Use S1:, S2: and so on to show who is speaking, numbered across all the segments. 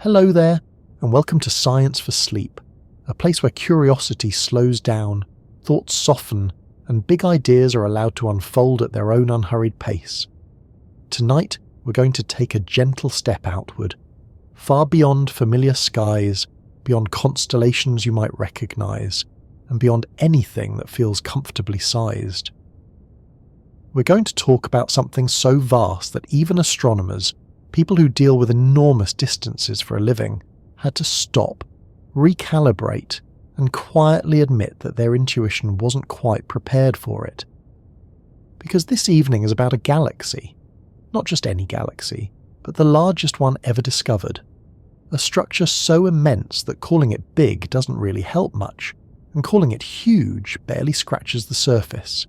S1: Hello there, and welcome to Science for Sleep, a place where curiosity slows down, thoughts soften, and big ideas are allowed to unfold at their own unhurried pace. Tonight, we're going to take a gentle step outward, far beyond familiar skies, beyond constellations you might recognize, and beyond anything that feels comfortably sized. We're going to talk about something so vast that even astronomers, people who deal with enormous distances for a living, had to stop, recalibrate, and quietly admit that their intuition wasn't quite prepared for it. Because this evening is about a galaxy. Not just any galaxy, but the largest one ever discovered. A structure so immense that calling it big doesn't really help much, and calling it huge barely scratches the surface.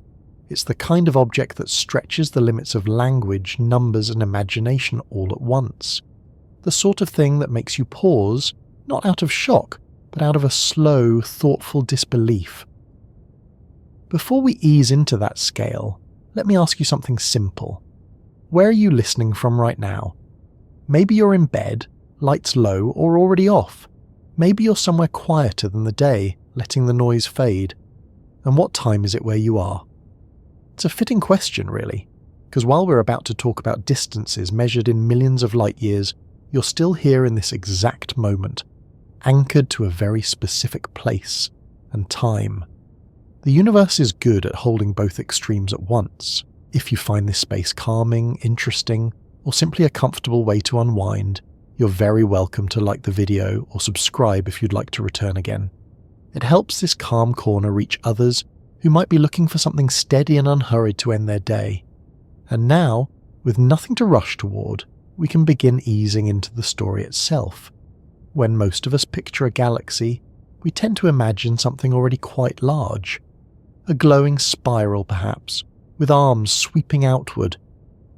S1: It's the kind of object that stretches the limits of language, numbers, and imagination all at once. The sort of thing that makes you pause, not out of shock, but out of a slow, thoughtful disbelief. Before we ease into that scale, let me ask you something simple. Where are you listening from right now? Maybe you're in bed, lights low or already off. Maybe you're somewhere quieter than the day, letting the noise fade. And what time is it where you are? It's a fitting question, really, because while we're about to talk about distances measured in millions of light years, you're still here in this exact moment, anchored to a very specific place and time. The universe is good at holding both extremes at once. If you find this space calming, interesting, or simply a comfortable way to unwind, you're very welcome to like the video or subscribe if you'd like to return again. It helps this calm corner reach others who might be looking for something steady and unhurried to end their day. And now, with nothing to rush toward, we can begin easing into the story itself. When most of us picture a galaxy, we tend to imagine something already quite large. A glowing spiral, perhaps, with arms sweeping outward,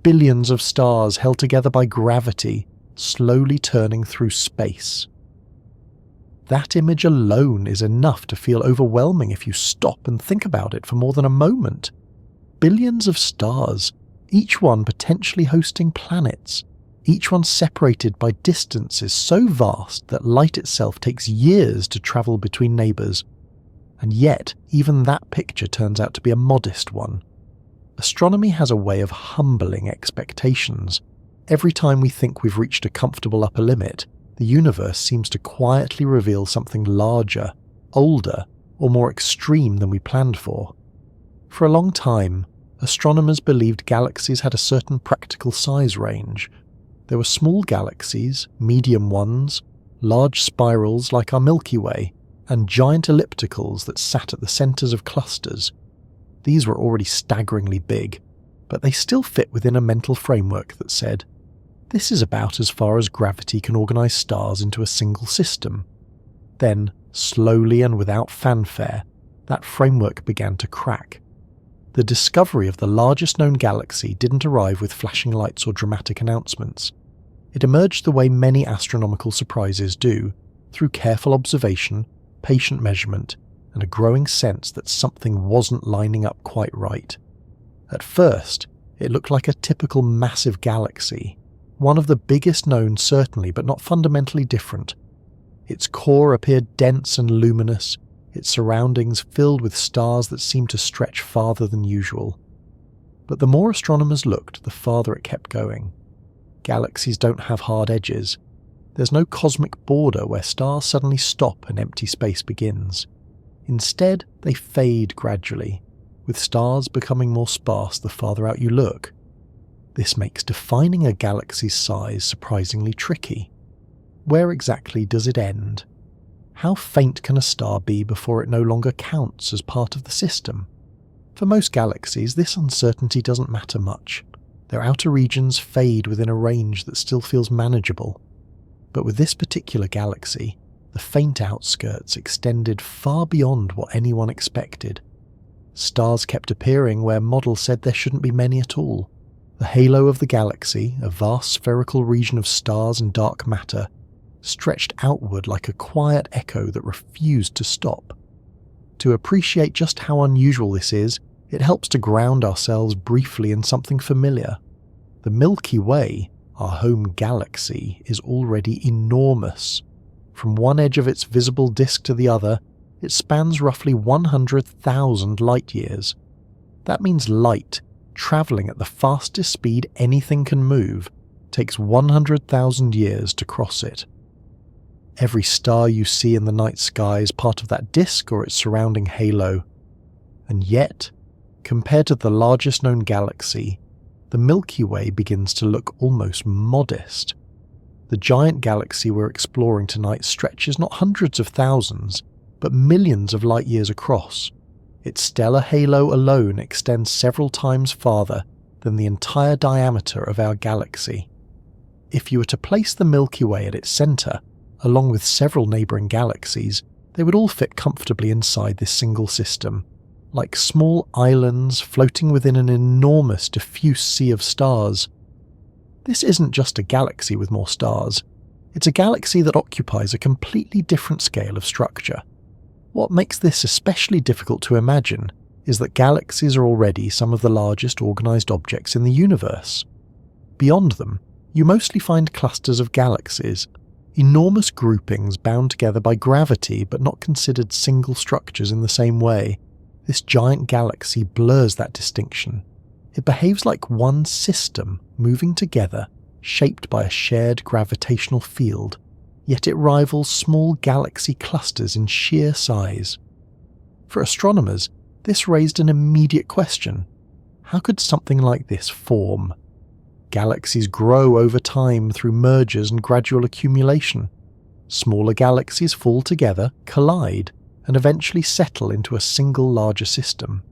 S1: billions of stars held together by gravity, slowly turning through space. That image alone is enough to feel overwhelming if you stop and think about it for more than a moment. Billions of stars, each one potentially hosting planets, each one separated by distances so vast that light itself takes years to travel between neighbours. And yet, even that picture turns out to be a modest one. Astronomy has a way of humbling expectations. Every time we think we've reached a comfortable upper limit, the universe seems to quietly reveal something larger, older, or more extreme than we planned for. For a long time, astronomers believed galaxies had a certain practical size range. There were small galaxies, medium ones, large spirals like our Milky Way, and giant ellipticals that sat at the centres of clusters. These were already staggeringly big, but they still fit within a mental framework that said, this is about as far as gravity can organise stars into a single system. Then, slowly and without fanfare, that framework began to crack. The discovery of the largest known galaxy didn't arrive with flashing lights or dramatic announcements. It emerged the way many astronomical surprises do, through careful observation, patient measurement, and a growing sense that something wasn't lining up quite right. At first, it looked like a typical massive galaxy, one of the biggest known certainly, but not fundamentally different. Its core appeared dense and luminous, its surroundings filled with stars that seemed to stretch farther than usual. But the more astronomers looked, the farther it kept going. Galaxies don't have hard edges. There's no cosmic border where stars suddenly stop and empty space begins. Instead, they fade gradually, with stars becoming more sparse the farther out you look. This makes defining a galaxy's size surprisingly tricky. Where exactly does it end? How faint can a star be before it no longer counts as part of the system? For most galaxies, this uncertainty doesn't matter much. Their outer regions fade within a range that still feels manageable. But with this particular galaxy, the faint outskirts extended far beyond what anyone expected. Stars kept appearing where models said there shouldn't be many at all. The halo of the galaxy, a vast spherical region of stars and dark matter, stretched outward like a quiet echo that refused to stop. To appreciate just how unusual this is, it helps to ground ourselves briefly in something familiar. The Milky Way, our home galaxy is already enormous. From one edge of its visible disk to the other, it spans roughly 100,000 light-years. That means light, travelling at the fastest speed anything can move, takes 100,000 years to cross it. Every star you see in the night sky is part of that disk or its surrounding halo. And yet, compared to the largest known galaxy, the Milky Way begins to look almost modest. The giant galaxy we're exploring tonight stretches not hundreds of thousands, but millions of light-years across. Its stellar halo alone extends several times farther than the entire diameter of our galaxy. If you were to place the Milky Way at its centre, along with several neighbouring galaxies, they would all fit comfortably inside this single system, like small islands floating within an enormous diffuse sea of stars. This isn't just a galaxy with more stars, it's a galaxy that occupies a completely different scale of structure. What makes this especially difficult to imagine is that galaxies are already some of the largest organised objects in the universe. Beyond them, you mostly find clusters of galaxies, enormous groupings bound together by gravity but not considered single structures in the same way. This giant galaxy blurs that distinction. It behaves like one system moving together, shaped by a shared gravitational field, yet it rivals small galaxy clusters in sheer size. For astronomers, this raised an immediate question. How could something like this form? Galaxies grow over time through mergers and gradual accumulation. Smaller galaxies fall together, collide, and eventually settle into a single larger system.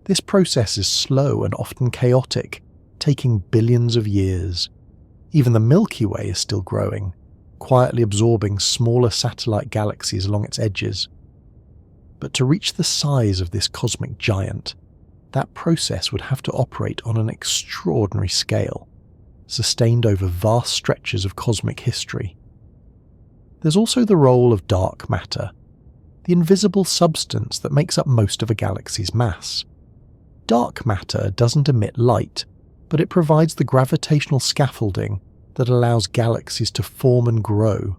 S1: This process is slow and often chaotic, taking billions of years. Even the Milky Way is still growing, quietly absorbing smaller satellite galaxies along its edges. But to reach the size of this cosmic giant, that process would have to operate on an extraordinary scale, sustained over vast stretches of cosmic history. There's also the role of dark matter, the invisible substance that makes up most of a galaxy's mass. Dark matter doesn't emit light, but it provides the gravitational scaffolding that allows galaxies to form and grow.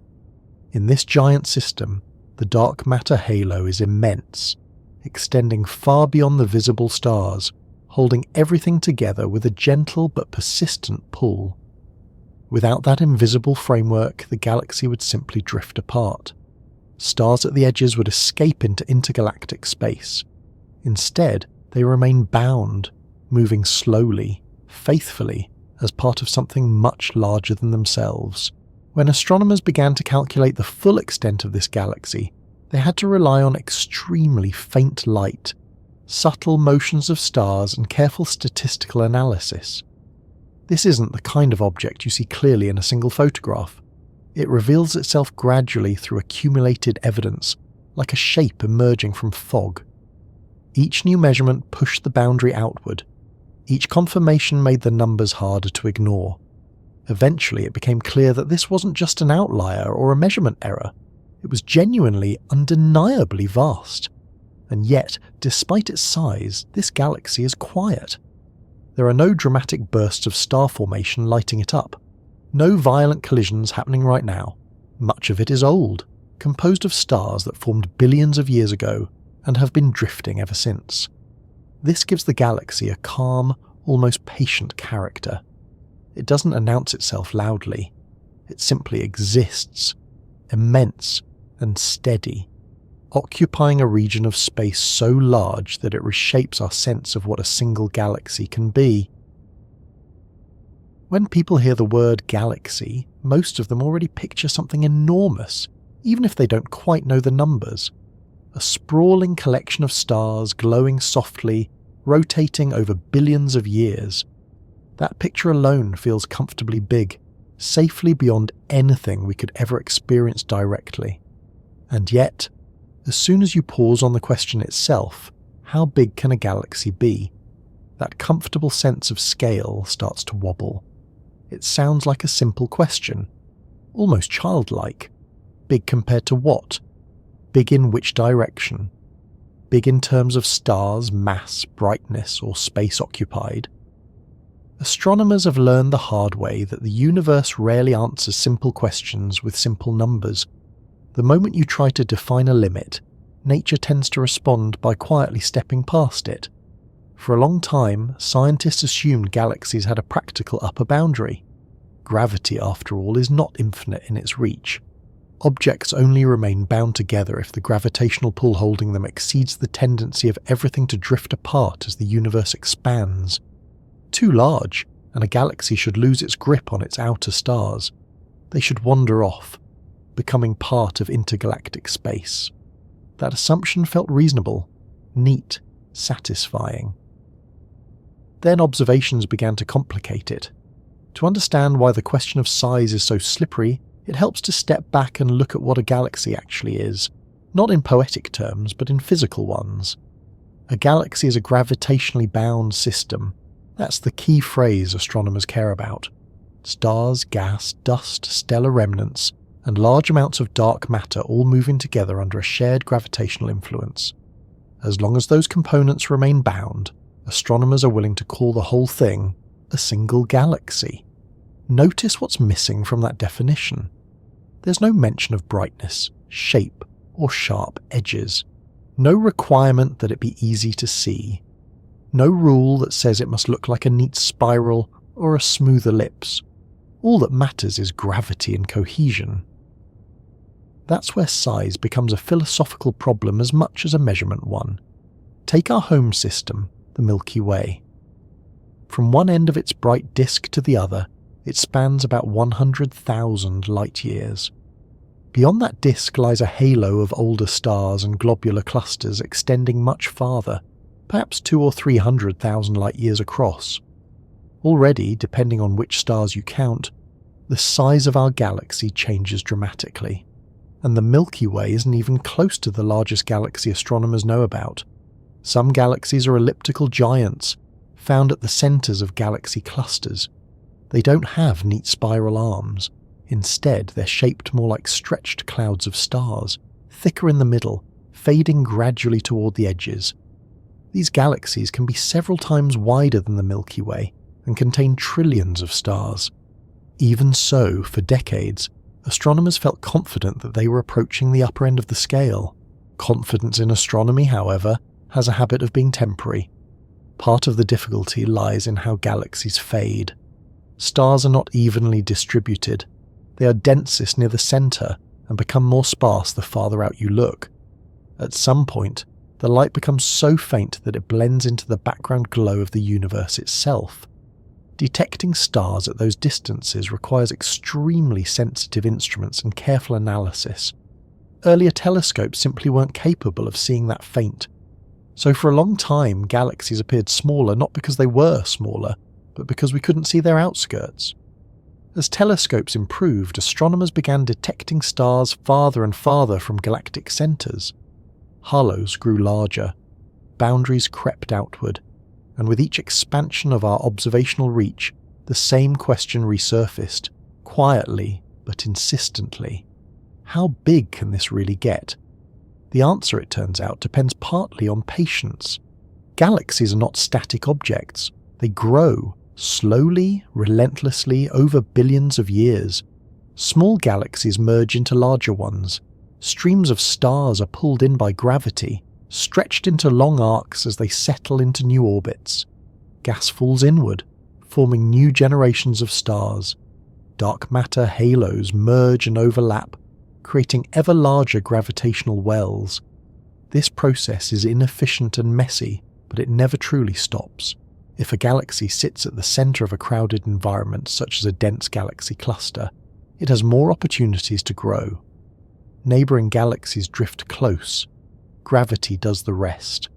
S1: In this giant system, the dark matter halo is immense, extending far beyond the visible stars, holding everything together with a gentle but persistent pull. Without that invisible framework, the galaxy would simply drift apart. Stars at the edges would escape into intergalactic space. Instead, they remain bound, moving slowly, faithfully, as part of something much larger than themselves. When astronomers began to calculate the full extent of this galaxy, they had to rely on extremely faint light, subtle motions of stars, and careful statistical analysis. This isn't the kind of object you see clearly in a single photograph. It reveals itself gradually through accumulated evidence, like a shape emerging from fog. Each new measurement pushed the boundary outward. Each confirmation made the numbers harder to ignore. Eventually, it became clear that this wasn't just an outlier or a measurement error. It was genuinely, undeniably vast. And yet, despite its size, this galaxy is quiet. There are no dramatic bursts of star formation lighting it up. No violent collisions happening right now. Much of it is old, composed of stars that formed billions of years ago and have been drifting ever since. This gives the galaxy a calm, almost patient character. It doesn't announce itself loudly. It simply exists, immense and steady, occupying a region of space so large that it reshapes our sense of what a single galaxy can be. When people hear the word galaxy, most of them already picture something enormous, even if they don't quite know the numbers. A sprawling collection of stars glowing softly, rotating over billions of years. That picture alone feels comfortably big, safely beyond anything we could ever experience directly. And yet, as soon as you pause on the question itself, how big can a galaxy be? That comfortable sense of scale starts to wobble. It sounds like a simple question, almost childlike. Big compared to what? Big in which direction? Big in terms of stars, mass, brightness, or space occupied? Astronomers have learned the hard way that the universe rarely answers simple questions with simple numbers. The moment you try to define a limit, nature tends to respond by quietly stepping past it. For a long time, scientists assumed galaxies had a practical upper boundary. Gravity, after all, is not infinite in its reach. Objects only remain bound together if the gravitational pull holding them exceeds the tendency of everything to drift apart as the universe expands. Too large, and a galaxy should lose its grip on its outer stars. They should wander off, becoming part of intergalactic space. That assumption felt reasonable, neat, satisfying. Then observations began to complicate it. To understand why the question of size is so slippery, it helps to step back and look at what a galaxy actually is, not in poetic terms, but in physical ones. A galaxy is a gravitationally bound system. That's the key phrase astronomers care about. Stars, gas, dust, stellar remnants, and large amounts of dark matter all moving together under a shared gravitational influence. As long as those components remain bound, astronomers are willing to call the whole thing a single galaxy. Notice what's missing from that definition. There's no mention of brightness, shape, or sharp edges. No requirement that it be easy to see. No rule that says it must look like a neat spiral or a smooth ellipse. All that matters is gravity and cohesion. That's where size becomes a philosophical problem as much as a measurement one. Take our home system, the Milky Way. From one end of its bright disk to the other, it spans about 100,000 light-years. Beyond that disk lies a halo of older stars and globular clusters extending much farther, perhaps 200,000 or 300,000 light-years across. Already, depending on which stars you count, the size of our galaxy changes dramatically, and the Milky Way isn't even close to the largest galaxy astronomers know about. Some galaxies are elliptical giants, found at the centres of galaxy clusters. They don't have neat spiral arms. Instead, they're shaped more like stretched clouds of stars, thicker in the middle, fading gradually toward the edges. These galaxies can be several times wider than the Milky Way and contain trillions of stars. Even so, for decades, astronomers felt confident that they were approaching the upper end of the scale. Confidence in astronomy, however, has a habit of being temporary. Part of the difficulty lies in how galaxies fade. Stars are not evenly distributed. They are densest near the centre and become more sparse the farther out you look. At some point, the light becomes so faint that it blends into the background glow of the universe itself. Detecting stars at those distances requires extremely sensitive instruments and careful analysis. Earlier telescopes simply weren't capable of seeing that faint. So for a long time, galaxies appeared smaller not because they were smaller, but because we couldn't see their outskirts. As telescopes improved, astronomers began detecting stars farther and farther from galactic centres. Halos grew larger, boundaries crept outward, and with each expansion of our observational reach, the same question resurfaced, quietly but insistently. How big can this really get? The answer, it turns out, depends partly on patience. Galaxies are not static objects. They grow, slowly, relentlessly, over billions of years. Small galaxies merge into larger ones. Streams of stars are pulled in by gravity, stretched into long arcs as they settle into new orbits. Gas falls inward, forming new generations of stars. Dark matter halos merge and overlap, creating ever larger gravitational wells. This process is inefficient and messy, but it never truly stops. If a galaxy sits at the centre of a crowded environment such as a dense galaxy cluster, it has more opportunities to grow. Neighbouring galaxies drift close. Gravity does the rest.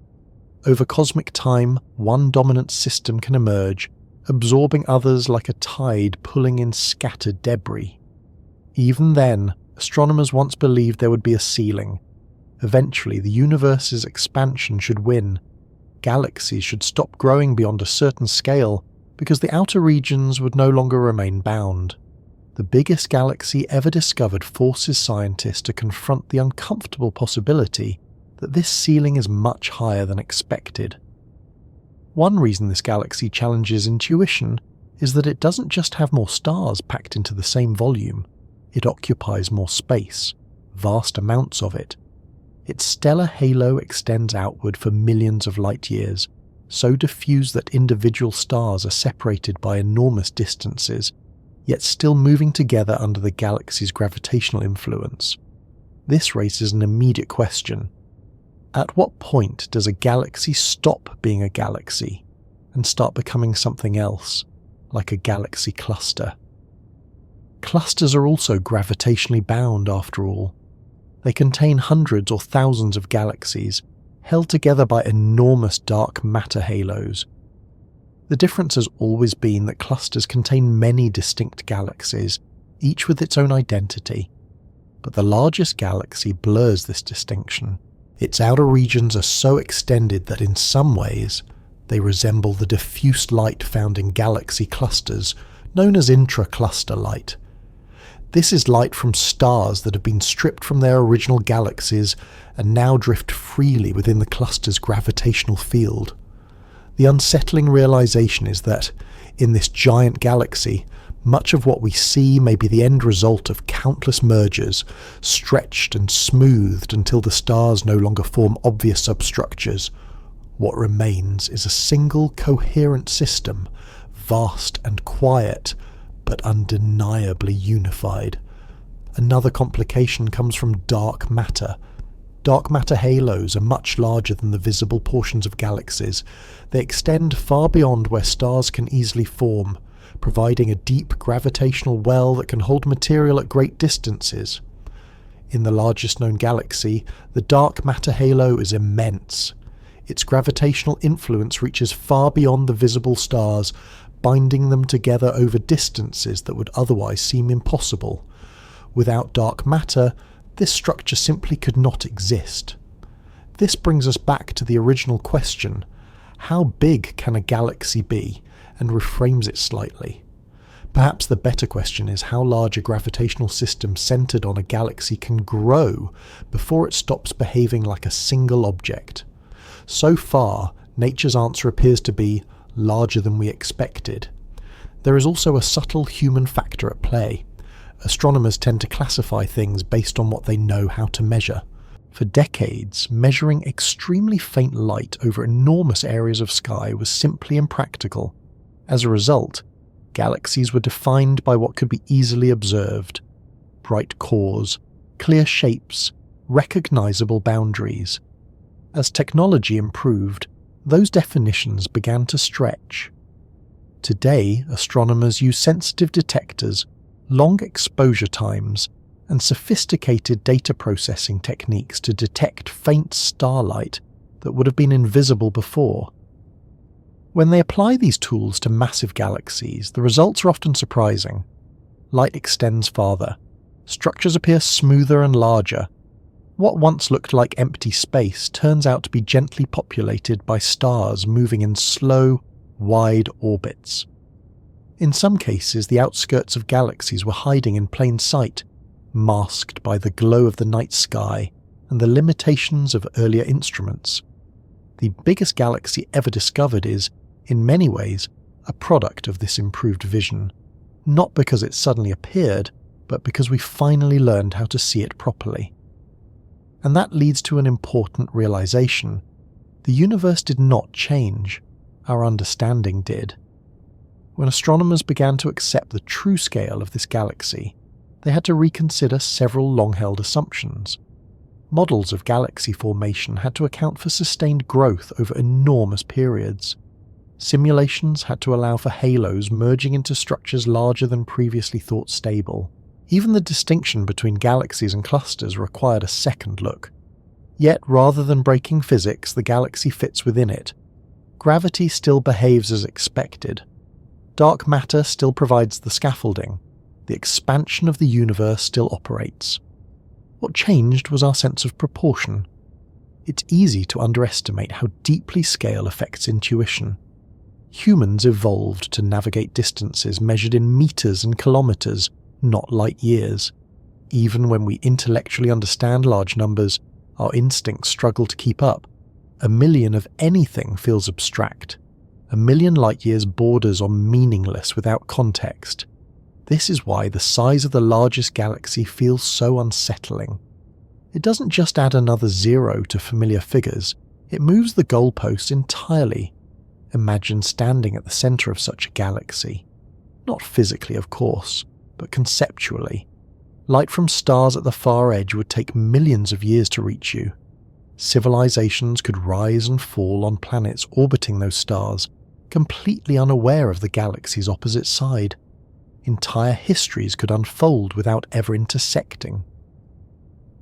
S1: Over cosmic time, one dominant system can emerge, absorbing others like a tide pulling in scattered debris. Even then, astronomers once believed there would be a ceiling. Eventually, the universe's expansion should win. Galaxies should stop growing beyond a certain scale because the outer regions would no longer remain bound. The biggest galaxy ever discovered forces scientists to confront the uncomfortable possibility that this ceiling is much higher than expected. One reason this galaxy challenges intuition is that it doesn't just have more stars packed into the same volume, it occupies more space, vast amounts of it. Its stellar halo extends outward for millions of light years, so diffuse that individual stars are separated by enormous distances, yet still moving together under the galaxy's gravitational influence. This raises an immediate question. At what point does a galaxy stop being a galaxy and start becoming something else, like a galaxy cluster? Clusters are also gravitationally bound, after all. They contain hundreds or thousands of galaxies, held together by enormous dark matter halos. The difference has always been that clusters contain many distinct galaxies, each with its own identity. But the largest galaxy blurs this distinction. Its outer regions are so extended that in some ways they resemble the diffuse light found in galaxy clusters, known as intra-cluster light. This is light from stars that have been stripped from their original galaxies and now drift freely within the cluster's gravitational field. The unsettling realization is that, in this giant galaxy, much of what we see may be the end result of countless mergers, stretched and smoothed until the stars no longer form obvious substructures. What remains is a single coherent system, vast and quiet, but undeniably unified. Another complication comes from dark matter. Dark matter halos are much larger than the visible portions of galaxies. They extend far beyond where stars can easily form, providing a deep gravitational well that can hold material at great distances. In the largest known galaxy, the dark matter halo is immense. Its gravitational influence reaches far beyond the visible stars, binding them together over distances that would otherwise seem impossible. Without dark matter, this structure simply could not exist. This brings us back to the original question: how big can a galaxy be? And reframes it slightly. Perhaps the better question is how large a gravitational system centered on a galaxy can grow before it stops behaving like a single object. So far, nature's answer appears to be larger than we expected. There is also a subtle human factor at play. Astronomers tend to classify things based on what they know how to measure. For decades, measuring extremely faint light over enormous areas of sky was simply impractical. As a result, galaxies were defined by what could be easily observed: bright cores, clear shapes, recognizable boundaries. As technology improved, those definitions began to stretch. Today, astronomers use sensitive detectors, long exposure times, and sophisticated data processing techniques to detect faint starlight that would have been invisible before. When they apply these tools to massive galaxies, the results are often surprising. Light extends farther. Structures appear smoother and larger. What once looked like empty space turns out to be gently populated by stars moving in slow, wide orbits. In some cases, the outskirts of galaxies were hiding in plain sight, masked by the glow of the night sky and the limitations of earlier instruments. The biggest galaxy ever discovered is, in many ways, a product of this improved vision, not because it suddenly appeared, but because we finally learned how to see it properly. And that leads to an important realization. The universe did not change, our understanding did. When astronomers began to accept the true scale of this galaxy, they had to reconsider several long-held assumptions. Models of galaxy formation had to account for sustained growth over enormous periods. Simulations had to allow for halos merging into structures larger than previously thought stable. Even the distinction between galaxies and clusters required a second look. Yet, rather than breaking physics, the galaxy fits within it. Gravity still behaves as expected. Dark matter still provides the scaffolding. The expansion of the universe still operates. What changed was our sense of proportion. It's easy to underestimate how deeply scale affects intuition. Humans evolved to navigate distances measured in meters and kilometers, not light years. Even when we intellectually understand large numbers, our instincts struggle to keep up. 1 million of anything feels abstract. A million light-years borders on meaningless without context. This is why the size of the largest galaxy feels so unsettling. It doesn't just add another zero to familiar figures, it moves the goalposts entirely. Imagine standing at the centre of such a galaxy. Not physically, of course, but conceptually. Light from stars at the far edge would take millions of years to reach you. Civilizations could rise and fall on planets orbiting those stars, completely unaware of the galaxy's opposite side. Entire histories could unfold without ever intersecting.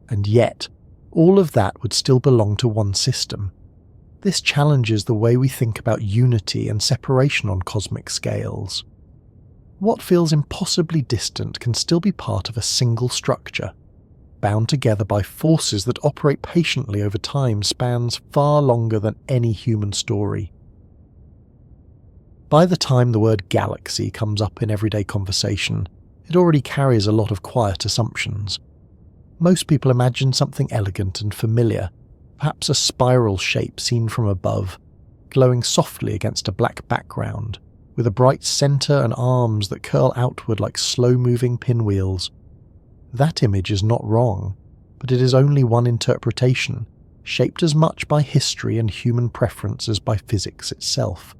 S1: And yet, all of that would still belong to one system. This challenges the way we think about unity and separation on cosmic scales. What feels impossibly distant can still be part of a single structure, bound together by forces that operate patiently over time spans far longer than any human story. By the time the word galaxy comes up in everyday conversation, it already carries a lot of quiet assumptions. Most people imagine something elegant and familiar, perhaps a spiral shape seen from above, glowing softly against a black background, with a bright centre and arms that curl outward like slow-moving pinwheels. That image is not wrong, but it is only one interpretation, shaped as much by history and human preference as by physics itself.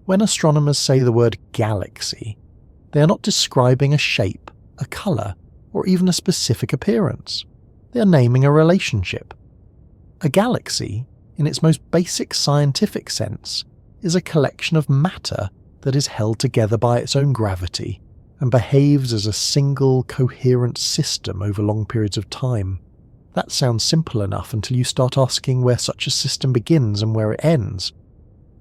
S1: When astronomers say the word galaxy, they are not describing a shape, a colour, or even a specific appearance. They are naming a relationship. A galaxy, in its most basic scientific sense, is a collection of matter that is held together by its own gravity and behaves as a single, coherent system over long periods of time. That sounds simple enough until you start asking where such a system begins and where it ends.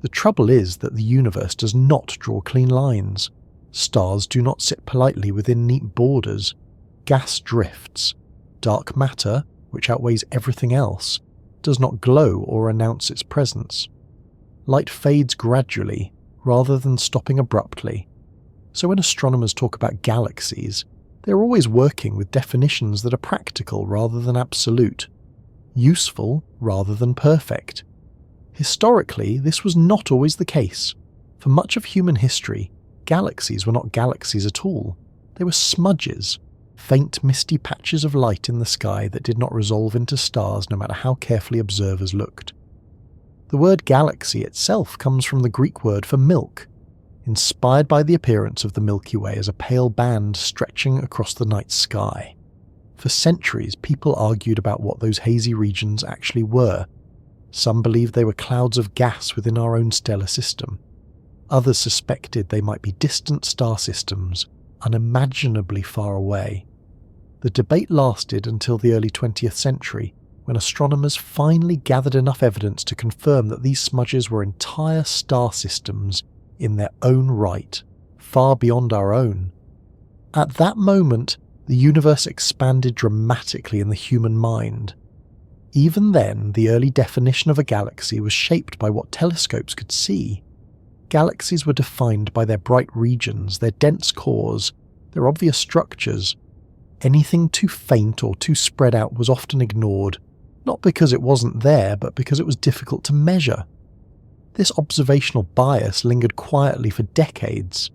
S1: The trouble is that the universe does not draw clean lines. Stars do not sit politely within neat borders. Gas drifts. Dark matter, which outweighs everything else, does not glow or announce its presence. Light fades gradually, rather than stopping abruptly. So when astronomers talk about galaxies, they're always working with definitions that are practical rather than absolute, useful rather than perfect. Historically, this was not always the case. For much of human history, galaxies were not galaxies at all. They were smudges, faint misty patches of light in the sky that did not resolve into stars no matter how carefully observers looked. The word galaxy itself comes from the Greek word for milk, inspired by the appearance of the Milky Way as a pale band stretching across the night sky. For centuries, people argued about what those hazy regions actually were. Some believed they were clouds of gas within our own stellar system. Others suspected they might be distant star systems, unimaginably far away. The debate lasted until the early 20th century, when astronomers finally gathered enough evidence to confirm that these smudges were entire star systems in their own right, far beyond our own. At that moment, the universe expanded dramatically in the human mind. Even then, the early definition of a galaxy was shaped by what telescopes could see. Galaxies were defined by their bright regions, their dense cores, their obvious structures. Anything too faint or too spread out was often ignored, not because it wasn't there, but because it was difficult to measure. This observational bias lingered quietly for decades.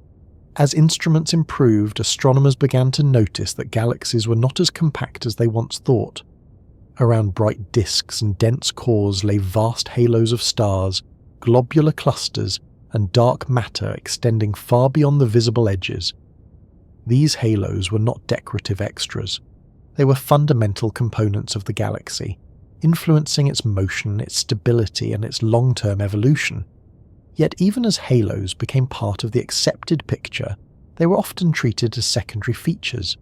S1: As instruments improved, astronomers began to notice that galaxies were not as compact as they once thought. Around bright disks and dense cores lay vast halos of stars, globular clusters, and dark matter extending far beyond the visible edges. These halos were not decorative extras. They were fundamental components of the galaxy, influencing its motion, its stability, and its long-term evolution. Yet even as halos became part of the accepted picture, they were often treated as secondary features.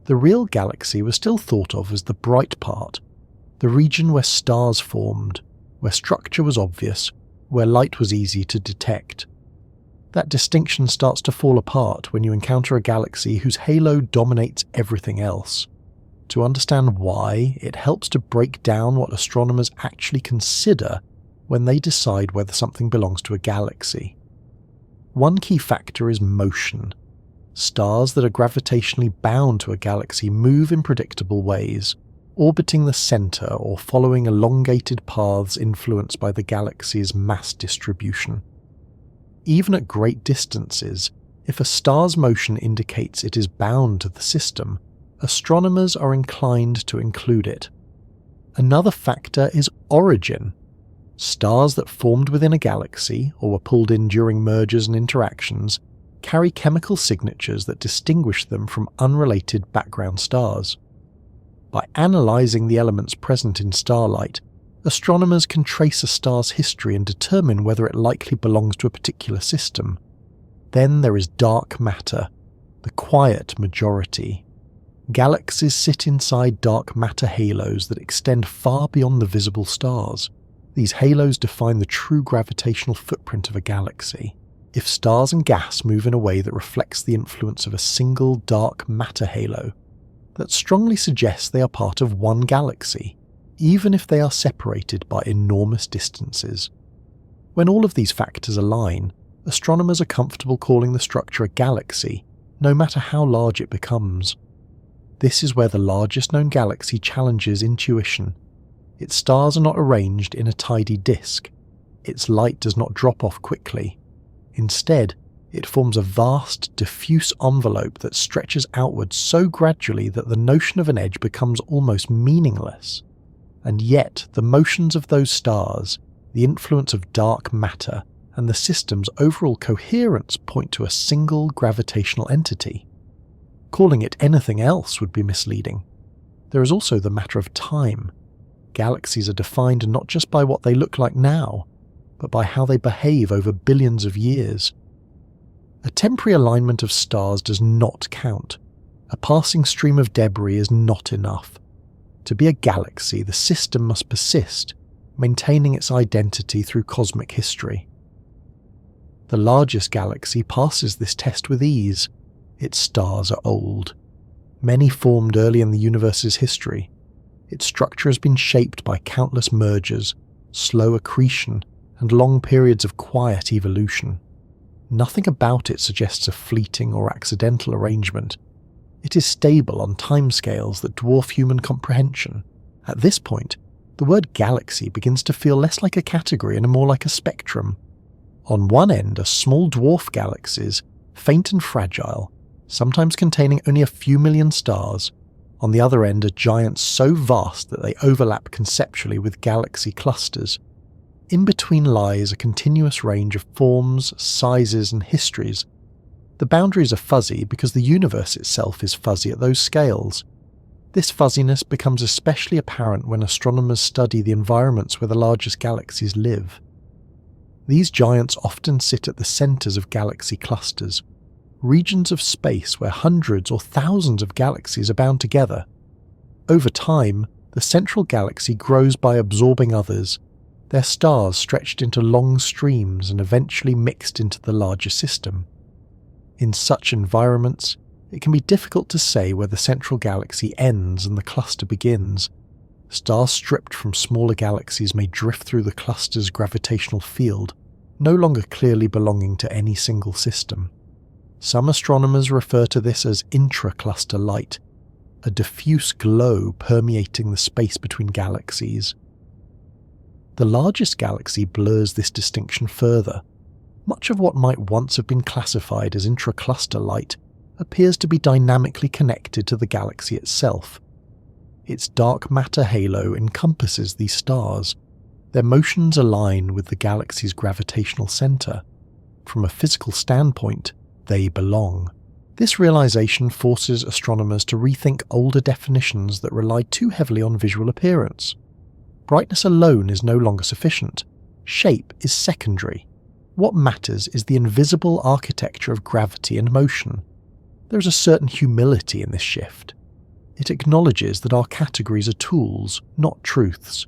S1: The real galaxy was still thought of as the bright part, the region where stars formed, where structure was obvious, where light was easy to detect. That distinction starts to fall apart when you encounter a galaxy whose halo dominates everything else. To understand why, it helps to break down what astronomers actually consider when they decide whether something belongs to a galaxy. One key factor is motion. Stars that are gravitationally bound to a galaxy move in predictable ways, orbiting the centre or following elongated paths influenced by the galaxy's mass distribution. Even at great distances, if a star's motion indicates it is bound to the system, astronomers are inclined to include it. Another factor is origin. Stars that formed within a galaxy, or were pulled in during mergers and interactions, carry chemical signatures that distinguish them from unrelated background stars. By analysing the elements present in starlight, astronomers can trace a star's history and determine whether it likely belongs to a particular system. Then there is dark matter, the quiet majority. Galaxies sit inside dark matter halos that extend far beyond the visible stars. These halos define the true gravitational footprint of a galaxy. If stars and gas move in a way that reflects the influence of a single dark matter halo, that strongly suggests they are part of one galaxy, even if they are separated by enormous distances. When all of these factors align, astronomers are comfortable calling the structure a galaxy, no matter how large it becomes. This is where the largest known galaxy challenges intuition. Its stars are not arranged in a tidy disk. Its light does not drop off quickly. Instead, it forms a vast, diffuse envelope that stretches outward so gradually that the notion of an edge becomes almost meaningless. And yet, the motions of those stars, the influence of dark matter, and the system's overall coherence point to a single gravitational entity. Calling it anything else would be misleading. There is also the matter of time. Galaxies are defined not just by what they look like now, but by how they behave over billions of years. A temporary alignment of stars does not count. A passing stream of debris is not enough. To be a galaxy, the system must persist, maintaining its identity through cosmic history. The largest galaxy passes this test with ease. Its stars are old. Many formed early in the universe's history. Its structure has been shaped by countless mergers, slow accretion, and long periods of quiet evolution. Nothing about it suggests a fleeting or accidental arrangement. It is stable on timescales that dwarf human comprehension. At this point, the word galaxy begins to feel less like a category and more like a spectrum. On one end are small dwarf galaxies, faint and fragile, sometimes containing only a few million stars. On the other end are giants so vast that they overlap conceptually with galaxy clusters. In between lies a continuous range of forms, sizes, and histories. The boundaries are fuzzy because the universe itself is fuzzy at those scales. This fuzziness becomes especially apparent when astronomers study the environments where the largest galaxies live. These giants often sit at the centres of galaxy clusters, regions of space where hundreds or thousands of galaxies are bound together. Over time, the central galaxy grows by absorbing others, their stars stretched into long streams and eventually mixed into the larger system. In such environments, it can be difficult to say where the central galaxy ends and the cluster begins. Stars stripped from smaller galaxies may drift through the cluster's gravitational field, no longer clearly belonging to any single system. Some astronomers refer to this as intra-cluster light, a diffuse glow permeating the space between galaxies. The largest galaxy blurs this distinction further. Much of what might once have been classified as intra-cluster light appears to be dynamically connected to the galaxy itself. Its dark matter halo encompasses these stars. Their motions align with the galaxy's gravitational center. From a physical standpoint, they belong. This realization forces astronomers to rethink older definitions that relied too heavily on visual appearance. Brightness alone is no longer sufficient. Shape is secondary. What matters is the invisible architecture of gravity and motion. There is a certain humility in this shift. It acknowledges that our categories are tools, not truths.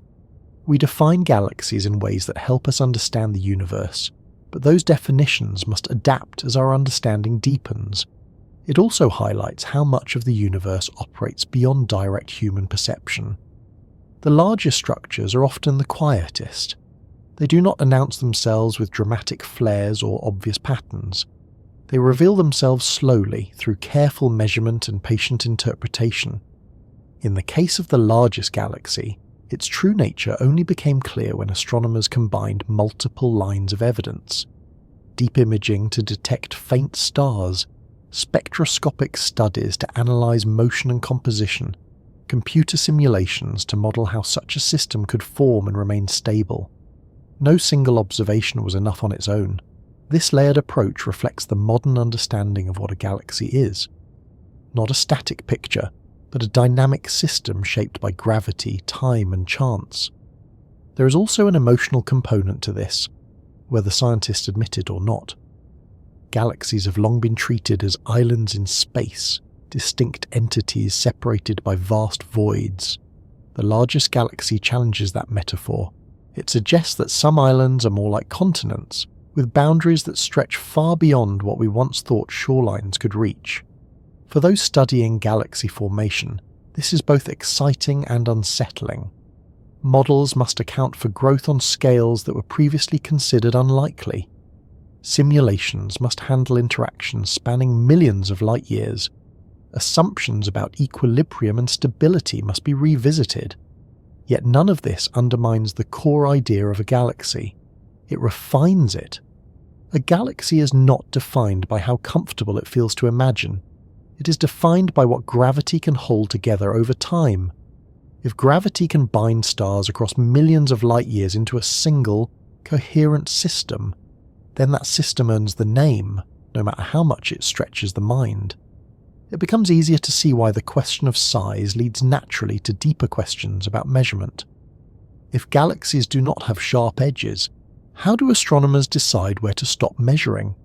S1: We define galaxies in ways that help us understand the universe, but those definitions must adapt as our understanding deepens. It also highlights how much of the universe operates beyond direct human perception. The largest structures are often the quietest. They do not announce themselves with dramatic flares or obvious patterns. They reveal themselves slowly through careful measurement and patient interpretation. In the case of the largest galaxy, its true nature only became clear when astronomers combined multiple lines of evidence. deep imaging to detect faint stars, spectroscopic studies to analyse motion and composition, computer simulations to model how such a system could form and remain stable. No single observation was enough on its own. This layered approach reflects the modern understanding of what a galaxy is. Not a static picture, but a dynamic system shaped by gravity, time, and chance. There is also an emotional component to this, whether scientists admit it or not. Galaxies have long been treated as islands in space, distinct entities separated by vast voids. The largest galaxy challenges that metaphor. It suggests that some islands are more like continents, with boundaries that stretch far beyond what we once thought shorelines could reach. For those studying galaxy formation, this is both exciting and unsettling. Models must account for growth on scales that were previously considered unlikely. Simulations must handle interactions spanning millions of light years. Assumptions about equilibrium and stability must be revisited. Yet none of this undermines the core idea of a galaxy. It refines it. A galaxy is not defined by how comfortable it feels to imagine. It is defined by what gravity can hold together over time. If gravity can bind stars across millions of light years into a single, coherent system, then that system earns the name, no matter how much it stretches the mind. It becomes easier to see why the question of size leads naturally to deeper questions about measurement. If galaxies do not have sharp edges, how do astronomers decide where to stop measuring?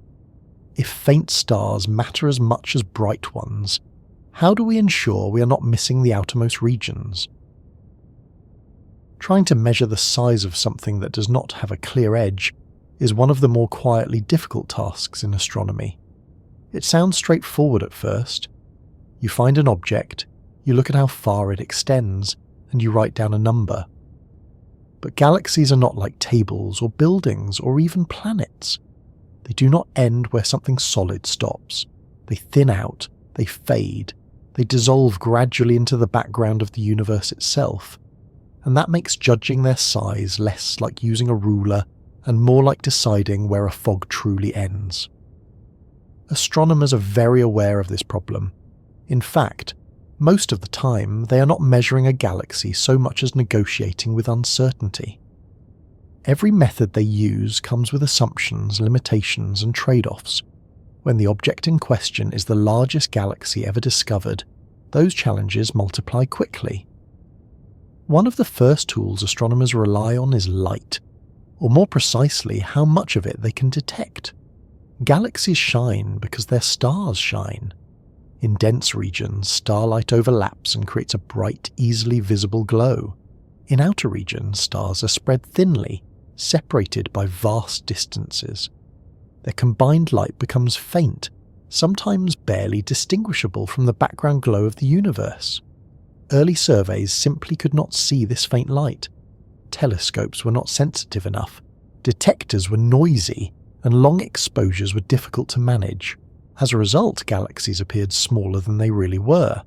S1: If faint stars matter as much as bright ones, how do we ensure we are not missing the outermost regions? Trying to measure the size of something that does not have a clear edge is one of the more quietly difficult tasks in astronomy. It sounds straightforward at first. You find an object, you look at how far it extends, and you write down a number. But galaxies are not like tables or buildings or even planets. They do not end where something solid stops. They thin out, they fade, they dissolve gradually into the background of the universe itself. And that makes judging their size less like using a ruler and more like deciding where a fog truly ends. Astronomers are very aware of this problem. In fact, most of the time they are not measuring a galaxy so much as negotiating with uncertainty. Every method they use comes with assumptions, limitations, and trade-offs. When the object in question is the largest galaxy ever discovered, those challenges multiply quickly. One of the first tools astronomers rely on is light, or more precisely, how much of it they can detect. Galaxies shine because their stars shine. In dense regions, starlight overlaps and creates a bright, easily visible glow. In outer regions, stars are spread thinly, separated by vast distances. Their combined light becomes faint, sometimes barely distinguishable from the background glow of the universe. Early surveys simply could not see this faint light. Telescopes were not sensitive enough, detectors were noisy, and long exposures were difficult to manage. As a result, galaxies appeared smaller than they really were.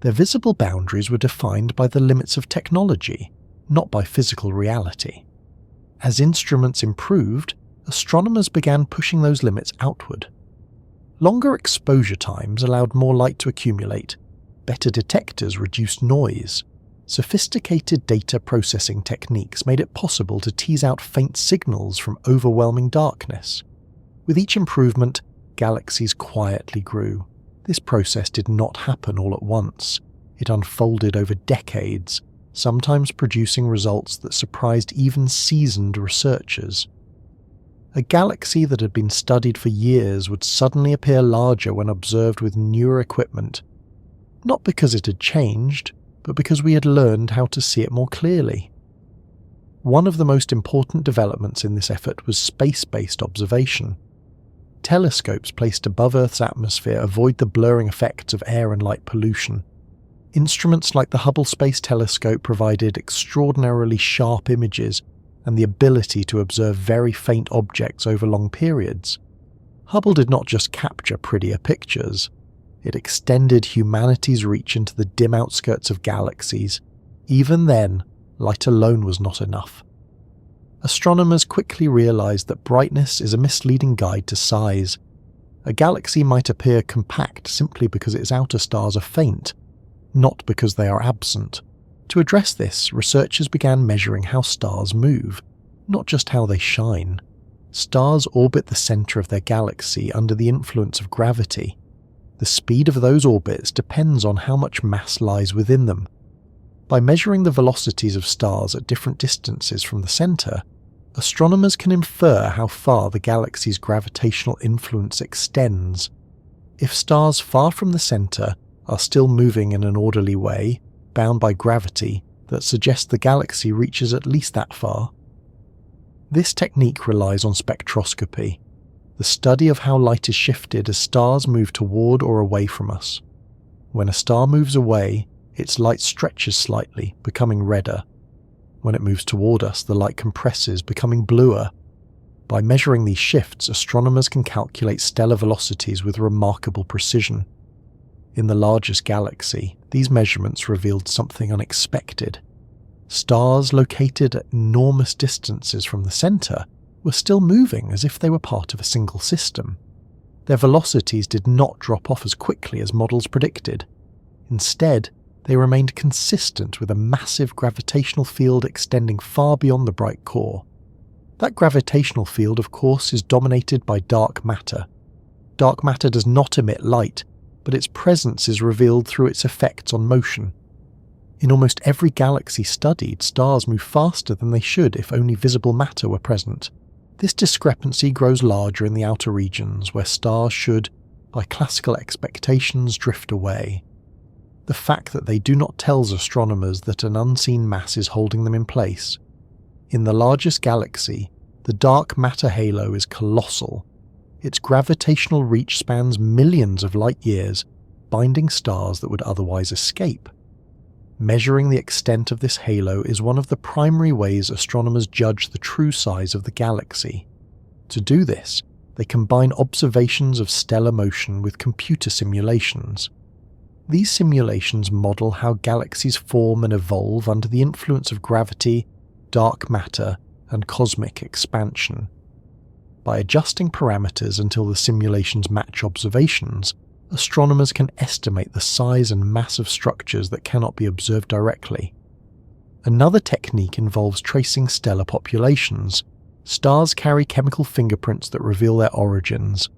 S1: Their visible boundaries were defined by the limits of technology, not by physical reality. As instruments improved, astronomers began pushing those limits outward. Longer exposure times allowed more light to accumulate. Better detectors reduced noise. Sophisticated data processing techniques made it possible to tease out faint signals from overwhelming darkness. With each improvement, galaxies quietly grew. This process did not happen all at once. It unfolded over decades, sometimes producing results that surprised even seasoned researchers. A galaxy that had been studied for years would suddenly appear larger when observed with newer equipment, not because it had changed, but because we had learned how to see it more clearly. One of the most important developments in this effort was space-based observation. Telescopes placed above Earth's atmosphere avoid the blurring effects of air and light pollution. Instruments like the Hubble Space Telescope provided extraordinarily sharp images and the ability to observe very faint objects over long periods. Hubble did not just capture prettier pictures. It extended humanity's reach into the dim outskirts of galaxies. Even then, light alone was not enough. astronomers quickly realized that brightness is a misleading guide to size. A galaxy might appear compact simply because its outer stars are faint, not because they are absent. To address this, researchers began measuring how stars move, not just how they shine. Stars orbit the center of their galaxy under the influence of gravity. The speed of those orbits depends on how much mass lies within them. By measuring the velocities of stars at different distances from the center, astronomers can infer how far the galaxy's gravitational influence extends. If stars far from the center are still moving in an orderly way, bound by gravity, that suggests the galaxy reaches at least that far. This technique relies on spectroscopy, the study of how light is shifted as stars move toward or away from us. When a star moves away, its light stretches slightly, becoming redder. When it moves toward us, the light compresses, becoming bluer. By measuring these shifts, astronomers can calculate stellar velocities with remarkable precision. In the largest galaxy, these measurements revealed something unexpected. Stars located at enormous distances from the center were still moving as if they were part of a single system. Their velocities did not drop off as quickly as models predicted. Instead, they remained consistent with a massive gravitational field extending far beyond the bright core. That gravitational field, of course, is dominated by dark matter. Dark matter does not emit light, but its presence is revealed through its effects on motion. In almost every galaxy studied, stars move faster than they should if only visible matter were present. This discrepancy grows larger in the outer regions, where stars should, by classical expectations, drift away. The fact that they do not tells astronomers that an unseen mass is holding them in place. In the largest galaxy, the dark matter halo is colossal. Its gravitational reach spans millions of light years, binding stars that would otherwise escape. Measuring the extent of this halo is one of the primary ways astronomers judge the true size of the galaxy. To do this, they combine observations of stellar motion with computer simulations. These simulations model how galaxies form and evolve under the influence of gravity, dark matter, and cosmic expansion. By adjusting parameters until the simulations match observations, astronomers can estimate the size and mass of structures that cannot be observed directly. Another technique involves tracing stellar populations. Stars carry chemical fingerprints that reveal their origins.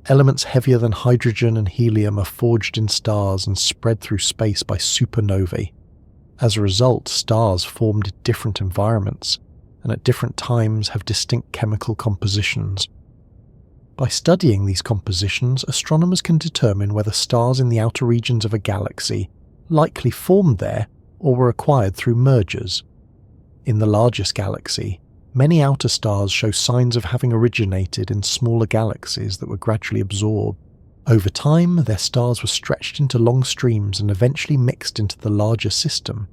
S1: Elements heavier than hydrogen and helium are forged in stars and spread through space by supernovae. As a result, stars formed in different environments, and at different times have distinct chemical compositions. By studying these compositions, astronomers can determine whether stars in the outer regions of a galaxy likely formed there or were acquired through mergers. In the largest galaxy, many outer stars show signs of having originated in smaller galaxies that were gradually absorbed. Over time, their stars were stretched into long streams and eventually mixed into the larger system.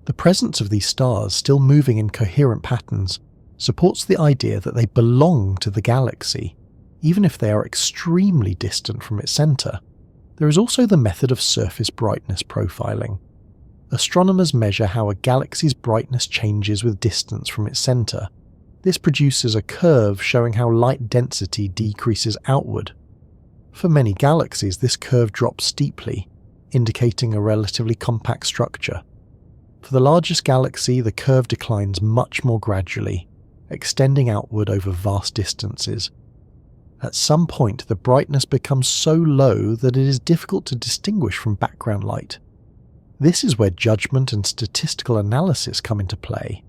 S1: The presence of these stars still moving in coherent patterns supports the idea that they belong to the galaxy, even if they are extremely distant from its center. There is also the method of surface brightness profiling. Astronomers measure how a galaxy's brightness changes with distance from its center. This produces a curve showing how light density decreases outward. For many galaxies, this curve drops steeply, indicating a relatively compact structure. For the largest galaxy, the curve declines much more gradually, extending outward over vast distances. At some point, the brightness becomes so low that it is difficult to distinguish from background light. This is where judgment and statistical analysis come into play.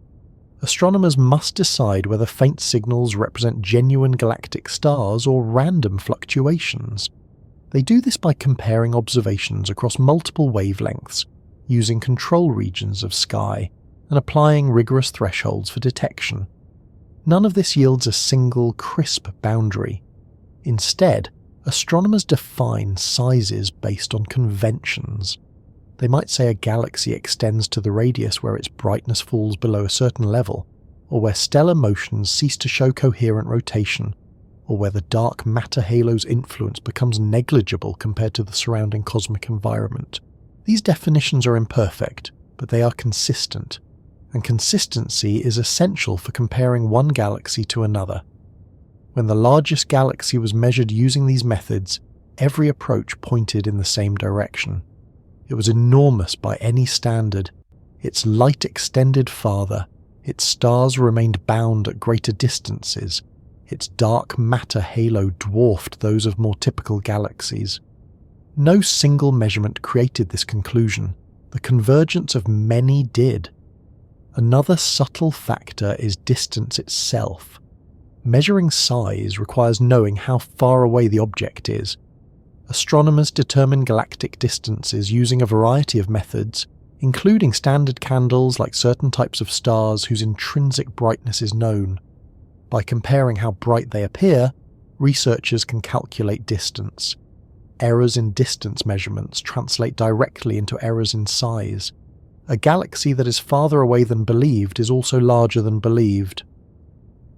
S1: Astronomers must decide whether faint signals represent genuine galactic stars or random fluctuations. They do this by comparing observations across multiple wavelengths, using control regions of sky, and applying rigorous thresholds for detection. None of this yields a single, crisp boundary. Instead, astronomers define sizes based on conventions. They might say a galaxy extends to the radius where its brightness falls below a certain level, or where stellar motions cease to show coherent rotation, or where the dark matter halo's influence becomes negligible compared to the surrounding cosmic environment. These definitions are imperfect, but they are consistent, and consistency is essential for comparing one galaxy to another. When the largest galaxy was measured using these methods, every approach pointed in the same direction. It was enormous by any standard. Its light extended farther, its stars remained bound at greater distances, its dark matter halo dwarfed those of more typical galaxies. No single measurement created this conclusion. The convergence of many did. Another subtle factor is distance itself. Measuring size requires knowing how far away the object is. Astronomers determine galactic distances using a variety of methods, including standard candles like certain types of stars whose intrinsic brightness is known. By comparing how bright they appear, researchers can calculate distance. Errors in distance measurements translate directly into errors in size. A galaxy that is farther away than believed is also larger than believed.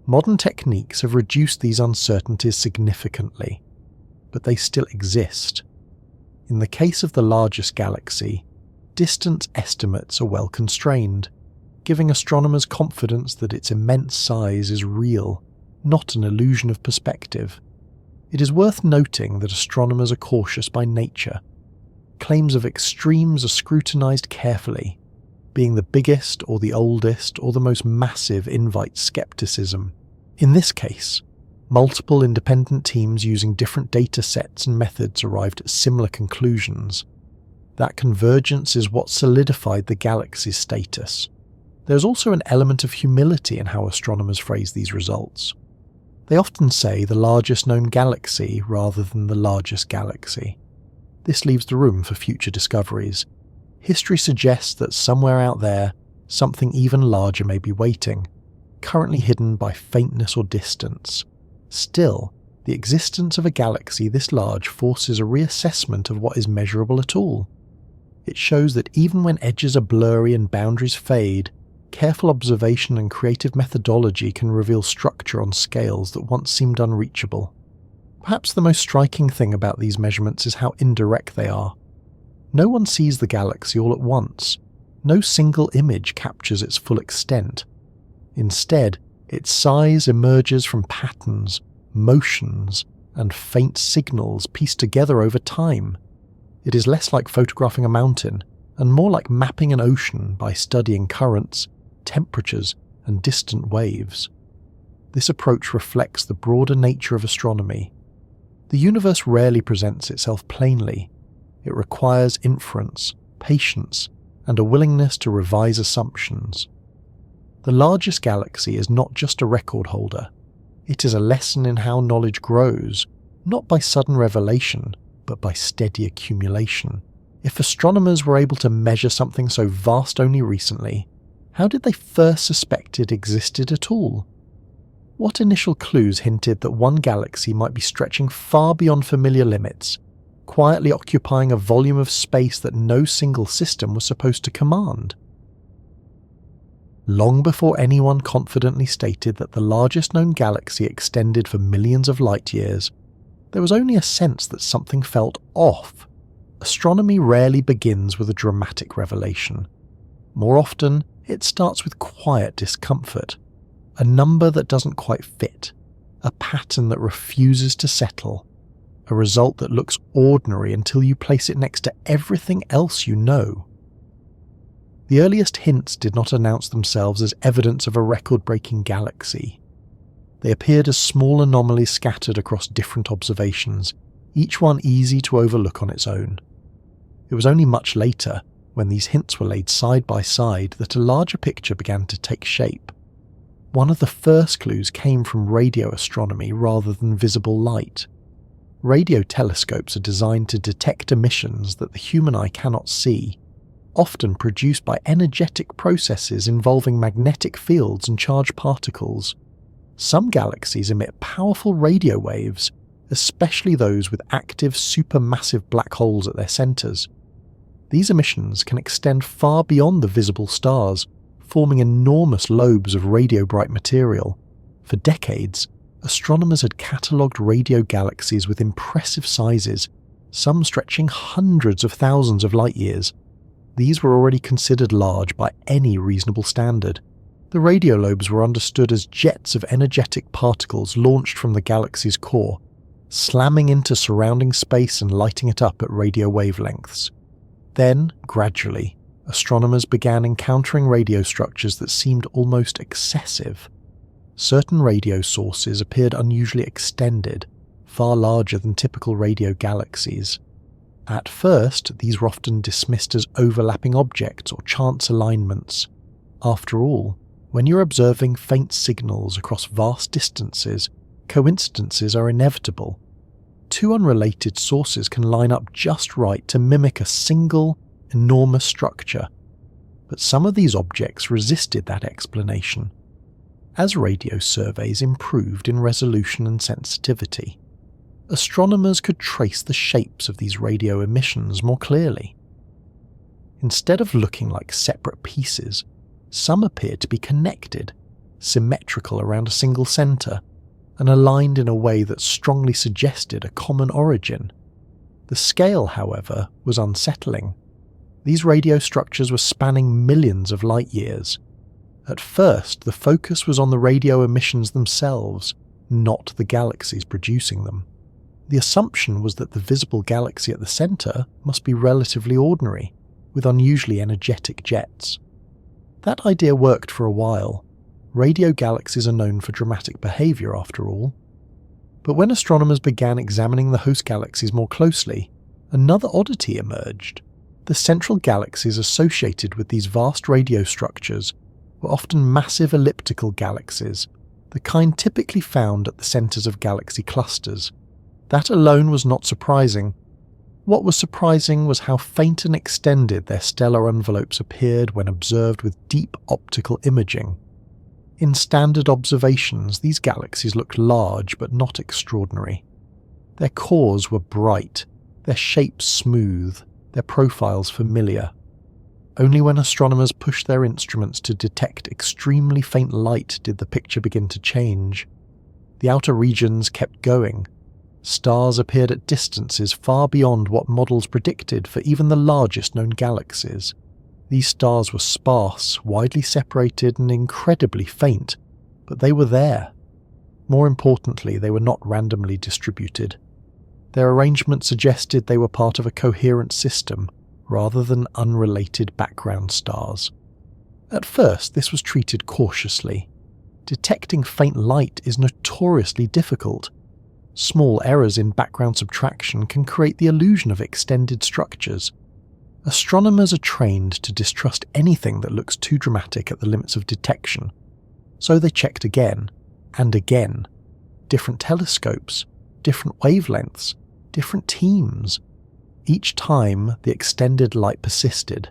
S1: Modern techniques have reduced these uncertainties significantly, but they still exist. In the case of the largest galaxy, distance estimates are well constrained, giving astronomers confidence that its immense size is real, not an illusion of perspective. It is worth noting that astronomers are cautious by nature. Claims of extremes are scrutinized carefully. Being the biggest or the oldest or the most massive invites skepticism. In this case, multiple independent teams using different data sets and methods arrived at similar conclusions. That convergence is what solidified the galaxy's status. There's also an element of humility in how astronomers phrase these results. They often say the largest known galaxy rather than the largest galaxy. This leaves the room for future discoveries. History suggests that somewhere out there, something even larger may be waiting, currently hidden by faintness or distance. Still, the existence of a galaxy this large forces a reassessment of what is measurable at all. It shows that even when edges are blurry and boundaries fade, careful observation and creative methodology can reveal structure on scales that once seemed unreachable. Perhaps the most striking thing about these measurements is how indirect they are. No one sees the galaxy all at once. No single image captures its full extent. Instead, its size emerges from patterns, motions, and faint signals pieced together over time. It is less like photographing a mountain, and more like mapping an ocean by studying currents, temperatures, and distant waves. This approach reflects the broader nature of astronomy. The universe rarely presents itself plainly. It requires inference, patience, and a willingness to revise assumptions. The largest galaxy is not just a record holder. It is a lesson in how knowledge grows, not by sudden revelation, but by steady accumulation. If astronomers were able to measure something so vast only recently, how did they first suspect it existed at all? What initial clues hinted that one galaxy might be stretching far beyond familiar limits, quietly occupying a volume of space that no single system was supposed to command? Long before anyone confidently stated that the largest known galaxy extended for millions of light years, there was only a sense that something felt off. Astronomy rarely begins with a dramatic revelation. More often, it starts with quiet discomfort, a number that doesn't quite fit, a pattern that refuses to settle, a result that looks ordinary until you place it next to everything else you know. The earliest hints did not announce themselves as evidence of a record-breaking galaxy. They appeared as small anomalies scattered across different observations, each one easy to overlook on its own. It was only much later, when these hints were laid side by side, that a larger picture began to take shape. One of the first clues came from radio astronomy rather than visible light. Radio telescopes are designed to detect emissions that the human eye cannot see, often produced by energetic processes involving magnetic fields and charged particles. Some galaxies emit powerful radio waves, especially those with active supermassive black holes at their centres. These emissions can extend far beyond the visible stars, forming enormous lobes of radio-bright material. For decades, astronomers had catalogued radio galaxies with impressive sizes, some stretching hundreds of thousands of light-years. These were already considered large by any reasonable standard. The radiolobes were understood as jets of energetic particles launched from the galaxy's core, slamming into surrounding space and lighting it up at radio wavelengths. Then, gradually, astronomers began encountering radio structures that seemed almost excessive. Certain radio sources appeared unusually extended, far larger than typical radio galaxies. At first, these were often dismissed as overlapping objects or chance alignments. After all, when you're observing faint signals across vast distances, coincidences are inevitable. Two unrelated sources can line up just right to mimic a single, enormous structure. But some of these objects resisted that explanation. As radio surveys improved in resolution and sensitivity, astronomers could trace the shapes of these radio emissions more clearly. Instead of looking like separate pieces, some appeared to be connected, symmetrical around a single center, and aligned in a way that strongly suggested a common origin. The scale, however, was unsettling. These radio structures were spanning millions of light years. At first, the focus was on the radio emissions themselves, not the galaxies producing them. The assumption was that the visible galaxy at the center must be relatively ordinary, with unusually energetic jets. That idea worked for a while. Radio galaxies are known for dramatic behavior, after all. But when astronomers began examining the host galaxies more closely, another oddity emerged. The central galaxies associated with these vast radio structures were often massive elliptical galaxies, the kind typically found at the centers of galaxy clusters. That alone was not surprising. What was surprising was how faint and extended their stellar envelopes appeared when observed with deep optical imaging. In standard observations, these galaxies looked large but not extraordinary. Their cores were bright, their shapes smooth, their profiles familiar. Only when astronomers pushed their instruments to detect extremely faint light did the picture begin to change. The outer regions kept going. Stars appeared at distances far beyond what models predicted for even the largest known galaxies. These stars were sparse, widely separated, and incredibly faint, but they were there. More importantly, they were not randomly distributed. Their arrangement suggested they were part of a coherent system, rather than unrelated background stars. At first, this was treated cautiously. Detecting faint light is notoriously difficult. Small errors in background subtraction can create the illusion of extended structures. Astronomers are trained to distrust anything that looks too dramatic at the limits of detection, so they checked again and again. Different telescopes, different wavelengths, different teams. Each time, the extended light persisted.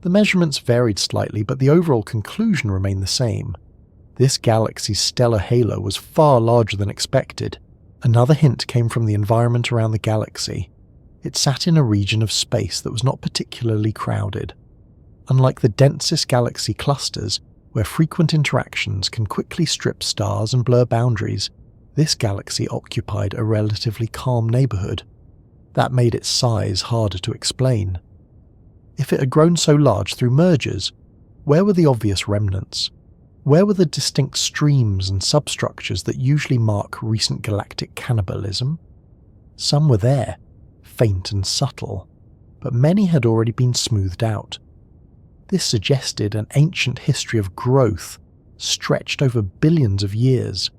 S1: The measurements varied slightly, but the overall conclusion remained the same. This galaxy's stellar halo was far larger than expected. Another hint came from the environment around the galaxy. It sat in a region of space that was not particularly crowded. Unlike the densest galaxy clusters, where frequent interactions can quickly strip stars and blur boundaries, this galaxy occupied a relatively calm neighborhood. That made its size harder to explain. If it had grown so large through mergers, where were the obvious remnants? Where were the distinct streams and substructures that usually mark recent galactic cannibalism? Some were there, faint and subtle, but many had already been smoothed out. This suggested an ancient history of growth, stretched over billions of years,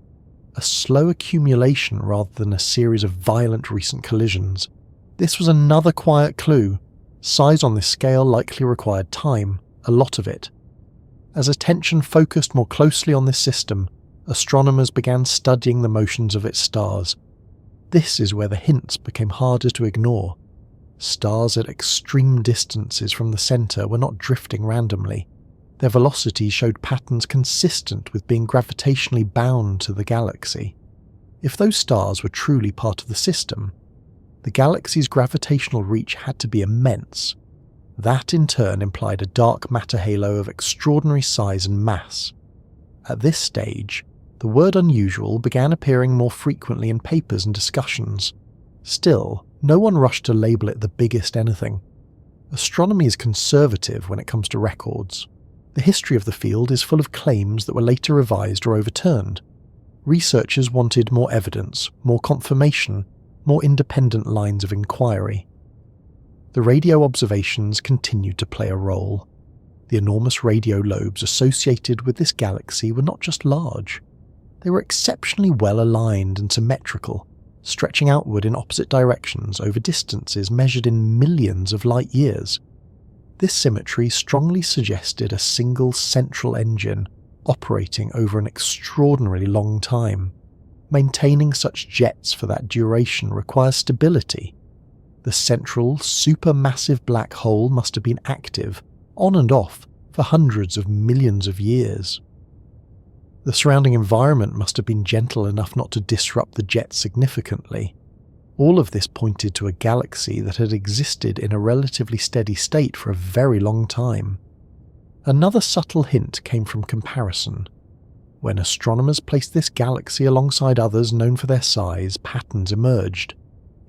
S1: a slow accumulation rather than a series of violent recent collisions. This was another quiet clue. Size on this scale likely required time, a lot of it. As attention focused more closely on this system, astronomers began studying the motions of its stars. This is where the hints became harder to ignore. Stars at extreme distances from the center were not drifting randomly. Their velocity showed patterns consistent with being gravitationally bound to the galaxy. If those stars were truly part of the system, the galaxy's gravitational reach had to be immense. That in turn implied a dark matter halo of extraordinary size and mass. At this stage, the word unusual began appearing more frequently in papers and discussions. Still, no one rushed to label it the biggest anything. Astronomy is conservative when it comes to records. The history of the field is full of claims that were later revised or overturned. Researchers wanted more evidence, more confirmation, more independent lines of inquiry. The radio observations continued to play a role. The enormous radio lobes associated with this galaxy were not just large. They were exceptionally well aligned and symmetrical, stretching outward in opposite directions over distances measured in millions of light years. This symmetry strongly suggested a single central engine operating over an extraordinarily long time. Maintaining such jets for that duration requires stability. The central, supermassive black hole must have been active, on and off, for hundreds of millions of years. The surrounding environment must have been gentle enough not to disrupt the jet significantly. All of this pointed to a galaxy that had existed in a relatively steady state for a very long time. Another subtle hint came from comparison. When astronomers placed this galaxy alongside others known for their size, patterns emerged.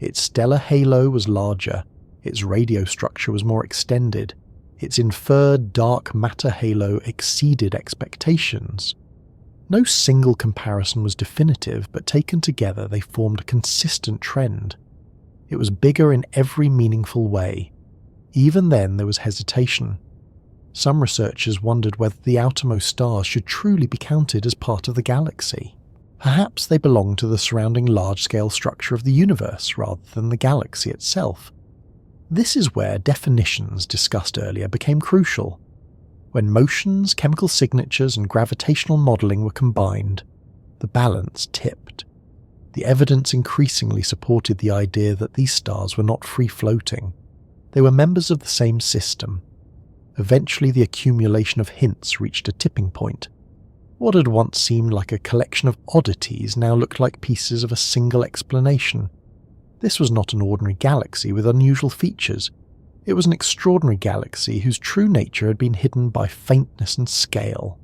S1: Its stellar halo was larger, its radio structure was more extended, its inferred dark matter halo exceeded expectations. No single comparison was definitive, but taken together they formed a consistent trend. It was bigger in every meaningful way. Even then there was hesitation. Some researchers wondered whether the outermost stars should truly be counted as part of the galaxy. Perhaps they belonged to the surrounding large-scale structure of the universe rather than the galaxy itself. This is where definitions discussed earlier became crucial. When motions, chemical signatures, and gravitational modelling were combined, the balance tipped. The evidence increasingly supported the idea that these stars were not free-floating. They were members of the same system. Eventually the accumulation of hints reached a tipping point. What had once seemed like a collection of oddities now looked like pieces of a single explanation. This was not an ordinary galaxy with unusual features. It was an extraordinary galaxy whose true nature had been hidden by faintness and scale.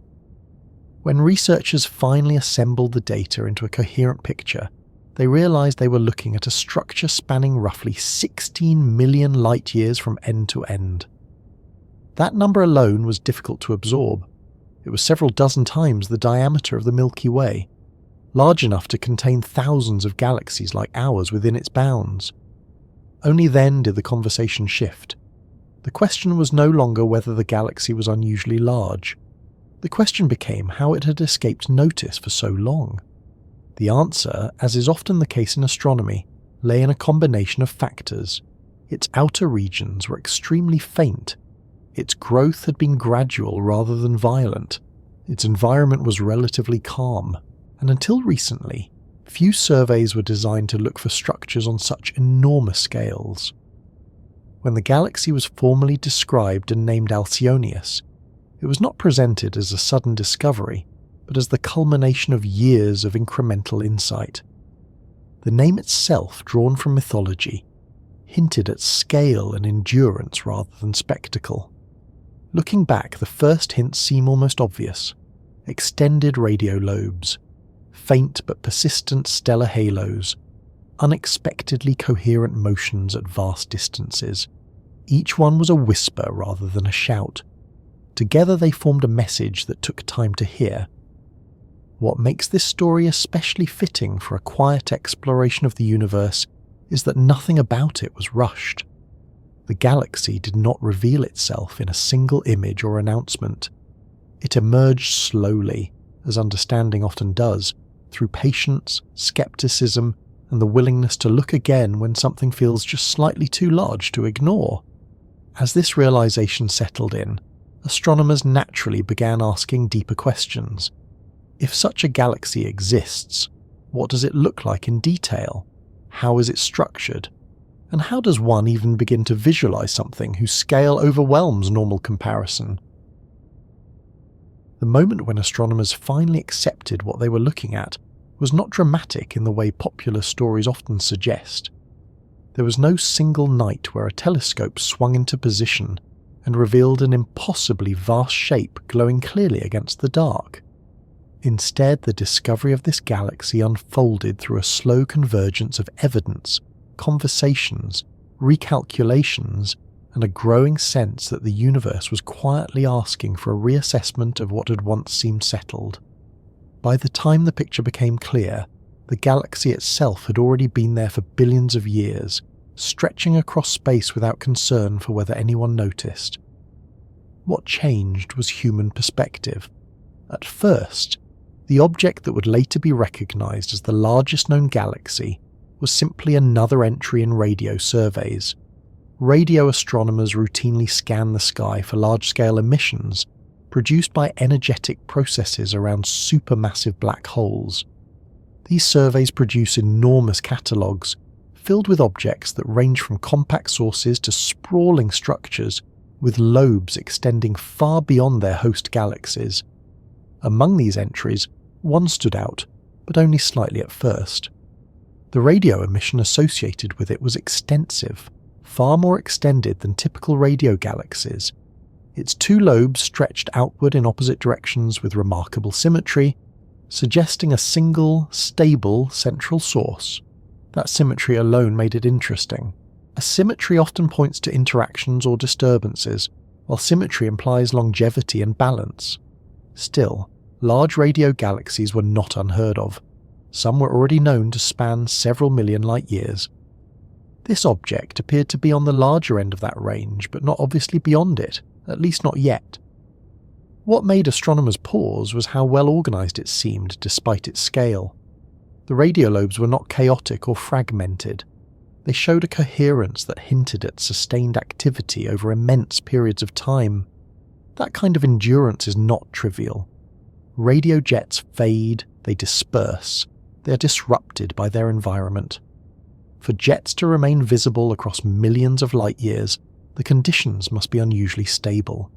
S1: When researchers finally assembled the data into a coherent picture, they realized they were looking at a structure spanning roughly 16 million light-years from end to end. That number alone was difficult to absorb. It was several dozen times the diameter of the Milky Way, large enough to contain thousands of galaxies like ours within its bounds. Only then did the conversation shift. The question was no longer whether the galaxy was unusually large. The question became how it had escaped notice for so long. The answer, as is often the case in astronomy, lay in a combination of factors. Its outer regions were extremely faint. Its growth had been gradual rather than violent. Its environment was relatively calm, and until recently, few surveys were designed to look for structures on such enormous scales. When the galaxy was formally described and named Alcionius, it was not presented as a sudden discovery, but as the culmination of years of incremental insight. The name itself, drawn from mythology, hinted at scale and endurance rather than spectacle. Looking back, the first hints seem almost obvious. Extended radio lobes, faint but persistent stellar halos, unexpectedly coherent motions at vast distances. Each one was a whisper rather than a shout. Together they formed a message that took time to hear. What makes this story especially fitting for a quiet exploration of the universe is that nothing about it was rushed. The galaxy did not reveal itself in a single image or announcement. It emerged slowly, as understanding often does, through patience, skepticism, and the willingness to look again when something feels just slightly too large to ignore. As this realization settled in, astronomers naturally began asking deeper questions. If such a galaxy exists, what does it look like in detail? How is it structured? And how does one even begin to visualize something whose scale overwhelms normal comparison? The moment when astronomers finally accepted what they were looking at was not dramatic in the way popular stories often suggest. There was no single night where a telescope swung into position and revealed an impossibly vast shape glowing clearly against the dark. Instead, the discovery of this galaxy unfolded through a slow convergence of evidence, conversations, recalculations, and a growing sense that the universe was quietly asking for a reassessment of what had once seemed settled. By the time the picture became clear, the galaxy itself had already been there for billions of years, stretching across space without concern for whether anyone noticed. What changed was human perspective. At first, the object that would later be recognized as the largest known galaxy was simply another entry in radio surveys. Radio astronomers routinely scan the sky for large-scale emissions produced by energetic processes around supermassive black holes. These surveys produce enormous catalogues filled with objects that range from compact sources to sprawling structures with lobes extending far beyond their host galaxies. Among these entries, one stood out, but only slightly at first. The radio emission associated with it was extensive, far more extended than typical radio galaxies. Its two lobes stretched outward in opposite directions with remarkable symmetry, suggesting a single, stable central source. That symmetry alone made it interesting. A symmetry often points to interactions or disturbances, while symmetry implies longevity and balance. Still, large radio galaxies were not unheard of. Some were already known to span several million light-years. This object appeared to be on the larger end of that range, but not obviously beyond it, at least not yet. What made astronomers pause was how well organised it seemed despite its scale. The radio lobes were not chaotic or fragmented. They showed a coherence that hinted at sustained activity over immense periods of time. That kind of endurance is not trivial. Radio jets fade, they disperse, they are disrupted by their environment. For jets to remain visible across millions of light years, the conditions must be unusually stable.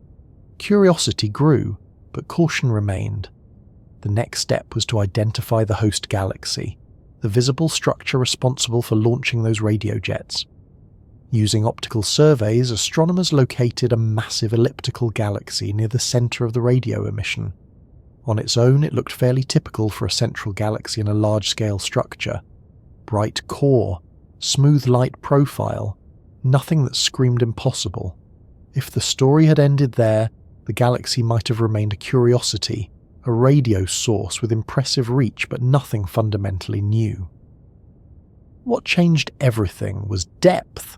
S1: Curiosity grew, but caution remained. The next step was to identify the host galaxy, the visible structure responsible for launching those radio jets. Using optical surveys, astronomers located a massive elliptical galaxy near the centre of the radio emission. On its own, it looked fairly typical for a central galaxy in a large-scale structure. Bright core, smooth light profile, nothing that screamed impossible. If the story had ended there, the galaxy might have remained a curiosity, a radio source with impressive reach but nothing fundamentally new. What changed everything was depth.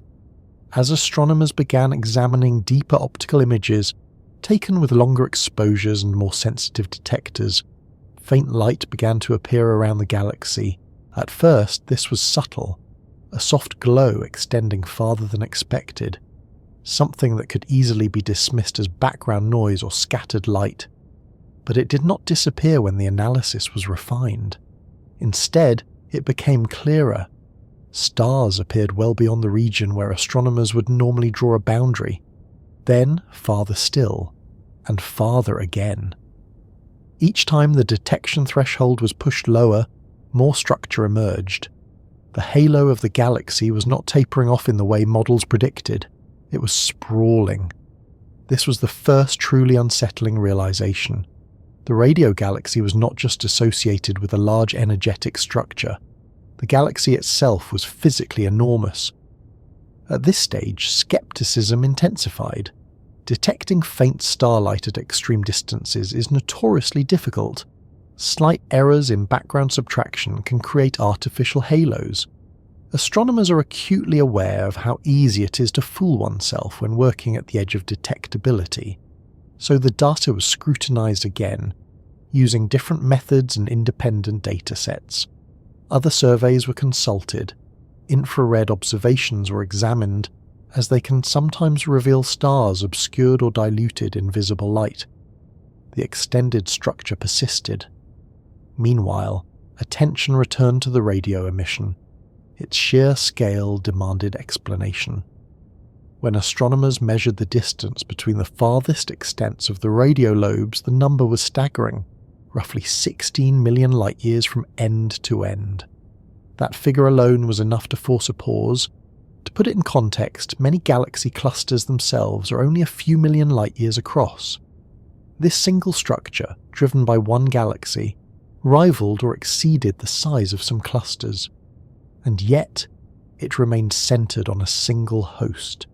S1: As astronomers began examining deeper optical images, taken with longer exposures and more sensitive detectors, faint light began to appear around the galaxy. At first, this was subtle, a soft glow extending farther than expected, something that could easily be dismissed as background noise or scattered light. But it did not disappear when the analysis was refined. Instead, it became clearer. Stars appeared well beyond the region where astronomers would normally draw a boundary, then farther still, and farther again. Each time the detection threshold was pushed lower, more structure emerged. The halo of the galaxy was not tapering off in the way models predicted. It was sprawling. This was the first truly unsettling realization. The radio galaxy was not just associated with a large energetic structure. The galaxy itself was physically enormous. At this stage, skepticism intensified. Detecting faint starlight at extreme distances is notoriously difficult. Slight errors in background subtraction can create artificial halos. Astronomers are acutely aware of how easy it is to fool oneself when working at the edge of detectability. So the data was scrutinized again, using different methods and independent data sets. Other surveys were consulted. Infrared observations were examined, as they can sometimes reveal stars obscured or diluted in visible light. The extended structure persisted. Meanwhile, attention returned to the radio emission. Its sheer scale demanded explanation. When astronomers measured the distance between the farthest extents of the radio lobes, the number was staggering, roughly 16 million light-years from end to end. That figure alone was enough to force a pause. To put it in context, many galaxy clusters themselves are only a few million light-years across. This single structure, driven by one galaxy, rivaled or exceeded the size of some clusters. And yet, it remained centered on a single host.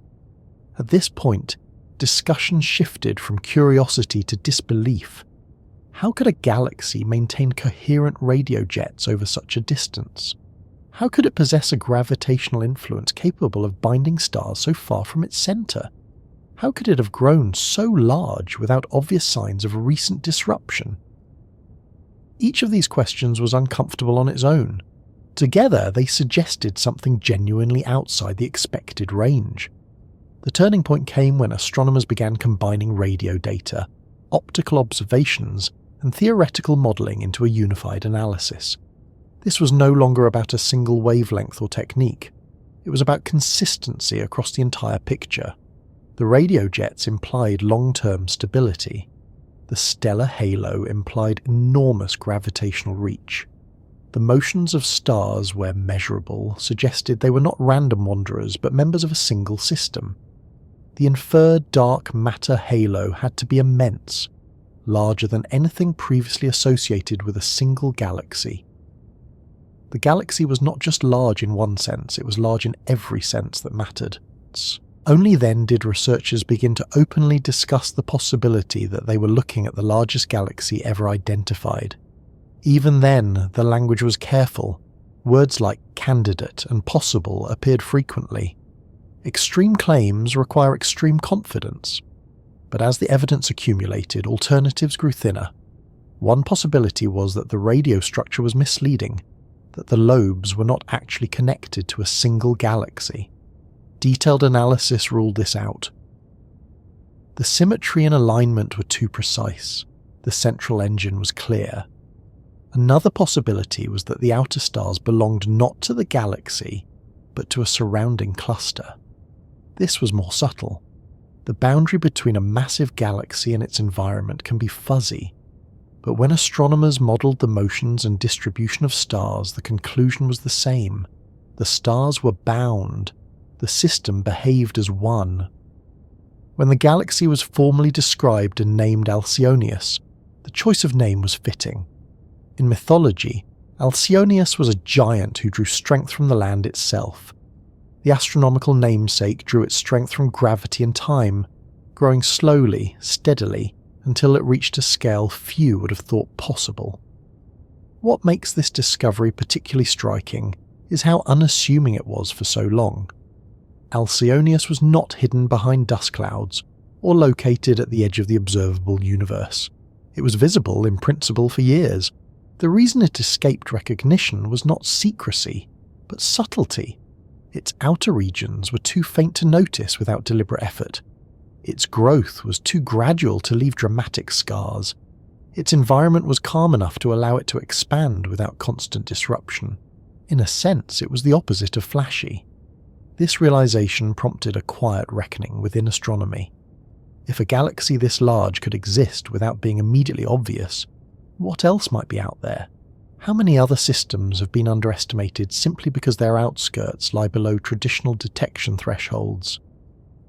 S1: At this point, discussion shifted from curiosity to disbelief. How could a galaxy maintain coherent radio jets over such a distance? How could it possess a gravitational influence capable of binding stars so far from its centre? How could it have grown so large without obvious signs of recent disruption? Each of these questions was uncomfortable on its own. Together, they suggested something genuinely outside the expected range. The turning point came when astronomers began combining radio data, optical observations, and theoretical modelling into a unified analysis. This was no longer about a single wavelength or technique. It was about consistency across the entire picture. The radio jets implied long-term stability. The stellar halo implied enormous gravitational reach. The motions of stars, where measurable, suggested they were not random wanderers but members of a single system. The inferred dark matter halo had to be immense, larger than anything previously associated with a single galaxy. The galaxy was not just large in one sense, it was large in every sense that mattered. Only then did researchers begin to openly discuss the possibility that they were looking at the largest galaxy ever identified. Even then, the language was careful. Words like candidate and possible appeared frequently. Extreme claims require extreme confidence. But as the evidence accumulated, alternatives grew thinner. One possibility was that the radio structure was misleading, that the lobes were not actually connected to a single galaxy. Detailed analysis ruled this out. The symmetry and alignment were too precise. The central engine was clear. Another possibility was that the outer stars belonged not to the galaxy, but to a surrounding cluster. This was more subtle. The boundary between a massive galaxy and its environment can be fuzzy, but when astronomers modelled the motions and distribution of stars, the conclusion was the same. The stars were bound. The system behaved as one. When the galaxy was formally described and named Alcionius, the choice of name was fitting. In mythology, Alcionius was a giant who drew strength from the land itself. The astronomical namesake drew its strength from gravity and time, growing slowly, steadily, until it reached a scale few would have thought possible. What makes this discovery particularly striking is how unassuming it was for so long. Alcionius was not hidden behind dust clouds, or located at the edge of the observable universe. It was visible in principle for years. The reason it escaped recognition was not secrecy, but subtlety. Its outer regions were too faint to notice without deliberate effort. Its growth was too gradual to leave dramatic scars. Its environment was calm enough to allow it to expand without constant disruption. In a sense, it was the opposite of flashy. This realization prompted a quiet reckoning within astronomy. If a galaxy this large could exist without being immediately obvious, what else might be out there? How many other systems have been underestimated simply because their outskirts lie below traditional detection thresholds?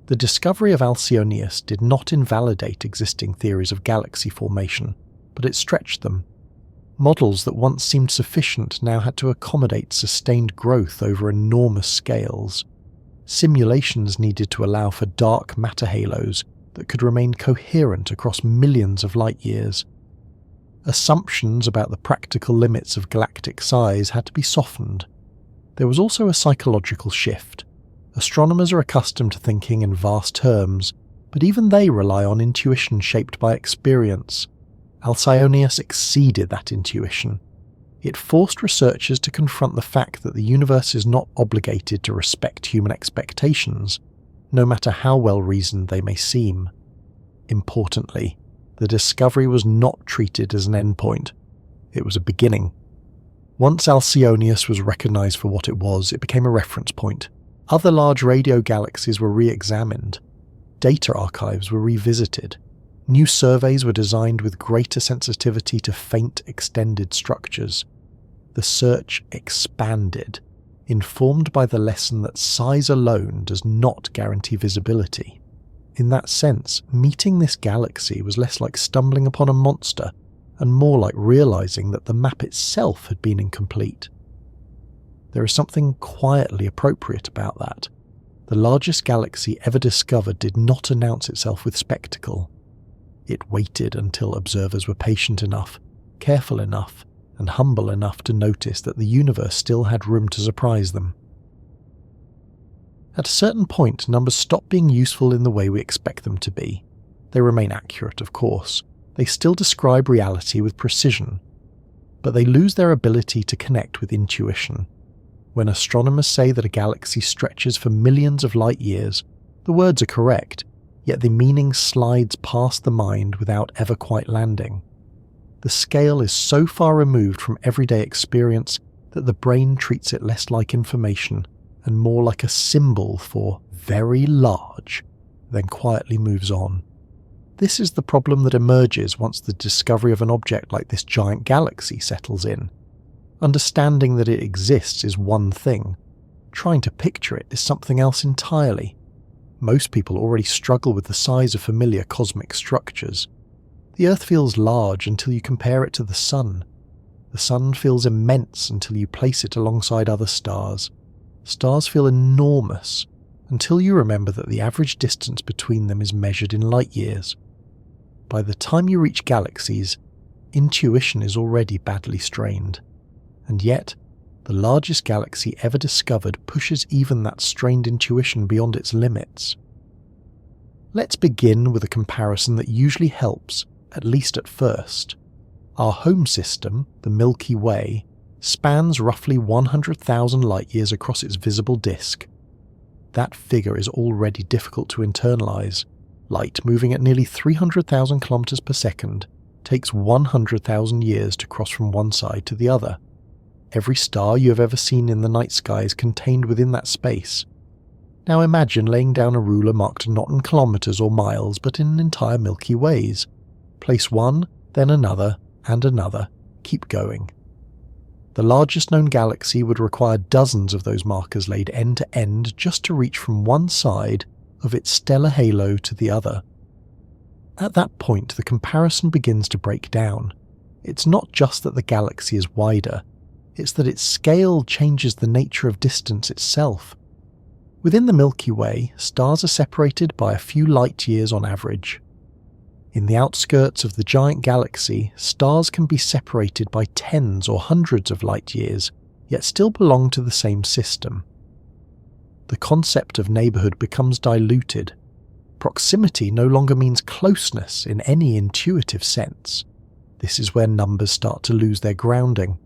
S1: The discovery of Alcionius did not invalidate existing theories of galaxy formation, but it stretched them. Models that once seemed sufficient now had to accommodate sustained growth over enormous scales. Simulations needed to allow for dark matter halos that could remain coherent across millions of light years. Assumptions about the practical limits of galactic size had to be softened. There was also a psychological shift. Astronomers are accustomed to thinking in vast terms, but even they rely on intuition shaped by experience. Alcionius exceeded that intuition. It forced researchers to confront the fact that the universe is not obligated to respect human expectations, no matter how well-reasoned they may seem. Importantly, the discovery was not treated as an endpoint. It was a beginning. Once Alcionius was recognized for what it was, it became a reference point. Other large radio galaxies were re-examined. Data archives were revisited. New surveys were designed with greater sensitivity to faint, extended structures. The search expanded, informed by the lesson that size alone does not guarantee visibility. In that sense, meeting this galaxy was less like stumbling upon a monster and more like realizing that the map itself had been incomplete. There is something quietly appropriate about that. the largest galaxy ever discovered did not announce itself with spectacle. It waited until observers were patient enough, careful enough, and humble enough to notice that the universe still had room to surprise them. At a certain point, numbers stop being useful in the way we expect them to be. They remain accurate, of course. They still describe reality with precision. But they lose their ability to connect with intuition. When astronomers say that a galaxy stretches for millions of light years, the words are correct, yet the meaning slides past the mind without ever quite landing. The scale is so far removed from everyday experience that the brain treats it less like information and more like a symbol for very large, then quietly moves on. This is the problem that emerges once the discovery of an object like this giant galaxy settles in. Understanding that it exists is one thing. Trying to picture it is something else entirely. Most people already struggle with the size of familiar cosmic structures. The Earth feels large until you compare it to the Sun. The Sun feels immense until you place it alongside other stars. Stars feel enormous until you remember that the average distance between them is measured in light years. By the time you reach galaxies, intuition is already badly strained. And yet, the largest galaxy ever discovered pushes even that strained intuition beyond its limits. Let's begin with a comparison that usually helps, at least at first. Our home system, the Milky Way, spans roughly 100,000 light-years across its visible disk. That figure is already difficult to internalize. Light moving at nearly 300,000 kilometers per second takes 100,000 years to cross from one side to the other. Every star you have ever seen in the night sky is contained within that space. Now imagine laying down a ruler marked not in kilometers or miles, but in entire Milky Ways. Place one, then another, and another. Keep going. The largest known galaxy would require dozens of those markers laid end to end just to reach from one side of its stellar halo to the other. At that point, the comparison begins to break down. It's not just that the galaxy is wider, it's that its scale changes the nature of distance itself. Within the Milky Way, stars are separated by a few light years on average. In the outskirts of the giant galaxy, stars can be separated by tens or hundreds of light years, yet still belong to the same system. The concept of neighborhood becomes diluted. Proximity no longer means closeness in any intuitive sense. This is where numbers start to lose their grounding.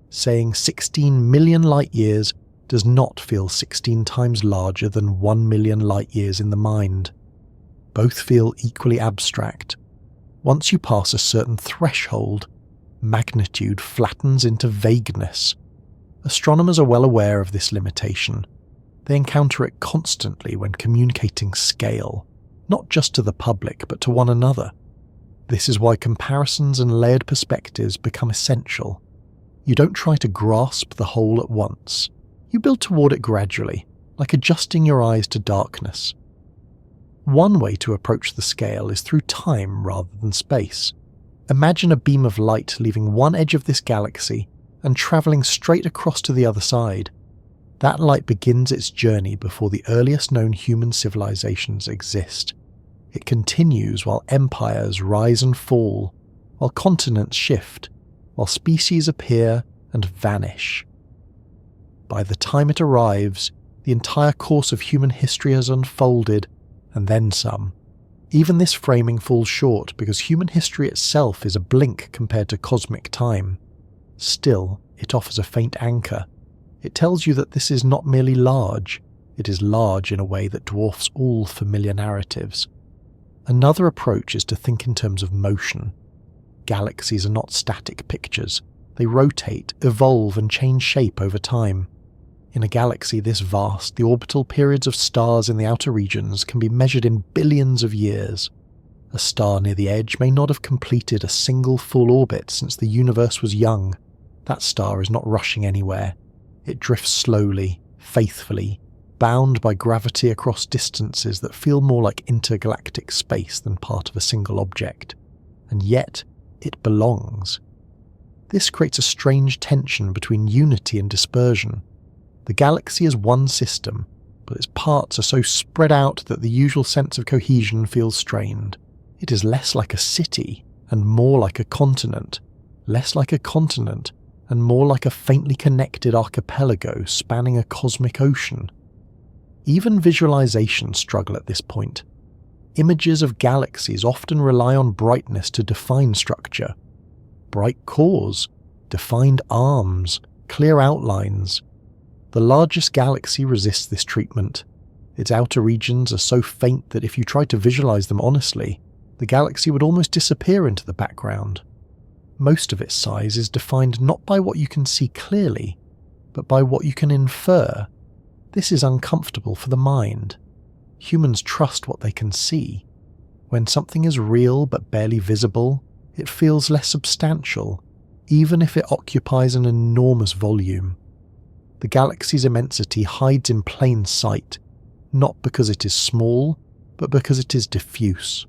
S1: Saying 16 million light years does not feel 16 times larger than 1 million light years in the mind. Both feel equally abstract. Once you pass a certain threshold, magnitude flattens into vagueness. Astronomers are well aware of this limitation. They encounter it constantly when communicating scale, not just to the public but to one another. This is why comparisons and layered perspectives become essential. You don't try to grasp the whole at once. You build toward it gradually, like adjusting your eyes to darkness. One way to approach the scale is through time rather than space. Imagine a beam of light leaving one edge of this galaxy and travelling straight across to the other side. That light begins its journey before the earliest known human civilizations exist. It continues while empires rise and fall, while continents shift, while species appear and vanish. By the time it arrives, the entire course of human history has unfolded, and then some. Even this framing falls short because human history itself is a blink compared to cosmic time. Still, it offers a faint anchor. It tells you that this is not merely large, it is large in a way that dwarfs all familiar narratives. Another approach is to think in terms of motion. Galaxies are not static pictures. They rotate, evolve, and change shape over time. In a galaxy this vast, the orbital periods of stars in the outer regions can be measured in billions of years. A star near the edge may not have completed a single full orbit since the universe was young. That star is not rushing anywhere. It drifts slowly, faithfully, bound by gravity across distances that feel more like intergalactic space than part of a single object. And yet, it belongs. This creates a strange tension between unity and dispersion. The galaxy is one system, but its parts are so spread out that the usual sense of cohesion feels strained. It is less like a city and more like a continent, less like a continent and more like a faintly connected archipelago spanning a cosmic ocean. Even visualizations struggle at this point. Images of galaxies often rely on brightness to define structure. Bright cores, defined arms, clear outlines. The largest galaxy resists this treatment. Its outer regions are so faint that if you tried to visualize them honestly, the galaxy would almost disappear into the background. Most of its size is defined not by what you can see clearly, but by what you can infer. This is uncomfortable for the mind. Humans trust what they can see. When something is real but barely visible, it feels less substantial, even if it occupies an enormous volume. The galaxy's immensity hides in plain sight, not because it is small, but because it is diffuse.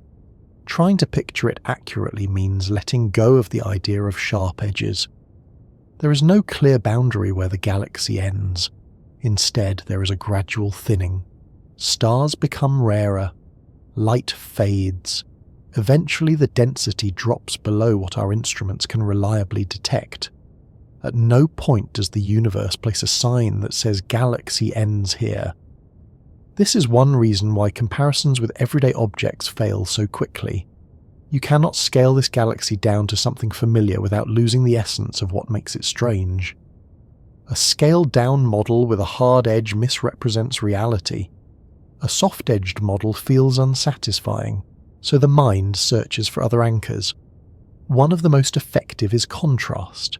S1: Trying to picture it accurately means letting go of the idea of sharp edges. There is no clear boundary where the galaxy ends. Instead, there is a gradual thinning. Stars become rarer. Light fades. Eventually, the density drops below what our instruments can reliably detect. At no point does the universe place a sign that says galaxy ends here. This is one reason why comparisons with everyday objects fail so quickly. You cannot scale this galaxy down to something familiar without losing the essence of what makes it strange. A scaled-down model with a hard edge misrepresents reality. A soft-edged model feels unsatisfying, so the mind searches for other anchors. One of the most effective is contrast.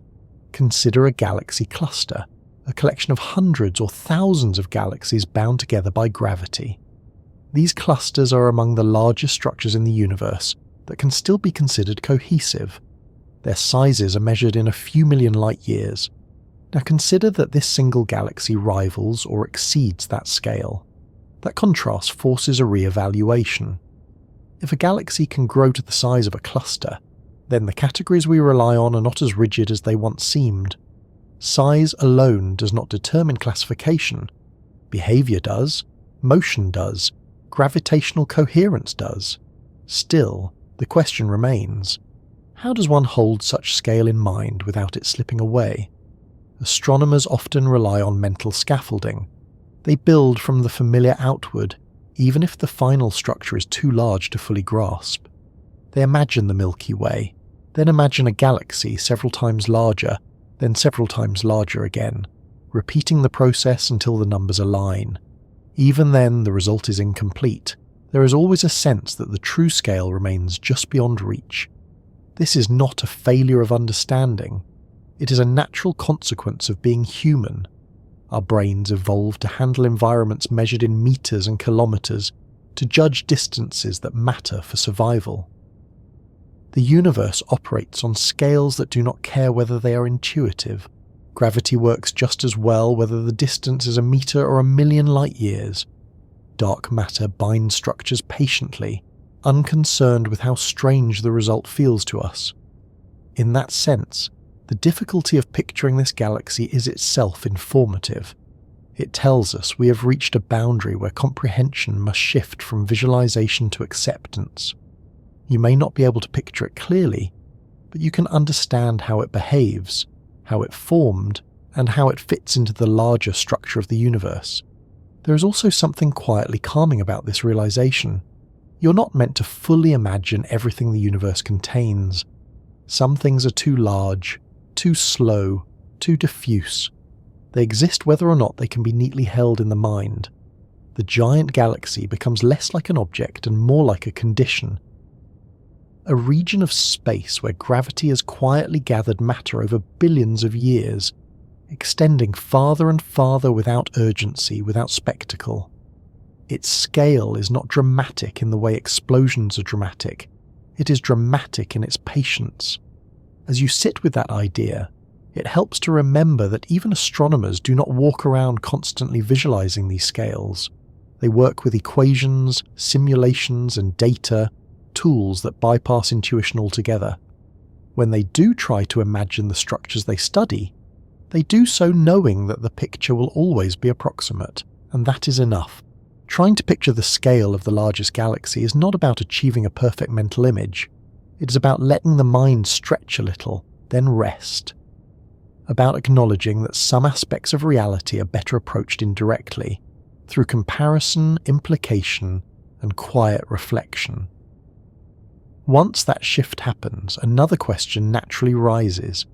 S1: Consider a galaxy cluster, a collection of hundreds or thousands of galaxies bound together by gravity. These clusters are among the largest structures in the universe that can still be considered cohesive. Their sizes are measured in a few million light-years. Now consider that this single galaxy rivals or exceeds that scale. That contrast forces a re-evaluation. If a galaxy can grow to the size of a cluster, then the categories we rely on are not as rigid as they once seemed. Size alone does not determine classification. Behavior does, motion does, gravitational coherence does. Still, the question remains, how does one hold such scale in mind without it slipping away? Astronomers often rely on mental scaffolding. They build from the familiar outward, even if the final structure is too large to fully grasp. They imagine the Milky Way, then imagine a galaxy several times larger, then several times larger again, repeating the process until the numbers align. Even then, the result is incomplete. There is always a sense that the true scale remains just beyond reach. This is not a failure of understanding. It is a natural consequence of being human. Our brains evolved to handle environments measured in meters and kilometers, to judge distances that matter for survival. The universe operates on scales that do not care whether they are intuitive. Gravity works just as well whether the distance is a meter or a million light-years. Dark matter binds structures patiently, unconcerned with how strange the result feels to us. In that sense, the difficulty of picturing this galaxy is itself informative. It tells us we have reached a boundary where comprehension must shift from visualization to acceptance. You may not be able to picture it clearly, but you can understand how it behaves, how it formed, and how it fits into the larger structure of the universe. There is also something quietly calming about this realization. You're not meant to fully imagine everything the universe contains. Some things are too large, too slow, too diffuse. They exist whether or not they can be neatly held in the mind. The giant galaxy becomes less like an object and more like a condition. A region of space where gravity has quietly gathered matter over billions of years, extending farther and farther without urgency, without spectacle. Its scale is not dramatic in the way explosions are dramatic. It is dramatic in its patience. As you sit with that idea, it helps to remember that even astronomers do not walk around constantly visualizing these scales. They work with equations, simulations, and data, tools that bypass intuition altogether. When they do try to imagine the structures they study, they do so knowing that the picture will always be approximate, and that is enough. Trying to picture the scale of the largest galaxy is not about achieving a perfect mental image. It is about letting the mind stretch a little, then rest. About acknowledging that some aspects of reality are better approached indirectly, through comparison, implication, and quiet reflection. Once that shift happens, another question naturally rises.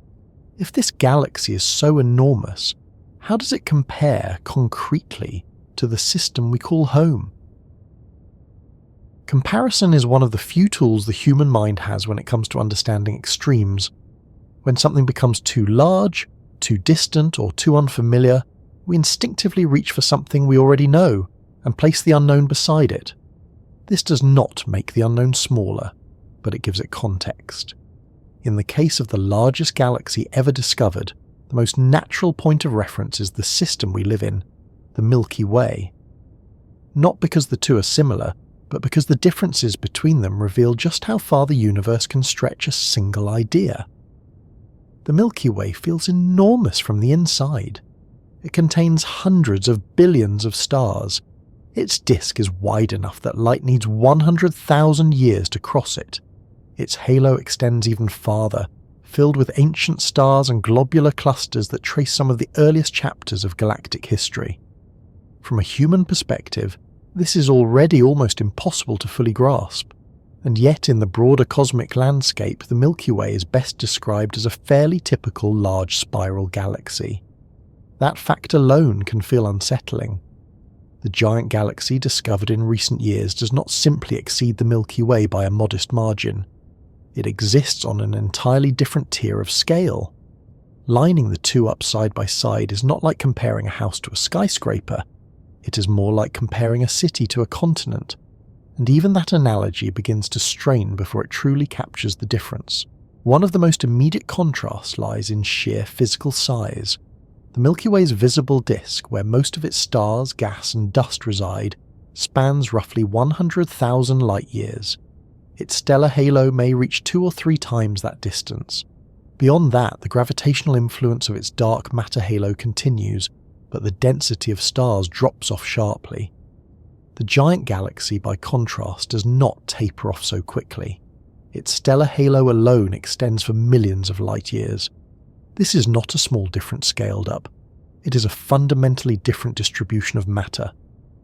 S1: If this galaxy is so enormous, how does it compare concretely to the system we call home? Comparison is one of the few tools the human mind has when it comes to understanding extremes. When something becomes too large, too distant, or too unfamiliar, we instinctively reach for something we already know and place the unknown beside it. This does not make the unknown smaller, but it gives it context. In the case of the largest galaxy ever discovered, the most natural point of reference is the system we live in, the Milky Way. Not because the two are similar, but because the differences between them reveal just how far the universe can stretch a single idea. The Milky Way feels enormous from the inside. It contains hundreds of billions of stars. Its disk is wide enough that light needs 100,000 years to cross it. Its halo extends even farther, filled with ancient stars and globular clusters that trace some of the earliest chapters of galactic history. From a human perspective, this is already almost impossible to fully grasp, and yet in the broader cosmic landscape, the Milky Way is best described as a fairly typical large spiral galaxy. That fact alone can feel unsettling. The giant galaxy discovered in recent years does not simply exceed the Milky Way by a modest margin. It exists on an entirely different tier of scale. Lining the two up side by side is not like comparing a house to a skyscraper. It is more like comparing a city to a continent, and even that analogy begins to strain before it truly captures the difference. One of the most immediate contrasts lies in sheer physical size. The Milky Way's visible disk, where most of its stars, gas and dust reside, spans roughly 100,000 light-years. Its stellar halo may reach 2 or 3 times that distance. Beyond that, the gravitational influence of its dark matter halo continues, but the density of stars drops off sharply. The giant galaxy, by contrast, does not taper off so quickly. Its stellar halo alone extends for millions of light-years. This is not a small difference scaled up. It is a fundamentally different distribution of matter.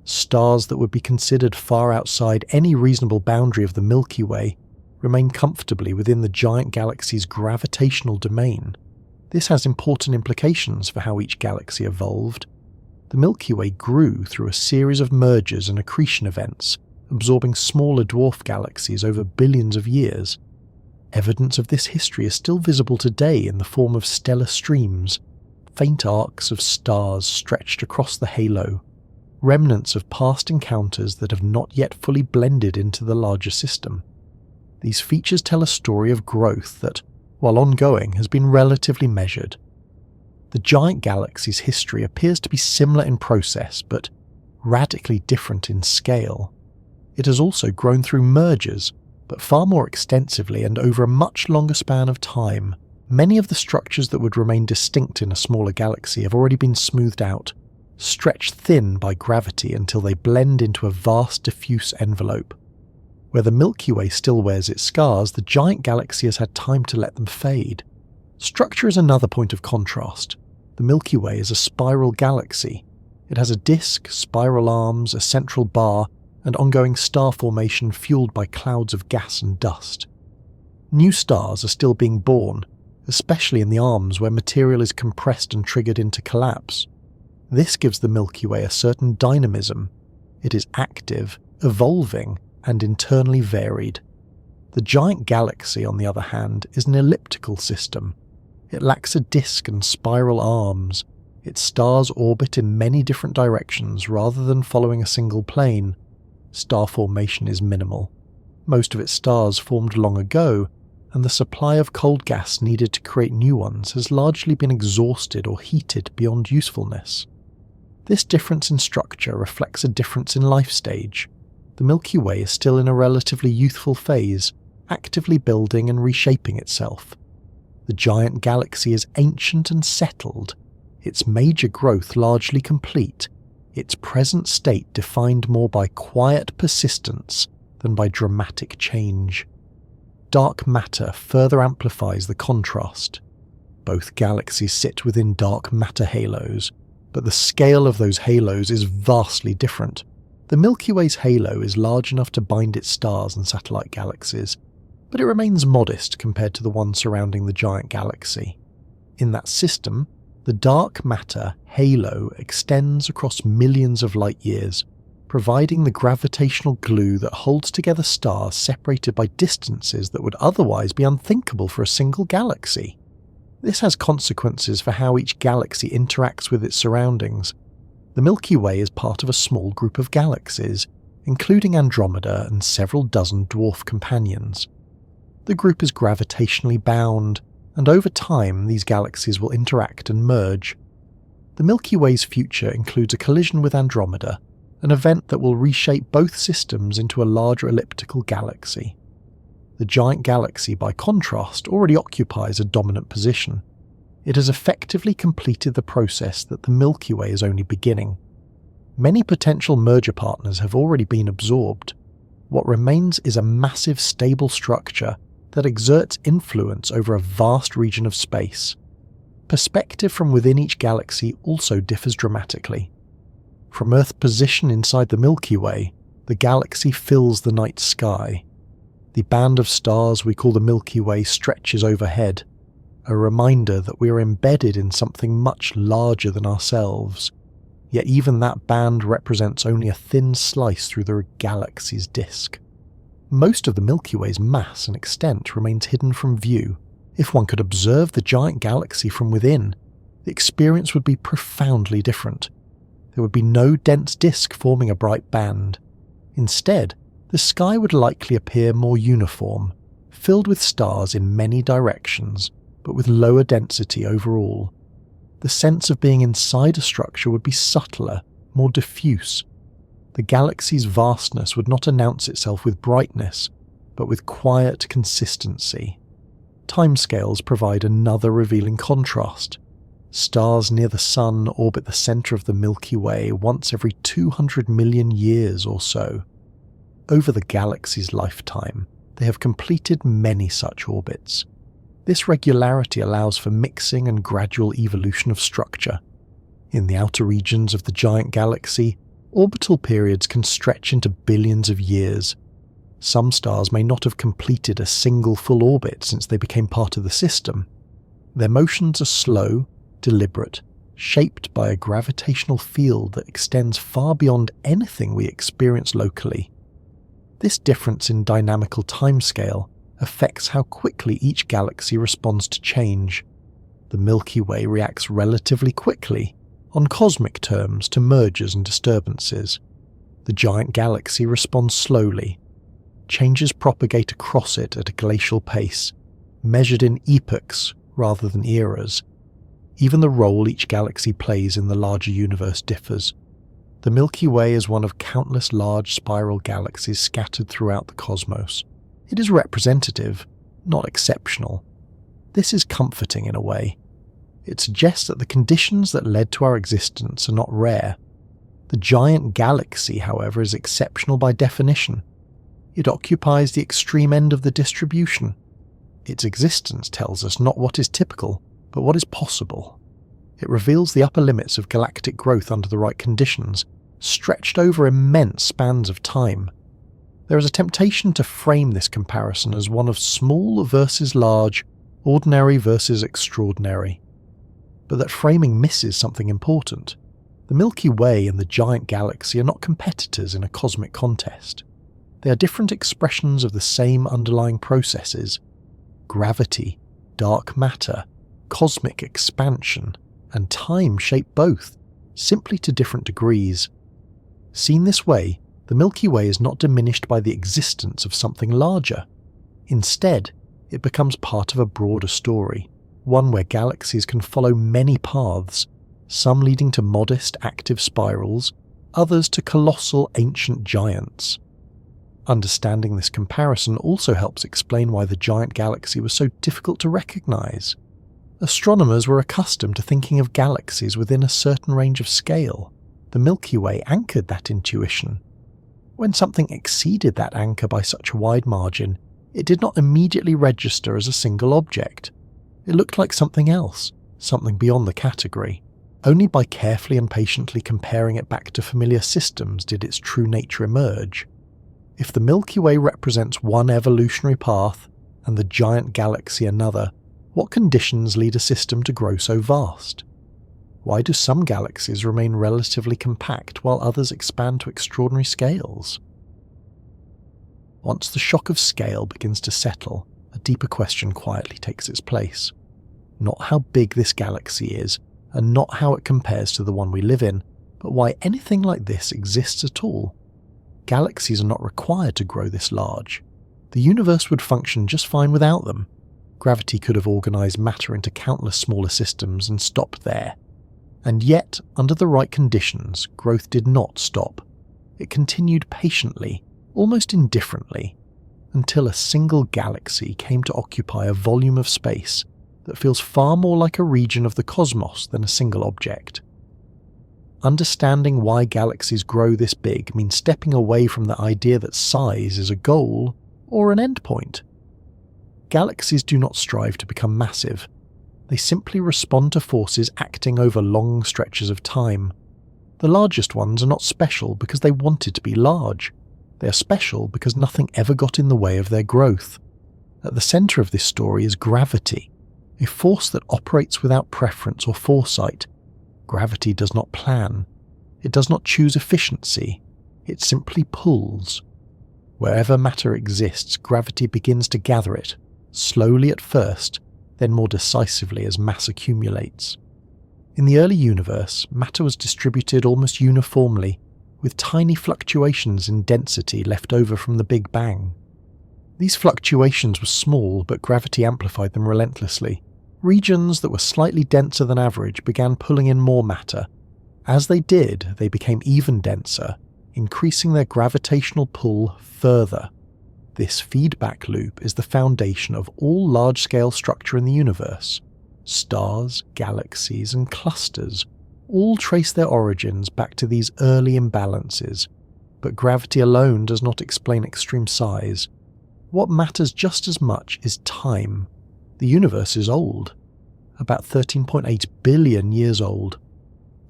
S1: Stars that would be considered far outside any reasonable boundary of the Milky Way remain comfortably within the giant galaxy's gravitational domain. This has important implications for how each galaxy evolved. The Milky Way grew through a series of mergers and accretion events, absorbing smaller dwarf galaxies over billions of years. Evidence of this history is still visible today in the form of stellar streams, faint arcs of stars stretched across the halo, remnants of past encounters that have not yet fully blended into the larger system. These features tell a story of growth that, while ongoing, has been relatively measured. The giant galaxy's history appears to be similar in process, but radically different in scale. It has also grown through mergers, but far more extensively and over a much longer span of time. Many of the structures that would remain distinct in a smaller galaxy have already been smoothed out, stretched thin by gravity until they blend into a vast diffuse envelope. Where the Milky Way still wears its scars, the giant galaxy has had time to let them fade. Structure is another point of contrast. The Milky Way is a spiral galaxy. It has a disk, spiral arms, a central bar, and ongoing star formation fueled by clouds of gas and dust. New stars are still being born, especially in the arms where material is compressed and triggered into collapse. This gives the Milky Way a certain dynamism. It is active, evolving, and internally varied. The giant galaxy, on the other hand, is an elliptical system. It lacks a disk and spiral arms. Its stars orbit in many different directions rather than following a single plane. Star formation is minimal. Most of its stars formed long ago, and the supply of cold gas needed to create new ones has largely been exhausted or heated beyond usefulness. This difference in structure reflects a difference in life stage. The Milky Way is still in a relatively youthful phase, actively building and reshaping itself. The giant galaxy is ancient and settled, its major growth largely complete, its present state defined more by quiet persistence than by dramatic change. Dark matter further amplifies the contrast. Both galaxies sit within dark matter halos, but the scale of those halos is vastly different. The Milky Way's halo is large enough to bind its stars and satellite galaxies, but it remains modest compared to the one surrounding the giant galaxy. In that system, the dark matter halo extends across millions of light years, providing the gravitational glue that holds together stars separated by distances that would otherwise be unthinkable for a single galaxy. This has consequences for how each galaxy interacts with its surroundings. The Milky Way is part of a small group of galaxies, including Andromeda and several dozen dwarf companions. The group is gravitationally bound, and over time these galaxies will interact and merge. The Milky Way's future includes a collision with Andromeda, an event that will reshape both systems into a larger elliptical galaxy. The giant galaxy, by contrast, already occupies a dominant position. It has effectively completed the process that the Milky Way is only beginning. Many potential merger partners have already been absorbed. What remains is a massive stable structure that exerts influence over a vast region of space. Perspective from within each galaxy also differs dramatically. From Earth's position inside the Milky Way, the galaxy fills the night sky. The band of stars we call the Milky Way stretches overhead, a reminder that we are embedded in something much larger than ourselves. Yet even that band represents only a thin slice through the galaxy's disk. Most of the Milky Way's mass and extent remains hidden from view. If one could observe the giant galaxy from within, the experience would be profoundly different. There would be no dense disk forming a bright band. Instead, the sky would likely appear more uniform, filled with stars in many directions, but with lower density overall. The sense of being inside a structure would be subtler, more diffuse. The galaxy's vastness would not announce itself with brightness, but with quiet consistency. Timescales provide another revealing contrast. Stars near the Sun orbit the centre of the Milky Way once every 200 million years or so. Over the galaxy's lifetime, they have completed many such orbits. This regularity allows for mixing and gradual evolution of structure. In the outer regions of the giant galaxy, orbital periods can stretch into billions of years. Some stars may not have completed a single full orbit since they became part of the system. Their motions are slow, deliberate, shaped by a gravitational field that extends far beyond anything we experience locally. This difference in dynamical timescale affects how quickly each galaxy responds to change. The Milky Way reacts relatively quickly, on cosmic terms, to mergers and disturbances. The giant galaxy responds slowly. Changes propagate across it at a glacial pace, measured in epochs rather than eras. Even the role each galaxy plays in the larger universe differs. The Milky Way is one of countless large spiral galaxies scattered throughout the cosmos. It is representative, not exceptional. This is comforting in a way. It suggests that the conditions that led to our existence are not rare. The giant galaxy, however, is exceptional by definition. It occupies the extreme end of the distribution. Its existence tells us not what is typical, but what is possible. It reveals the upper limits of galactic growth under the right conditions, stretched over immense spans of time. There is a temptation to frame this comparison as one of small versus large, ordinary versus extraordinary. But that framing misses something important. The Milky Way and the giant galaxy are not competitors in a cosmic contest. They are different expressions of the same underlying processes. Gravity, dark matter, cosmic expansion, and time shape both, simply to different degrees. Seen this way, the Milky Way is not diminished by the existence of something larger. Instead, it becomes part of a broader story, one where galaxies can follow many paths, some leading to modest active spirals, others to colossal ancient giants. Understanding this comparison also helps explain why the giant galaxy was so difficult to recognize. Astronomers were accustomed to thinking of galaxies within a certain range of scale. The Milky Way anchored that intuition. When something exceeded that anchor by such a wide margin, it did not immediately register as a single object. It looked like something else, something beyond the category. Only by carefully and patiently comparing it back to familiar systems did its true nature emerge. If the Milky Way represents one evolutionary path, and the giant galaxy another, what conditions lead a system to grow so vast? Why do some galaxies remain relatively compact while others expand to extraordinary scales? Once the shock of scale begins to settle, a deeper question quietly takes its place. Not how big this galaxy is, and not how it compares to the one we live in, but why anything like this exists at all. Galaxies are not required to grow this large. The universe would function just fine without them. Gravity could have organized matter into countless smaller systems and stopped there. And yet, under the right conditions, growth did not stop. It continued patiently, almost indifferently, until a single galaxy came to occupy a volume of space that feels far more like a region of the cosmos than a single object. Understanding why galaxies grow this big means stepping away from the idea that size is a goal or an endpoint. Galaxies do not strive to become massive. They simply respond to forces acting over long stretches of time. The largest ones are not special because they wanted to be large. They are special because nothing ever got in the way of their growth. At the centre of this story is gravity, a force that operates without preference or foresight. Gravity does not plan. It does not choose efficiency. It simply pulls. Wherever matter exists, gravity begins to gather it, slowly at first, then more decisively as mass accumulates. In the early universe, matter was distributed almost uniformly, with tiny fluctuations in density left over from the Big Bang. These fluctuations were small, but gravity amplified them relentlessly. Regions that were slightly denser than average began pulling in more matter. As they did, they became even denser, increasing their gravitational pull further. This feedback loop is the foundation of all large-scale structure in the universe. Stars, galaxies, and clusters all trace their origins back to these early imbalances, but gravity alone does not explain extreme size. What matters just as much is time. The universe is old, about 13.8 billion years old.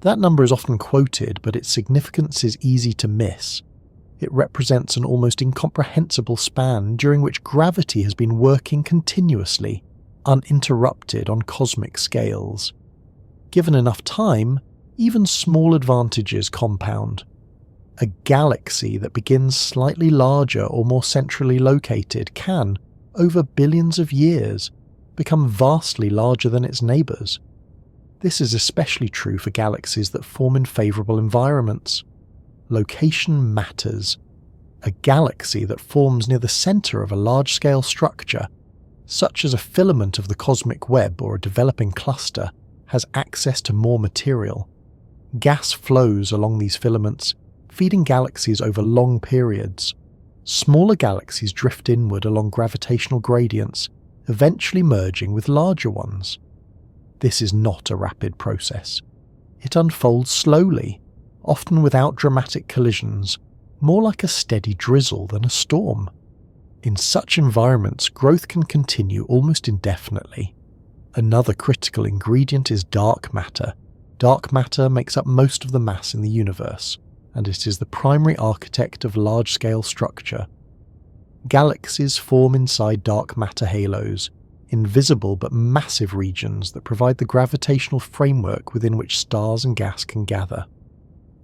S1: That number is often quoted, but its significance is easy to miss. It represents an almost incomprehensible span during which gravity has been working continuously, uninterrupted on cosmic scales. Given enough time, even small advantages compound. A galaxy that begins slightly larger or more centrally located can, over billions of years, become vastly larger than its neighbours. This is especially true for galaxies that form in favourable environments. Location matters. A galaxy that forms near the centre of a large-scale structure, such as a filament of the cosmic web or a developing cluster, has access to more material. Gas flows along these filaments, feeding galaxies over long periods. Smaller galaxies drift inward along gravitational gradients, eventually merging with larger ones. This is not a rapid process. It unfolds slowly, often without dramatic collisions, more like a steady drizzle than a storm. In such environments, growth can continue almost indefinitely. Another critical ingredient is dark matter. Dark matter makes up most of the mass in the universe, and it is the primary architect of large-scale structure. Galaxies form inside dark matter halos, invisible but massive regions that provide the gravitational framework within which stars and gas can gather.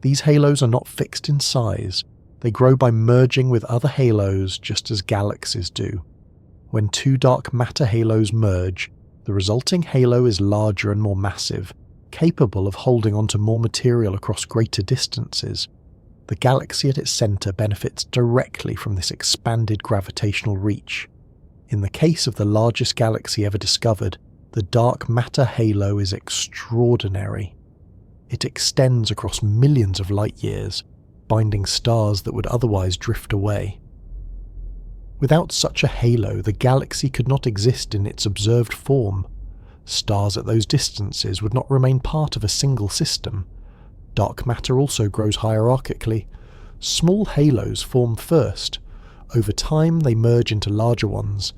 S1: These halos are not fixed in size. They grow by merging with other halos just as galaxies do. When two dark matter halos merge, the resulting halo is larger and more massive, capable of holding onto more material across greater distances. The galaxy at its centre benefits directly from this expanded gravitational reach. In the case of the largest galaxy ever discovered, the dark matter halo is extraordinary. It extends across millions of light years, binding stars that would otherwise drift away. Without such a halo, the galaxy could not exist in its observed form. Stars at those distances would not remain part of a single system. Dark matter also grows hierarchically. Small halos form first. Over time, they merge into larger ones.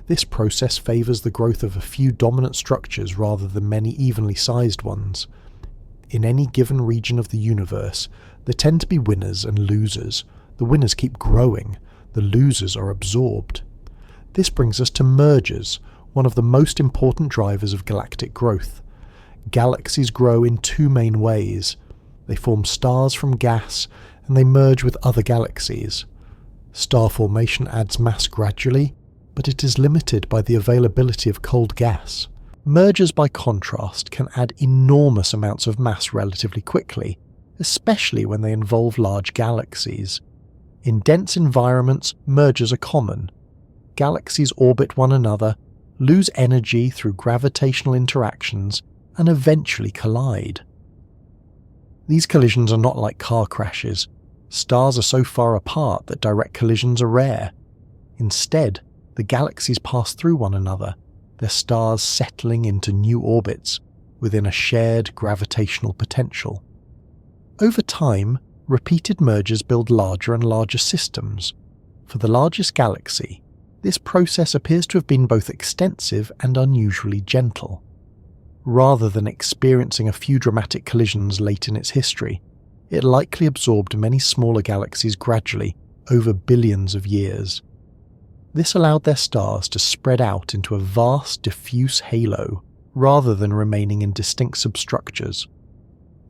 S1: This process favours the growth of a few dominant structures rather than many evenly sized ones. In any given region of the universe, there tend to be winners and losers. The winners keep growing, the losers are absorbed. This brings us to mergers, one of the most important drivers of galactic growth. Galaxies grow in two main ways. They form stars from gas, and they merge with other galaxies. Star formation adds mass gradually, but it is limited by the availability of cold gas. Mergers, by contrast, can add enormous amounts of mass relatively quickly, especially when they involve large galaxies. In dense environments, mergers are common. Galaxies orbit one another, lose energy through gravitational interactions, and eventually collide. These collisions are not like car crashes. Stars are so far apart that direct collisions are rare. Instead, the galaxies pass through one another, their stars settling into new orbits within a shared gravitational potential. Over time, repeated mergers build larger and larger systems. For the largest galaxy, this process appears to have been both extensive and unusually gentle. Rather than experiencing a few dramatic collisions late in its history, it likely absorbed many smaller galaxies gradually over billions of years. This allowed their stars to spread out into a vast, diffuse halo, rather than remaining in distinct substructures.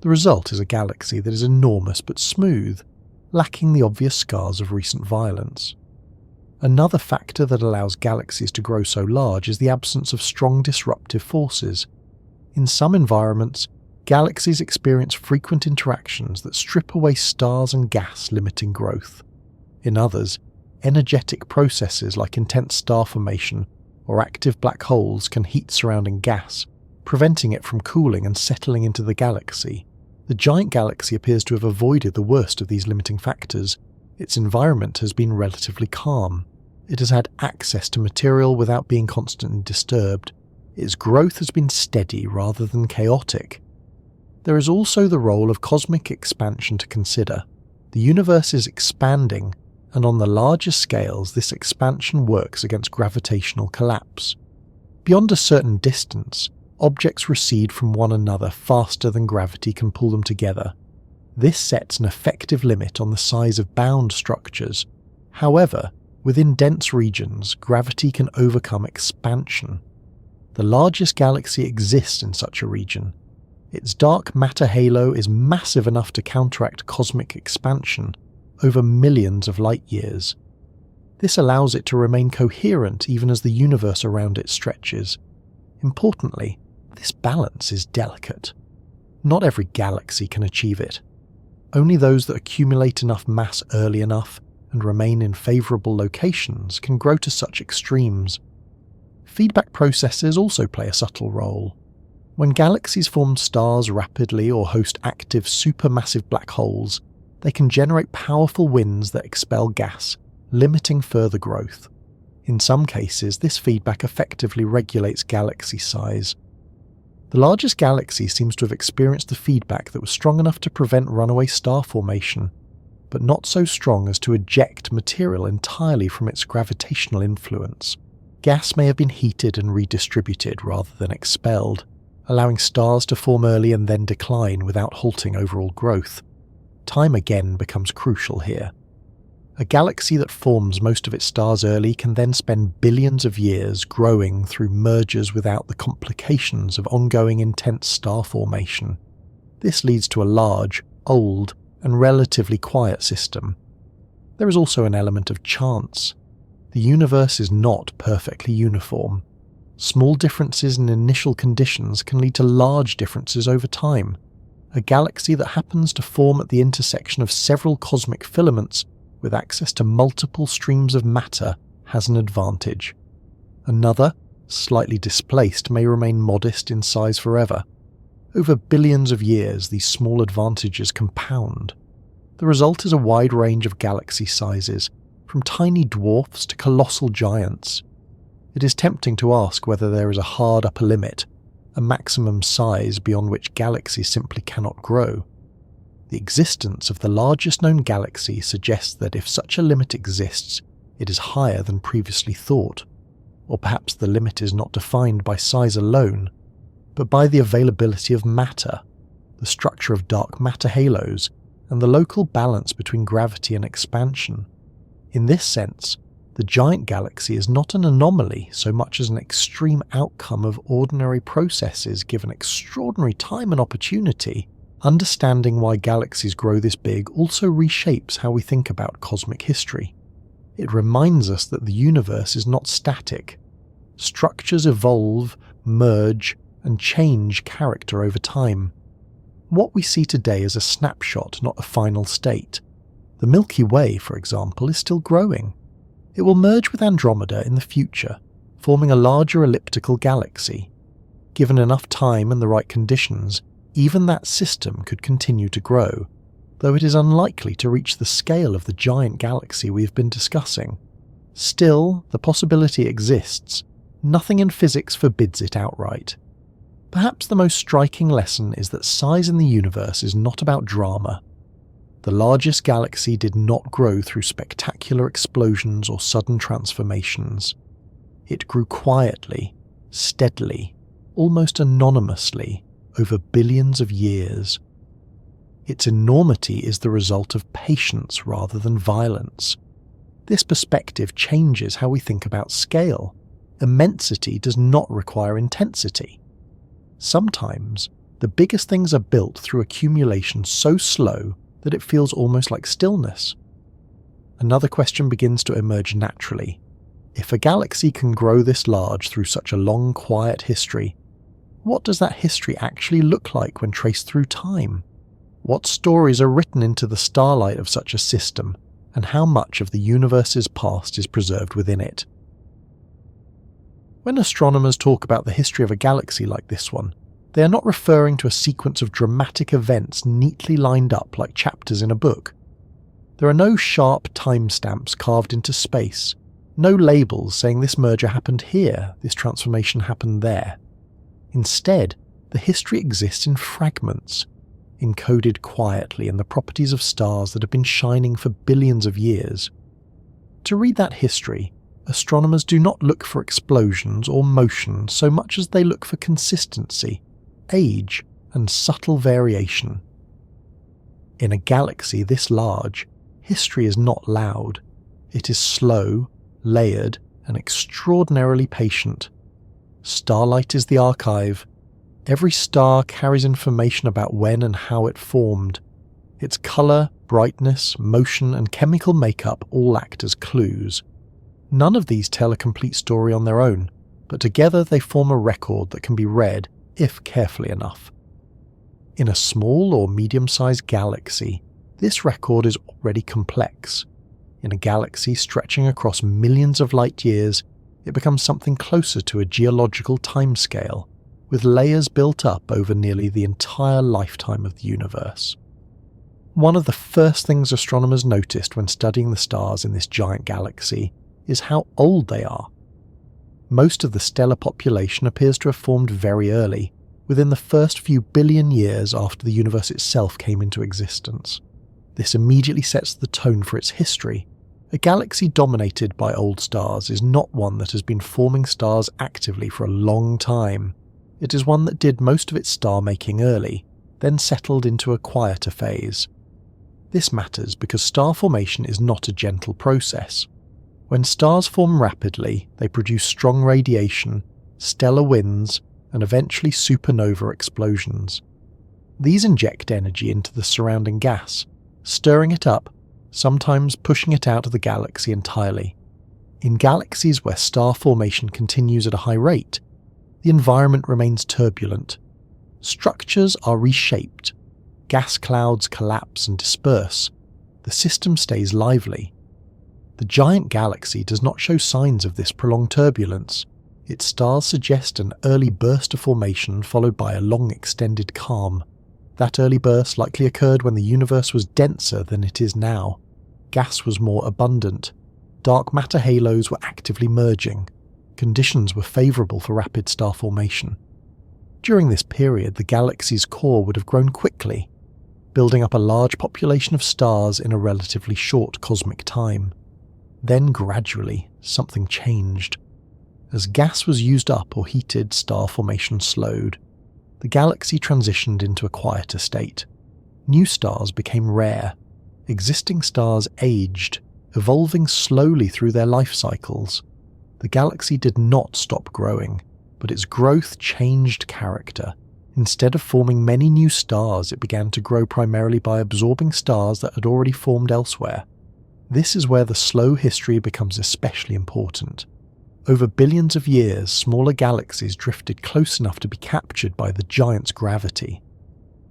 S1: The result is a galaxy that is enormous but smooth, lacking the obvious scars of recent violence. Another factor that allows galaxies to grow so large is the absence of strong disruptive forces. In some environments, galaxies experience frequent interactions that strip away stars and gas, limiting growth. In others, energetic processes like intense star formation or active black holes can heat surrounding gas, preventing it from cooling and settling into the galaxy. The giant galaxy appears to have avoided the worst of these limiting factors. Its environment has been relatively calm. It has had access to material without being constantly disturbed. Its growth has been steady rather than chaotic. There is also the role of cosmic expansion to consider. The universe is expanding, and on the larger scales this expansion works against gravitational collapse. Beyond a certain distance, objects recede from one another faster than gravity can pull them together. This sets an effective limit on the size of bound structures. However, within dense regions, gravity can overcome expansion. The largest galaxy exists in such a region. Its dark matter halo is massive enough to counteract cosmic expansion over millions of light years. This allows it to remain coherent even as the universe around it stretches. Importantly, this balance is delicate. Not every galaxy can achieve it. Only those that accumulate enough mass early enough and remain in favourable locations can grow to such extremes. Feedback processes also play a subtle role. When galaxies form stars rapidly or host active supermassive black holes, they can generate powerful winds that expel gas, limiting further growth. In some cases, this feedback effectively regulates galaxy size. The largest galaxy seems to have experienced the feedback that was strong enough to prevent runaway star formation, but not so strong as to eject material entirely from its gravitational influence. Gas may have been heated and redistributed rather than expelled, allowing stars to form early and then decline without halting overall growth. Time again becomes crucial here. A galaxy that forms most of its stars early can then spend billions of years growing through mergers without the complications of ongoing intense star formation. This leads to a large, old, and relatively quiet system. There is also an element of chance. The universe is not perfectly uniform. Small differences in initial conditions can lead to large differences over time. A galaxy that happens to form at the intersection of several cosmic filaments with access to multiple streams of matter has an advantage. Another, slightly displaced, may remain modest in size forever. Over billions of years, these small advantages compound. The result is a wide range of galaxy sizes, from tiny dwarfs to colossal giants. It is tempting to ask whether there is a hard upper limit, a maximum size beyond which galaxies simply cannot grow. The existence of the largest known galaxy suggests that if such a limit exists, it is higher than previously thought. Or perhaps the limit is not defined by size alone, but by the availability of matter, the structure of dark matter halos, and the local balance between gravity and expansion. In this sense, the giant galaxy is not an anomaly so much as an extreme outcome of ordinary processes given extraordinary time and opportunity. Understanding why galaxies grow this big also reshapes how we think about cosmic history. It reminds us that the universe is not static. Structures evolve, merge, and change character over time. What we see today is a snapshot, not a final state. The Milky Way, for example, is still growing. It will merge with Andromeda in the future, forming a larger elliptical galaxy. Given enough time and the right conditions, even that system could continue to grow, though it is unlikely to reach the scale of the giant galaxy we have been discussing. Still, the possibility exists. Nothing in physics forbids it outright. Perhaps the most striking lesson is that size in the universe is not about drama. The largest galaxy did not grow through spectacular explosions or sudden transformations. It grew quietly, steadily, almost anonymously, over billions of years. Its enormity is the result of patience rather than violence. This perspective changes how we think about scale. Immensity does not require intensity. Sometimes, the biggest things are built through accumulation so slow that it feels almost like stillness. Another question begins to emerge naturally. If a galaxy can grow this large through such a long, quiet history, what does that history actually look like when traced through time? What stories are written into the starlight of such a system, and how much of the universe's past is preserved within it? When astronomers talk about the history of a galaxy like this one, they are not referring to a sequence of dramatic events neatly lined up like chapters in a book. There are no sharp timestamps carved into space, no labels saying this merger happened here, this transformation happened there. Instead, the history exists in fragments, encoded quietly in the properties of stars that have been shining for billions of years. To read that history, astronomers do not look for explosions or motion so much as they look for consistency, age, and subtle variation. In a galaxy this large, history is not loud. It is slow, layered, and extraordinarily patient. Starlight is the archive. Every star carries information about when and how it formed. Its colour, brightness, motion, and chemical makeup all act as clues. None of these tell a complete story on their own, but together they form a record that can be read, if carefully enough. In a small or medium-sized galaxy, this record is already complex. In a galaxy stretching across millions of light years, it becomes something closer to a geological timescale, with layers built up over nearly the entire lifetime of the universe. One of the first things astronomers noticed when studying the stars in this giant galaxy is how old they are. Most of the stellar population appears to have formed very early, within the first few billion years after the universe itself came into existence. This immediately sets the tone for its history. A galaxy dominated by old stars is not one that has been forming stars actively for a long time. It is one that did most of its star-making early, then settled into a quieter phase. This matters because star formation is not a gentle process. When stars form rapidly, they produce strong radiation, stellar winds, and eventually supernova explosions. These inject energy into the surrounding gas, stirring it up, sometimes pushing it out of the galaxy entirely. In galaxies where star formation continues at a high rate, the environment remains turbulent. Structures are reshaped. Gas clouds collapse and disperse. The system stays lively. The giant galaxy does not show signs of this prolonged turbulence. Its stars suggest an early burst of formation followed by a long extended calm. That early burst likely occurred when the universe was denser than it is now. Gas was more abundant. Dark matter halos were actively merging. Conditions were favourable for rapid star formation. During this period, the galaxy's core would have grown quickly. building up a large population of stars in a relatively short cosmic time. Then gradually, something changed. As gas was used up or heated, star formation slowed. The galaxy transitioned into a quieter state. New stars became rare. Existing stars aged, evolving slowly through their life cycles. The galaxy did not stop growing, but its growth changed character. Instead of forming many new stars, it began to grow primarily by absorbing stars that had already formed elsewhere. This is where the slow history becomes especially important. Over billions of years, smaller galaxies drifted close enough to be captured by the giant's gravity.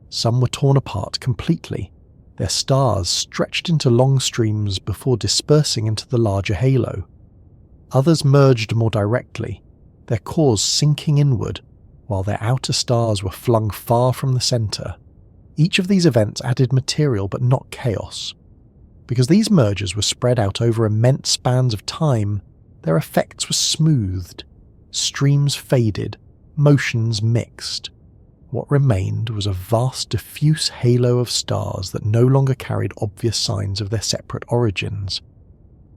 S1: Some were torn apart completely. Their stars stretched into long streams before dispersing into the larger halo. Others merged more directly, their cores sinking inward, while their outer stars were flung far from the centre. Each of these events added material but not chaos. Because these mergers were spread out over immense spans of time, their effects were smoothed. Streams faded, motions mixed. What remained was a vast diffuse halo of stars that no longer carried obvious signs of their separate origins.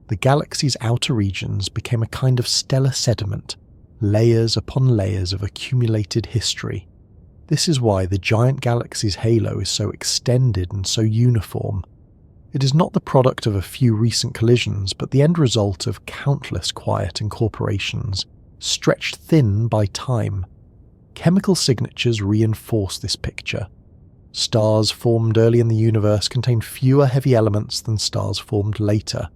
S1: The galaxy's outer regions became a kind of stellar sediment, layers upon layers of accumulated history. This is why the giant galaxy's halo is so extended and so uniform. It is not the product of a few recent collisions, but the end result of countless quiet incorporations, stretched thin by time. Chemical signatures reinforce this picture. Stars formed early in the universe contain fewer heavy elements than stars formed later.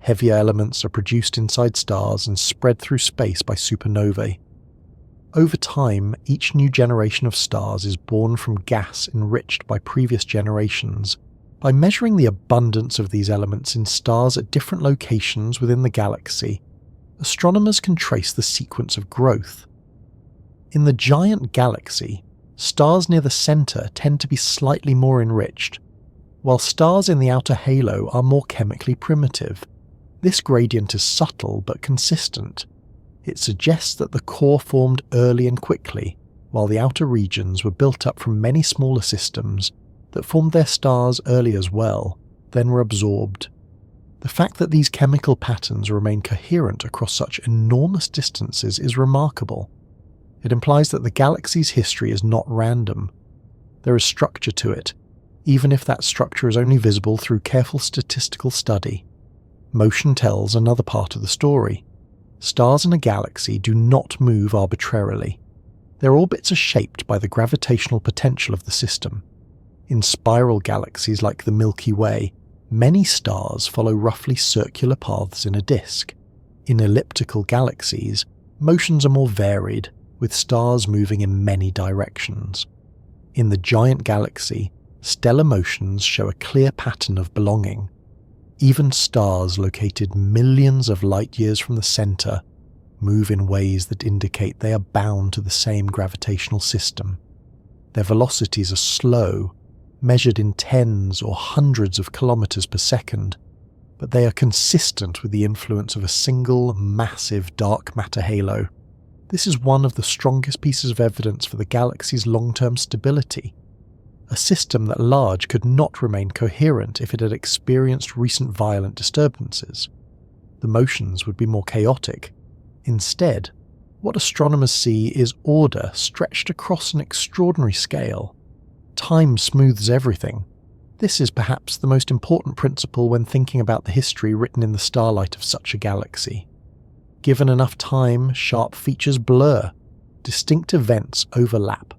S1: Heavier elements are produced inside stars and spread through space by supernovae. Over time, each new generation of stars is born from gas enriched by previous generations. By measuring the abundance of these elements in stars at different locations within the galaxy, astronomers can trace the sequence of growth. In the giant galaxy, stars near the centre tend to be slightly more enriched, while stars in the outer halo are more chemically primitive. This gradient is subtle but consistent. It suggests that the core formed early and quickly, while the outer regions were built up from many smaller systems that formed their stars early as well, then were absorbed. The fact that these chemical patterns remain coherent across such enormous distances is remarkable. It implies that the galaxy's history is not random. There is structure to it, even if that structure is only visible through careful statistical study. Motion tells another part of the story. Stars in a galaxy do not move arbitrarily. Their orbits are shaped by the gravitational potential of the system. In spiral galaxies like the Milky Way, many stars follow roughly circular paths in a disk. In elliptical galaxies, motions are more varied, with stars moving in many directions. In the giant galaxy, stellar motions show a clear pattern of belonging. Even stars located millions of light years from the centre move in ways that indicate they are bound to the same gravitational system. Their velocities are slow, measured in tens or hundreds of kilometers per second, but they are consistent with the influence of a single, massive dark matter halo. This is one of the strongest pieces of evidence for the galaxy's long-term stability. A system that large could not remain coherent if it had experienced recent violent disturbances. The motions would be more chaotic. Instead, what astronomers see is order stretched across an extraordinary scale. Time smooths everything. This is perhaps the most important principle when thinking about the history written in the starlight of such a galaxy. Given enough time, sharp features blur, distinct events overlap.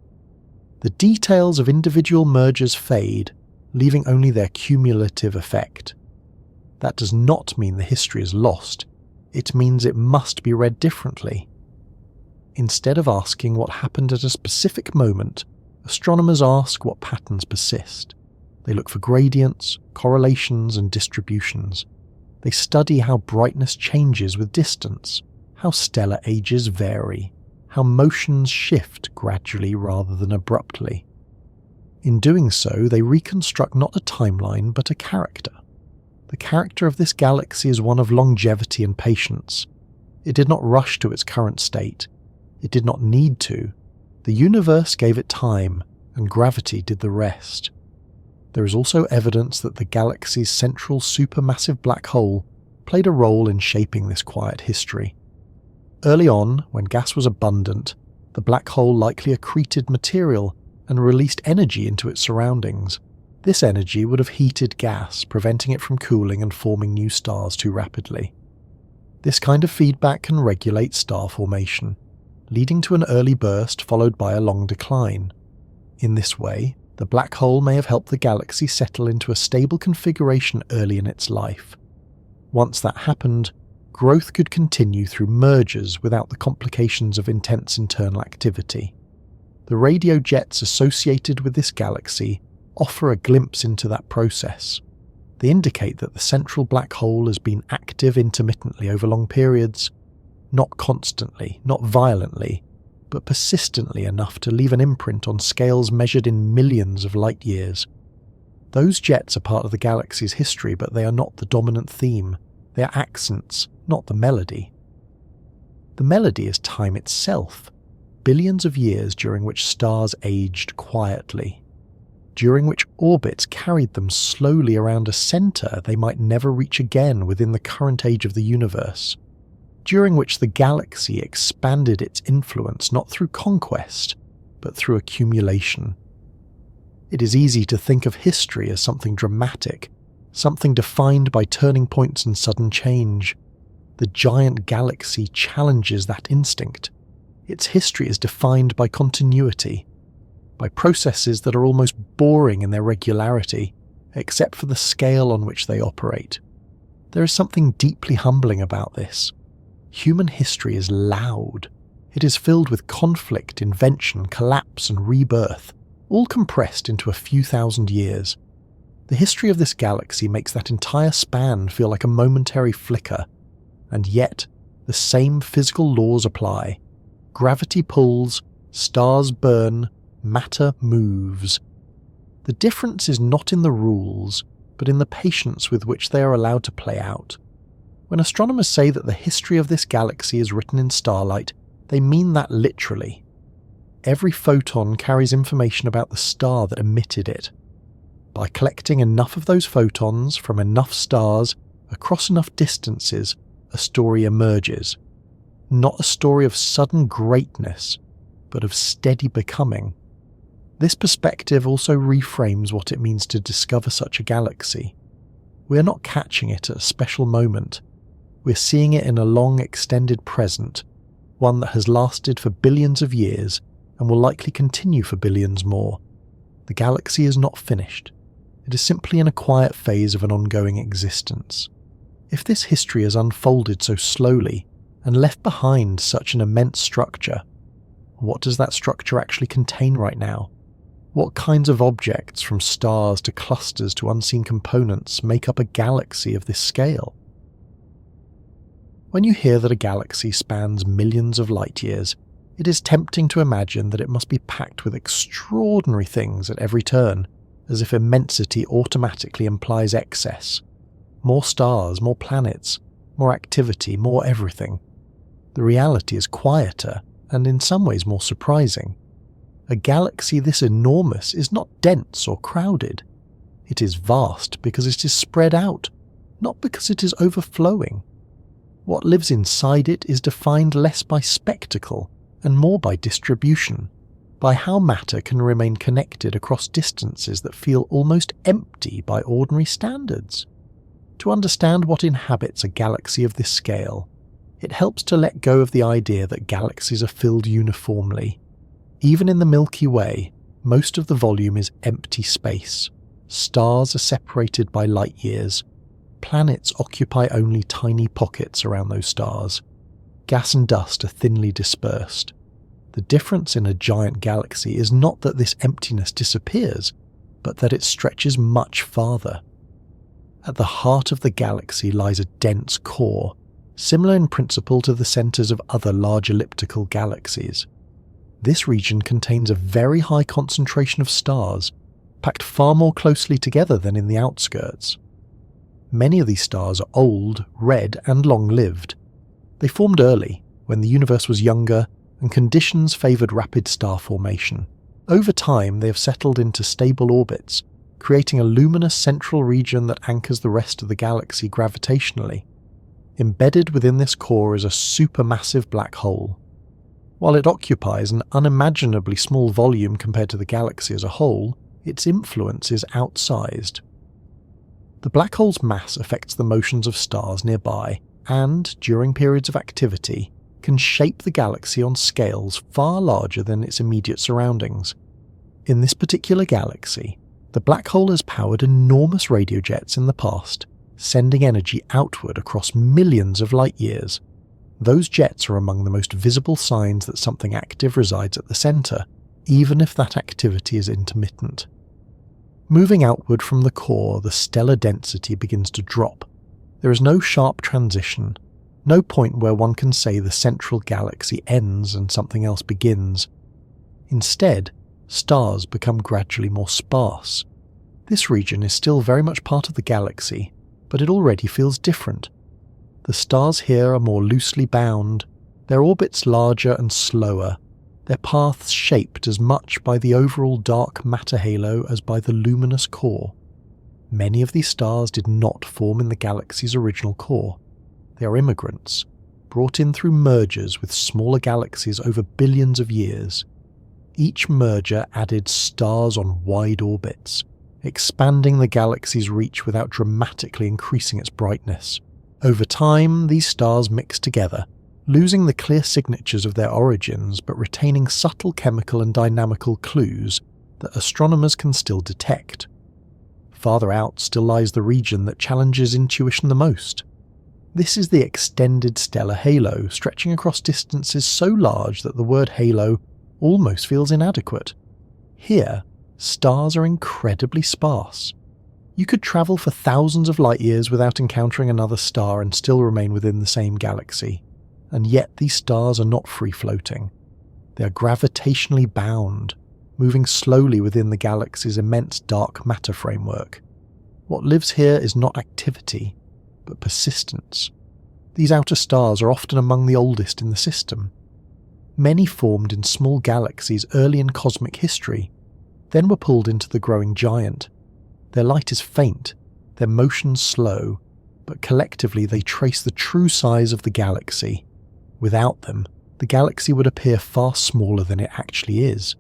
S1: The details of individual mergers fade, leaving only their cumulative effect. That does not mean the history is lost. It means it must be read differently. Instead of asking what happened at a specific moment, astronomers ask what patterns persist. They look for gradients, correlations, and distributions. They study how brightness changes with distance, how stellar ages vary, how motions shift gradually rather than abruptly. In doing so, they reconstruct not a timeline but a character. The character of this galaxy is one of longevity and patience. It did not rush to its current state. It did not need to. The universe gave it time, and gravity did the rest. there is also evidence that the galaxy's central supermassive black hole played a role in shaping this quiet history. Early on, when gas was abundant, the black hole likely accreted material and released energy into its surroundings. This energy would have heated gas, preventing it from cooling and forming new stars too rapidly. This kind of feedback can regulate star formation, leading to an early burst followed by a long decline. In this way, the black hole may have helped the galaxy settle into a stable configuration early in its life. Once that happened, growth could continue through mergers without the complications of intense internal activity. The radio jets associated with this galaxy offer a glimpse into that process. They indicate that the central black hole has been active intermittently over long periods, not constantly, not violently, but persistently enough to leave an imprint on scales measured in millions of light years. Those jets are part of the galaxy's history, but they are not the dominant theme. They are accents, not the melody. The melody is time itself, billions of years during which stars aged quietly, during which orbits carried them slowly around a centre they might never reach again within the current age of the universe, during which the galaxy expanded its influence not through conquest, but through accumulation. It is easy to think of history as something dramatic, something defined by turning points and sudden change. The giant galaxy challenges that instinct. Its history is defined by continuity, by processes that are almost boring in their regularity, except for the scale on which they operate. There is something deeply humbling about this. Human history is loud. It is filled with conflict, invention, collapse, and rebirth, all compressed into a few thousand years. The history of this galaxy makes that entire span feel like a momentary flicker, and yet the same physical laws apply. Gravity pulls, stars burn, matter moves. The difference is not in the rules, but in the patience with which they are allowed to play out. When astronomers say that the history of this galaxy is written in starlight, they mean that literally. Every photon carries information about the star that emitted it. By collecting enough of those photons from enough stars across enough distances, a story emerges. Not a story of sudden greatness, but of steady becoming. This perspective also reframes what it means to discover such a galaxy. We are not catching it at a special moment. We're seeing it in a long extended present, one that has lasted for billions of years and will likely continue for billions more. The galaxy is not finished. It is simply in a quiet phase of an ongoing existence. If this history has unfolded so slowly and left behind such an immense structure, what does that structure actually contain right now? What kinds of objects, from stars to clusters to unseen components, make up a galaxy of this scale? When you hear that a galaxy spans millions of light years, it is tempting to imagine that it must be packed with extraordinary things at every turn, as if immensity automatically implies excess. More stars, more planets, more activity, more everything. The reality is quieter, and in some ways more surprising. A galaxy this enormous is not dense or crowded. It is vast because it is spread out, not because it is overflowing. What lives inside it is defined less by spectacle and more by distribution, by how matter can remain connected across distances that feel almost empty by ordinary standards. To understand what inhabits a galaxy of this scale, it helps to let go of the idea that galaxies are filled uniformly. Even in the Milky Way, most of the volume is empty space. Stars are separated by light years. Planets occupy only tiny pockets around those stars. Gas and dust are thinly dispersed. The difference in a giant galaxy is not that this emptiness disappears, but that it stretches much farther. At the heart of the galaxy lies a dense core, similar in principle to the centres of other large elliptical galaxies. This region contains a very high concentration of stars, packed far more closely together than in the outskirts. Many of these stars are old, red, and long-lived. They formed early, when the universe was younger and conditions favoured rapid star formation. Over time, they have settled into stable orbits, creating a luminous central region that anchors the rest of the galaxy gravitationally. Embedded within this core is a supermassive black hole. While it occupies an unimaginably small volume compared to the galaxy as a whole, its influence is outsized. The black hole's mass affects the motions of stars nearby and, during periods of activity, can shape the galaxy on scales far larger than its immediate surroundings. In this particular galaxy, the black hole has powered enormous radio jets in the past, sending energy outward across millions of light years. Those jets are among the most visible signs that something active resides at the centre, even if that activity is intermittent. Moving outward from the core, the stellar density begins to drop. There is no sharp transition, no point where one can say the central galaxy ends and something else begins. Instead, stars become gradually more sparse. This region is still very much part of the galaxy, but it already feels different. The stars here are more loosely bound, their orbits larger and slower, their paths shaped as much by the overall dark matter halo as by the luminous core. Many of these stars did not form in the galaxy's original core. They are immigrants, brought in through mergers with smaller galaxies over billions of years. Each merger added stars on wide orbits, expanding the galaxy's reach without dramatically increasing its brightness. Over time, these stars mixed together, losing the clear signatures of their origins but retaining subtle chemical and dynamical clues that astronomers can still detect. Farther out still lies the region that challenges intuition the most. This is the extended stellar halo, stretching across distances so large that the word halo almost feels inadequate. Here, stars are incredibly sparse. You could travel for thousands of light years without encountering another star and still remain within the same galaxy. And yet these stars are not free-floating. They are gravitationally bound, moving slowly within the galaxy's immense dark matter framework. What lives here is not activity, but persistence. These outer stars are often among the oldest in the system. Many formed in small galaxies early in cosmic history, then were pulled into the growing giant. Their light is faint, their motion slow, but collectively they trace the true size of the galaxy. Without them, the galaxy would appear far smaller than it actually is.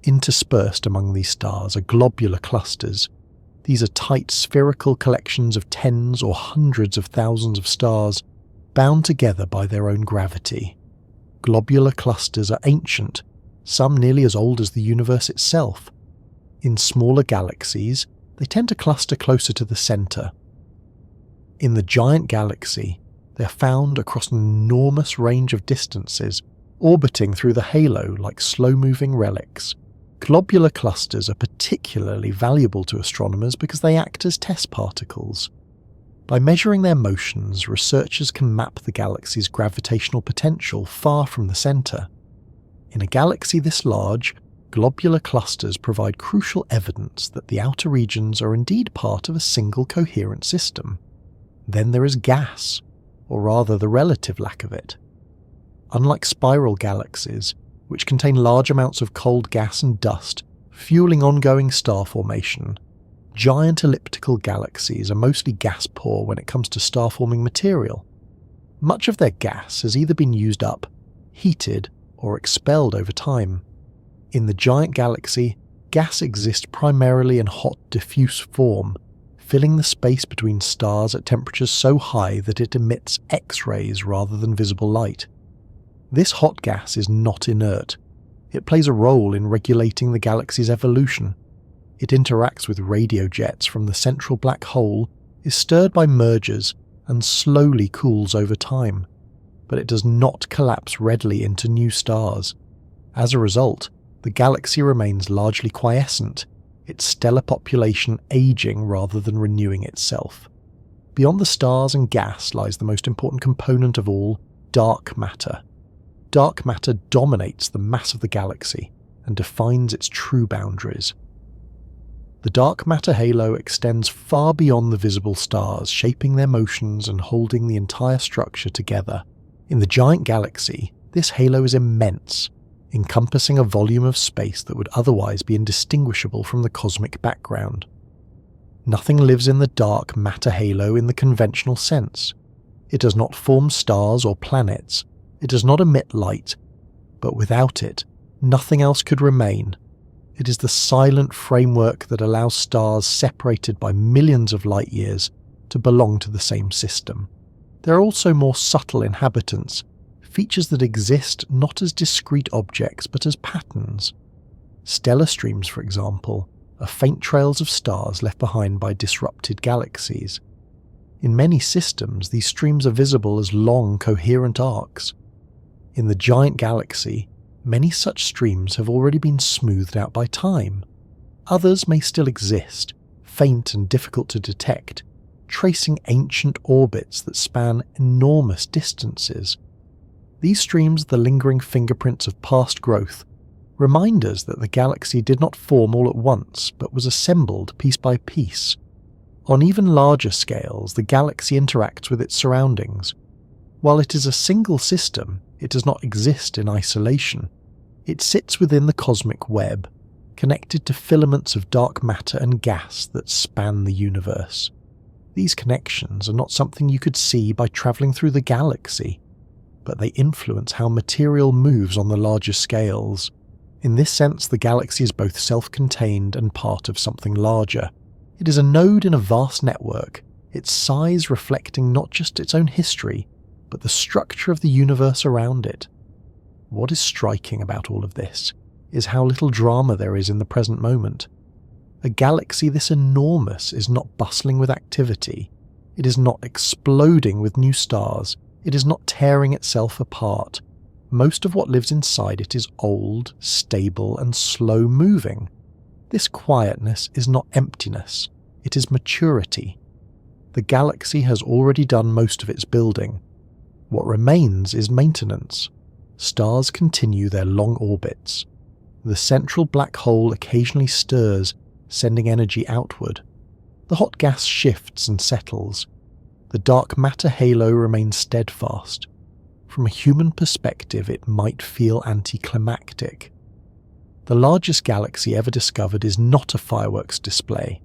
S1: Interspersed among these stars are globular clusters. These are tight spherical collections of tens or hundreds of thousands of stars, bound together by their own gravity. Globular clusters are ancient, some nearly as old as the universe itself. In smaller galaxies, they tend to cluster closer to the centre. In the giant galaxy, they are found across an enormous range of distances, orbiting through the halo like slow-moving relics. Globular clusters are particularly valuable to astronomers because they act as test particles. By measuring their motions, researchers can map the galaxy's gravitational potential far from the centre. In a galaxy this large, globular clusters provide crucial evidence that the outer regions are indeed part of a single coherent system. Then there is gas, or rather the relative lack of it. Unlike spiral galaxies, which contain large amounts of cold gas and dust, fueling ongoing star formation, giant elliptical galaxies are mostly gas-poor when it comes to star-forming material. Much of their gas has either been used up, heated, or expelled over time. In the giant galaxy, gas exists primarily in hot, diffuse form, filling the space between stars at temperatures so high that it emits X-rays rather than visible light. This hot gas is not inert. It plays a role in regulating the galaxy's evolution. It interacts with radio jets from the central black hole, is stirred by mergers, and slowly cools over time. But it does not collapse readily into new stars. As a result, the galaxy remains largely quiescent, its stellar population aging rather than renewing itself. Beyond the stars and gas lies the most important component of all, dark matter. Dark matter dominates the mass of the galaxy and defines its true boundaries. The dark matter halo extends far beyond the visible stars, shaping their motions and holding the entire structure together. In the giant galaxy, this halo is immense. encompassing a volume of space that would otherwise be indistinguishable from the cosmic background. Nothing lives in the dark matter halo in the conventional sense. It does not form stars or planets. It does not emit light. But without it, nothing else could remain. It is the silent framework that allows stars separated by millions of light years to belong to the same system. There are also more subtle inhabitants, features that exist not as discrete objects but as patterns. Stellar streams, for example, are faint trails of stars left behind by disrupted galaxies. In many systems, these streams are visible as long, coherent arcs. In the giant galaxy, many such streams have already been smoothed out by time. Others may still exist, faint and difficult to detect, tracing ancient orbits that span enormous distances. These streams are the lingering fingerprints of past growth, remind us that the galaxy did not form all at once, but was assembled piece by piece. On even larger scales, the galaxy interacts with its surroundings. While it is a single system, it does not exist in isolation. It sits within the cosmic web, connected to filaments of dark matter and gas that span the universe. These connections are not something you could see by travelling through the galaxy, but they influence how material moves on the larger scales. In this sense, the galaxy is both self-contained and part of something larger. It is a node in a vast network, its size reflecting not just its own history, but the structure of the universe around it. What is striking about all of this is how little drama there is in the present moment. A galaxy this enormous is not bustling with activity. It is not exploding with new stars. It is not tearing itself apart. Most of what lives inside it is old, stable, and slow-moving. This quietness is not emptiness. It is maturity. The galaxy has already done most of its building. What remains is maintenance. Stars continue their long orbits. The central black hole occasionally stirs, sending energy outward. The hot gas shifts and settles. The dark matter halo remains steadfast. From a human perspective, it might feel anticlimactic. The largest galaxy ever discovered is not a fireworks display.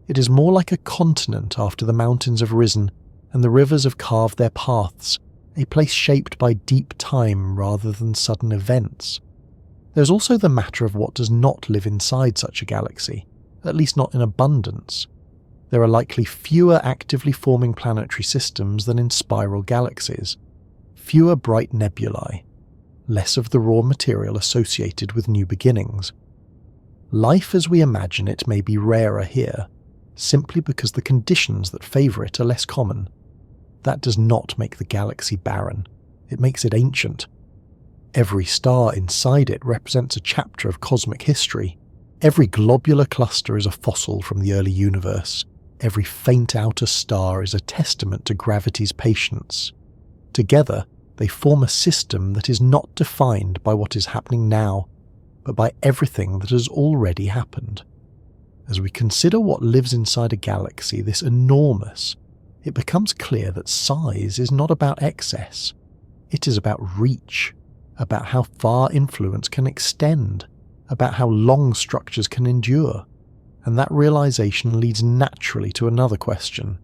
S1: It is more like a continent after the mountains have risen and the rivers have carved their paths, a place shaped by deep time rather than sudden events. There's also the matter of what does not live inside such a galaxy, at least not in abundance. There are likely fewer actively forming planetary systems than in spiral galaxies, fewer bright nebulae, less of the raw material associated with new beginnings. Life as we imagine it may be rarer here, simply because the conditions that favour it are less common. That does not make the galaxy barren. It makes it ancient. Every star inside it represents a chapter of cosmic history. Every globular cluster is a fossil from the early universe. Every faint outer star is a testament to gravity's patience. Together, they form a system that is not defined by what is happening now, but by everything that has already happened. As we consider what lives inside a galaxy this enormous, it becomes clear that size is not about excess. It is about reach, about how far influence can extend, about how long structures can endure. And that realization leads naturally to another question.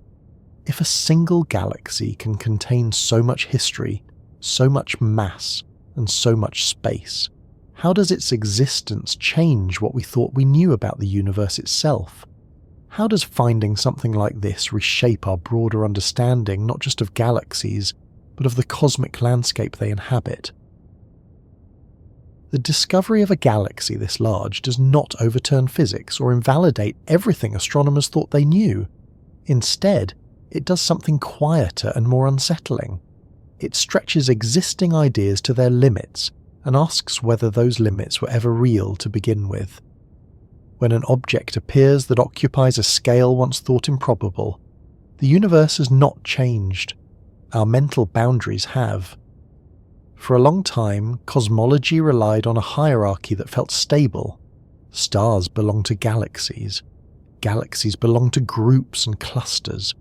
S1: If a single galaxy can contain so much history, so much mass, and so much space, how does its existence change what we thought we knew about the universe itself? How does finding something like this reshape our broader understanding not just of galaxies, but of the cosmic landscape they inhabit? The discovery of a galaxy this large does not overturn physics or invalidate everything astronomers thought they knew. Instead, it does something quieter and more unsettling. It stretches existing ideas to their limits and asks whether those limits were ever real to begin with. When an object appears that occupies a scale once thought improbable, the universe has not changed. Our mental boundaries have. For a long time, cosmology relied on a hierarchy that felt stable. Stars belong to galaxies. Galaxies belong to groups and clusters.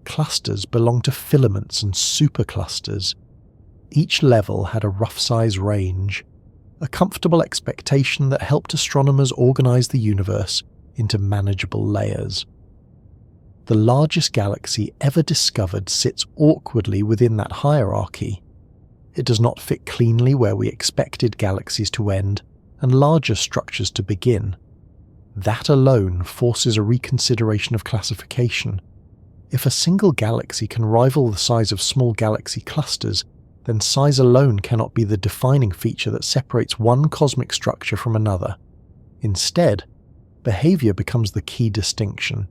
S1: Clusters belong to filaments and superclusters. Each level had a rough size range. a comfortable expectation that helped astronomers organize the universe into manageable layers. The largest galaxy ever discovered sits awkwardly within that hierarchy. It does not fit cleanly where we expected galaxies to end and larger structures to begin. That alone forces a reconsideration of classification. If a single galaxy can rival the size of small galaxy clusters, then size alone cannot be the defining feature that separates one cosmic structure from another. Instead, behavior becomes the key distinction.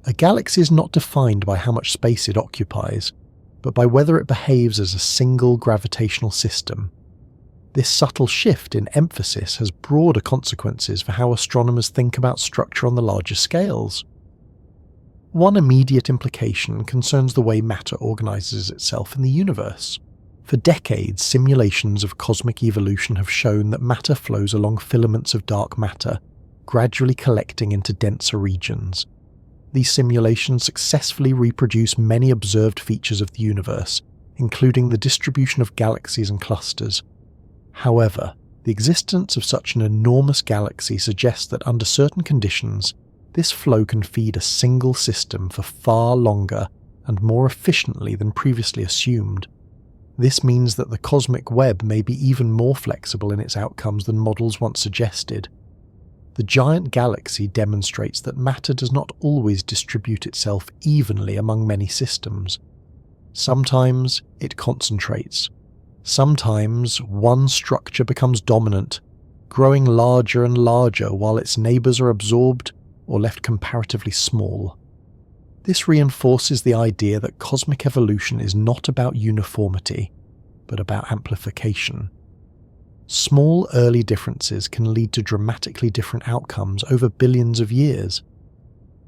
S1: A galaxy is not defined by how much space it occupies, but by whether it behaves as a single gravitational system. This subtle shift in emphasis has broader consequences for how astronomers think about structure on the larger scales. One immediate implication concerns the way matter organizes itself in the universe. For decades, simulations of cosmic evolution have shown that matter flows along filaments of dark matter, gradually collecting into denser regions. These simulations successfully reproduce many observed features of the universe, including the distribution of galaxies and clusters. However, the existence of such an enormous galaxy suggests that under certain conditions, this flow can feed a single system for far longer and more efficiently than previously assumed. This means that the cosmic web may be even more flexible in its outcomes than models once suggested. The giant galaxy demonstrates that matter does not always distribute itself evenly among many systems. Sometimes it concentrates. Sometimes one structure becomes dominant, growing larger and larger while its neighbours are absorbed or left comparatively small. This reinforces the idea that cosmic evolution is not about uniformity, but about amplification. Small early differences can lead to dramatically different outcomes over billions of years.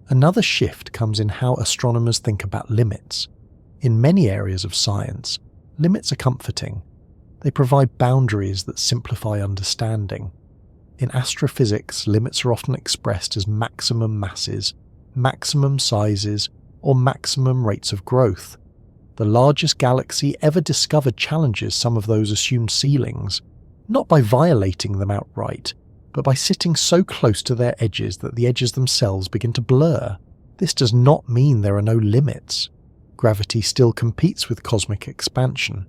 S1: Another shift comes in how astronomers think about limits. In many areas of science, limits are comforting. They provide boundaries that simplify understanding. In astrophysics, limits are often expressed as maximum masses, maximum sizes, or maximum rates of growth. The largest galaxy ever discovered challenges some of those assumed ceilings, not by violating them outright, but by sitting so close to their edges that the edges themselves begin to blur. This does not mean there are no limits. Gravity still competes with cosmic expansion.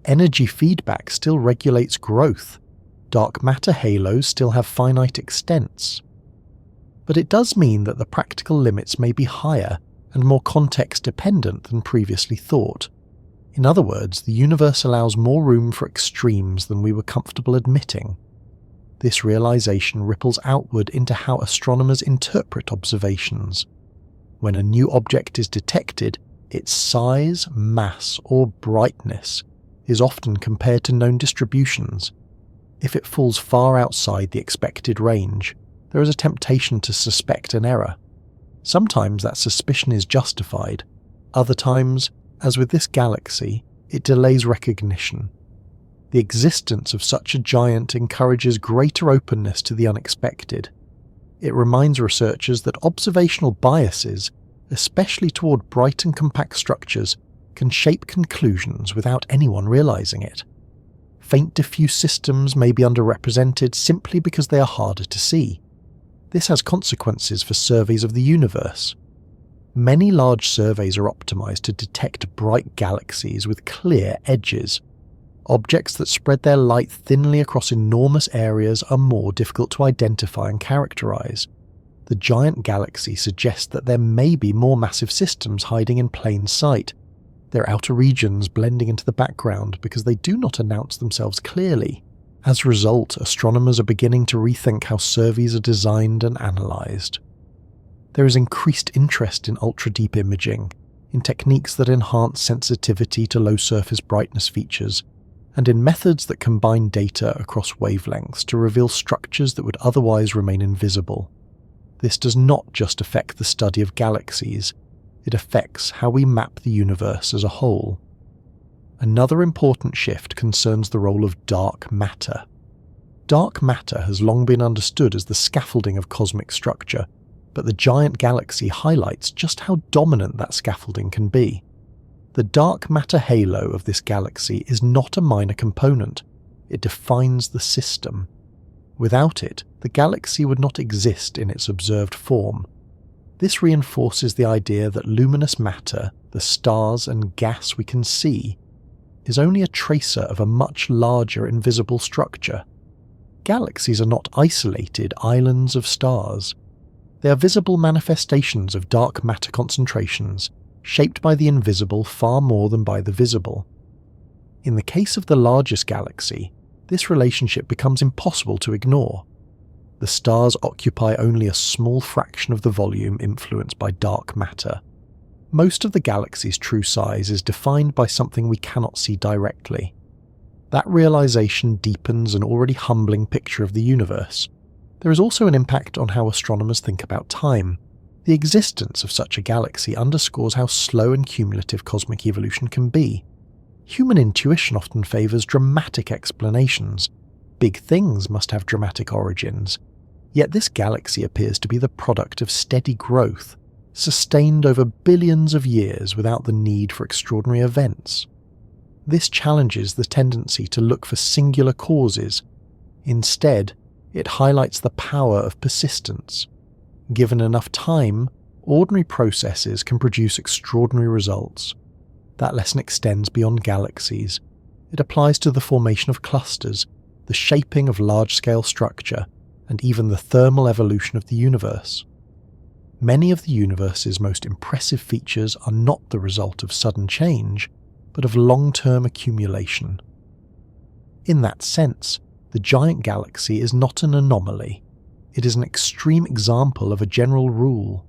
S1: Energy feedback still regulates growth. Dark matter halos still have finite extents. But it does mean that the practical limits may be higher and more context-dependent than previously thought. In other words, the universe allows more room for extremes than we were comfortable admitting. This realization ripples outward into how astronomers interpret observations. When a new object is detected, its size, mass, or brightness is often compared to known distributions. If it falls far outside the expected range, there is a temptation to suspect an error. Sometimes that suspicion is justified. Other times, as with this galaxy, it delays recognition. The existence of such a giant encourages greater openness to the unexpected. It reminds researchers that observational biases, especially toward bright and compact structures, can shape conclusions without anyone realizing it. Faint diffuse systems may be underrepresented simply because they are harder to see. This has consequences for surveys of the universe. Many large surveys are optimized to detect bright galaxies with clear edges. Objects that spread their light thinly across enormous areas are more difficult to identify and characterize. The giant galaxy suggests that there may be more massive systems hiding in plain sight, their outer regions blending into the background because they do not announce themselves clearly. As a result, astronomers are beginning to rethink how surveys are designed and analyzed. There is increased interest in ultra-deep imaging, in techniques that enhance sensitivity to low-surface brightness features, and in methods that combine data across wavelengths to reveal structures that would otherwise remain invisible. This does not just affect the study of galaxies, it affects how we map the universe as a whole. Another important shift concerns the role of dark matter. Dark matter has long been understood as the scaffolding of cosmic structure, but the giant galaxy highlights just how dominant that scaffolding can be. The dark matter halo of this galaxy is not a minor component. It defines the system. Without it, the galaxy would not exist in its observed form. This reinforces the idea that luminous matter, the stars and gas we can see, is only a tracer of a much larger invisible structure. Galaxies are not isolated islands of stars. They are visible manifestations of dark matter concentrations, shaped by the invisible far more than by the visible. In the case of the largest galaxy, this relationship becomes impossible to ignore. The stars occupy only a small fraction of the volume influenced by dark matter. Most of the galaxy's true size is defined by something we cannot see directly. That realization deepens an already humbling picture of the universe. There is also an impact on how astronomers think about time. The existence of such a galaxy underscores how slow and cumulative cosmic evolution can be. Human intuition often favours dramatic explanations. Big things must have dramatic origins. Yet this galaxy appears to be the product of steady growth, sustained over billions of years without the need for extraordinary events. This challenges the tendency to look for singular causes. Instead, it highlights the power of persistence. Given enough time, ordinary processes can produce extraordinary results. That lesson extends beyond galaxies. It applies to the formation of clusters, the shaping of large-scale structure, and even the thermal evolution of the universe. Many of the universe's most impressive features are not the result of sudden change, but of long-term accumulation. In that sense, the giant galaxy is not an anomaly. It is an extreme example of a general rule.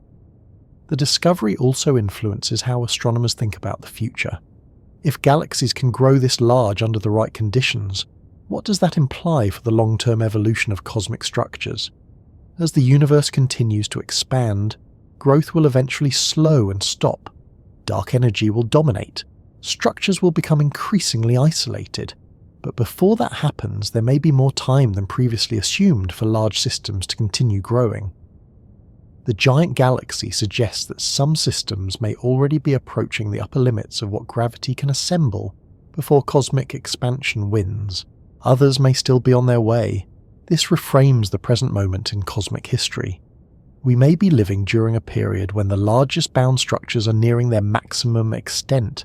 S1: The discovery also influences how astronomers think about the future. If galaxies can grow this large under the right conditions, what does that imply for the long-term evolution of cosmic structures? As the universe continues to expand, growth will eventually slow and stop. Dark energy will dominate. Structures will become increasingly isolated. But before that happens, there may be more time than previously assumed for large systems to continue growing. The giant galaxy suggests that some systems may already be approaching the upper limits of what gravity can assemble before cosmic expansion wins. Others may still be on their way. This reframes the present moment in cosmic history. We may be living during a period when the largest bound structures are nearing their maximum extent.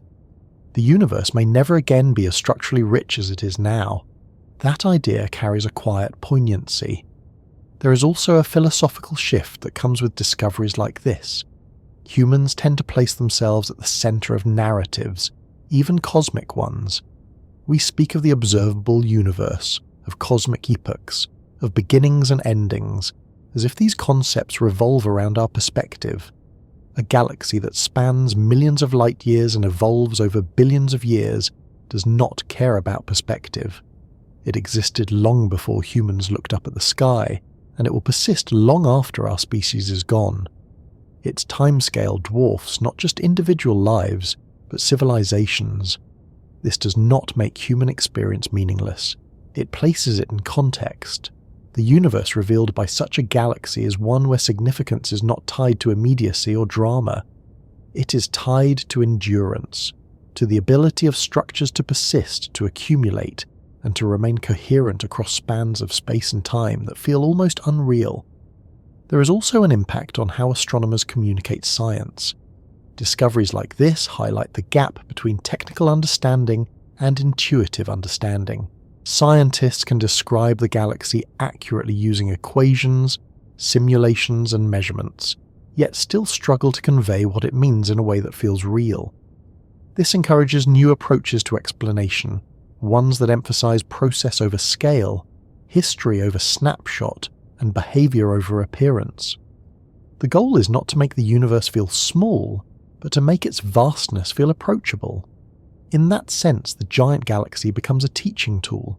S1: The universe may never again be as structurally rich as it is now. That idea carries a quiet poignancy. There is also a philosophical shift that comes with discoveries like this. Humans tend to place themselves at the center of narratives, even cosmic ones. We speak of the observable universe, of cosmic epochs, of beginnings and endings, as if these concepts revolve around our perspective. A galaxy that spans millions of light years and evolves over billions of years does not care about perspective. It existed long before humans looked up at the sky, and it will persist long after our species is gone. Its timescale dwarfs not just individual lives, but civilizations. This does not make human experience meaningless. It places it in context. The universe revealed by such a galaxy is one where significance is not tied to immediacy or drama. It is tied to endurance, to the ability of structures to persist, to accumulate, and to remain coherent across spans of space and time that feel almost unreal. There is also an impact on how astronomers communicate science. Discoveries like this highlight the gap between technical understanding and intuitive understanding. Scientists can describe the galaxy accurately using equations, simulations, and measurements, yet still struggle to convey what it means in a way that feels real. This encourages new approaches to explanation, ones that emphasize process over scale, history over snapshot, and behavior over appearance. The goal is not to make the universe feel small, but to make its vastness feel approachable. In that sense, the giant galaxy becomes a teaching tool.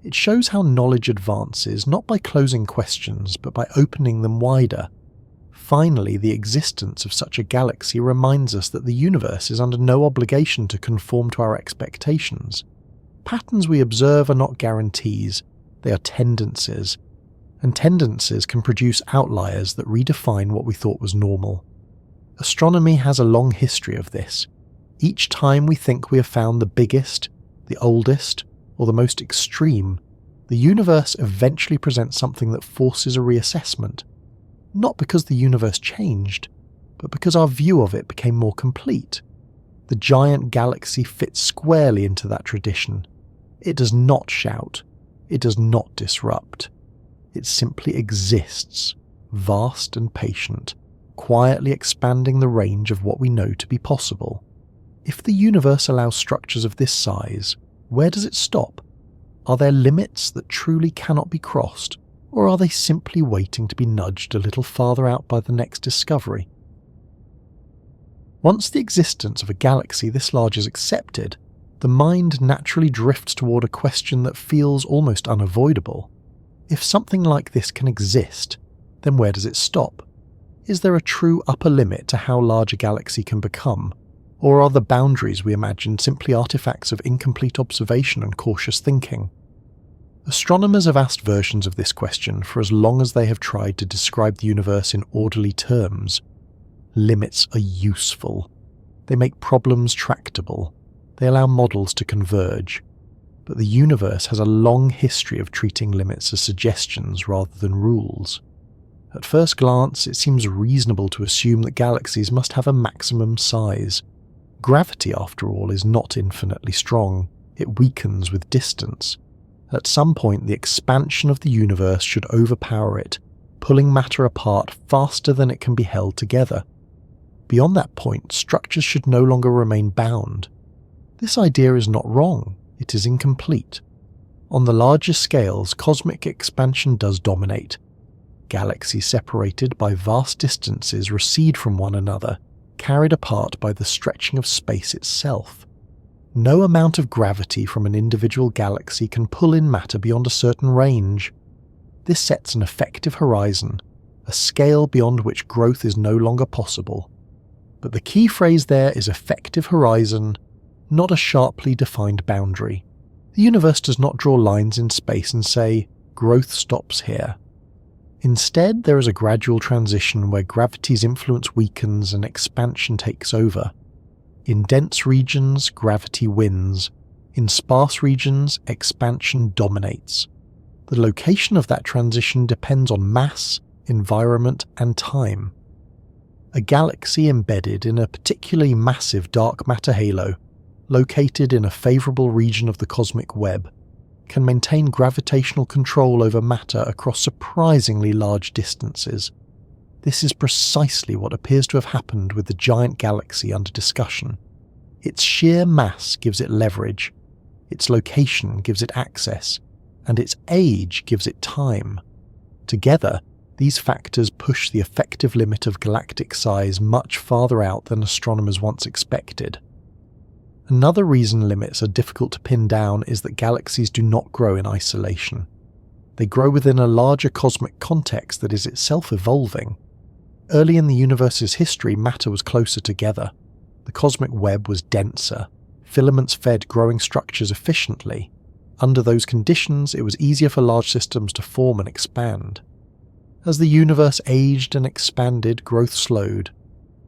S1: It shows how knowledge advances not by closing questions, but by opening them wider. Finally, the existence of such a galaxy reminds us that the universe is under no obligation to conform to our expectations. Patterns we observe are not guarantees, they are tendencies, and tendencies can produce outliers that redefine what we thought was normal. Astronomy has a long history of this. Each time we think we have found the biggest, the oldest, or the most extreme, the universe eventually presents something that forces a reassessment, not because the universe changed, but because our view of it became more complete. The giant galaxy fits squarely into that tradition. It does not shout. It does not disrupt. It simply exists, vast and patient, quietly expanding the range of what we know to be possible. If the universe allows structures of this size, where does it stop? Are there limits that truly cannot be crossed, or are they simply waiting to be nudged a little farther out by the next discovery? Once the existence of a galaxy this large is accepted, the mind naturally drifts toward a question that feels almost unavoidable. If something like this can exist, then where does it stop? Is there a true upper limit to how large a galaxy can become, or are the boundaries we imagine simply artifacts of incomplete observation and cautious thinking? Astronomers have asked versions of this question for as long as they have tried to describe the universe in orderly terms. Limits are useful. They make problems tractable. They allow models to converge. But the universe has a long history of treating limits as suggestions rather than rules. At first glance, it seems reasonable to assume that galaxies must have a maximum size. Gravity, after all, is not infinitely strong. It weakens with distance. At some point, the expansion of the universe should overpower it, pulling matter apart faster than it can be held together. Beyond that point, structures should no longer remain bound. This idea is not wrong, it is incomplete. On the larger scales, cosmic expansion does dominate. Galaxies separated by vast distances recede from one another, carried apart by the stretching of space itself. No amount of gravity from an individual galaxy can pull in matter beyond a certain range. This sets an effective horizon, a scale beyond which growth is no longer possible. But the key phrase there is effective horizon, not a sharply defined boundary. The universe does not draw lines in space and say, growth stops here. Instead, there is a gradual transition where gravity's influence weakens and expansion takes over. In dense regions, gravity wins. In sparse regions, expansion dominates. The location of that transition depends on mass, environment, and time. A galaxy embedded in a particularly massive dark matter halo, located in a favourable region of the cosmic web, can maintain gravitational control over matter across surprisingly large distances. This is precisely what appears to have happened with the giant galaxy under discussion. Its sheer mass gives it leverage, its location gives it access, and its age gives it time. Together, these factors push the effective limit of galactic size much farther out than astronomers once expected. Another reason limits are difficult to pin down is that galaxies do not grow in isolation. They grow within a larger cosmic context that is itself evolving. Early in the universe's history, matter was closer together. The cosmic web was denser. Filaments fed growing structures efficiently. Under those conditions, it was easier for large systems to form and expand. As the universe aged and expanded, growth slowed.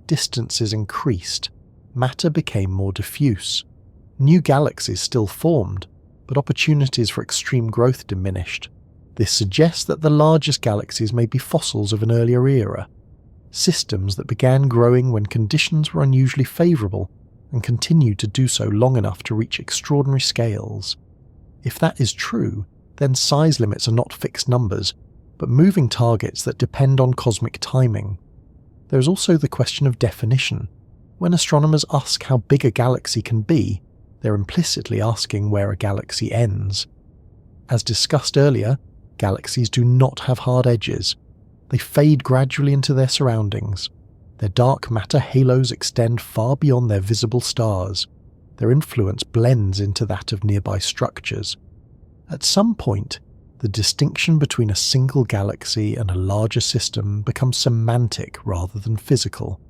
S1: Distances increased. Matter became more diffuse. New galaxies still formed, but opportunities for extreme growth diminished. This suggests that the largest galaxies may be fossils of an earlier era, systems that began growing when conditions were unusually favourable and continued to do so long enough to reach extraordinary scales. If that is true, then size limits are not fixed numbers, but moving targets that depend on cosmic timing. There is also the question of definition. When astronomers ask how big a galaxy can be, they're implicitly asking where a galaxy ends. As discussed earlier, galaxies do not have hard edges. They fade gradually into their surroundings. Their dark matter halos extend far beyond their visible stars. Their influence blends into that of nearby structures. At some point, the distinction between a single galaxy and a larger system becomes semantic rather than physical.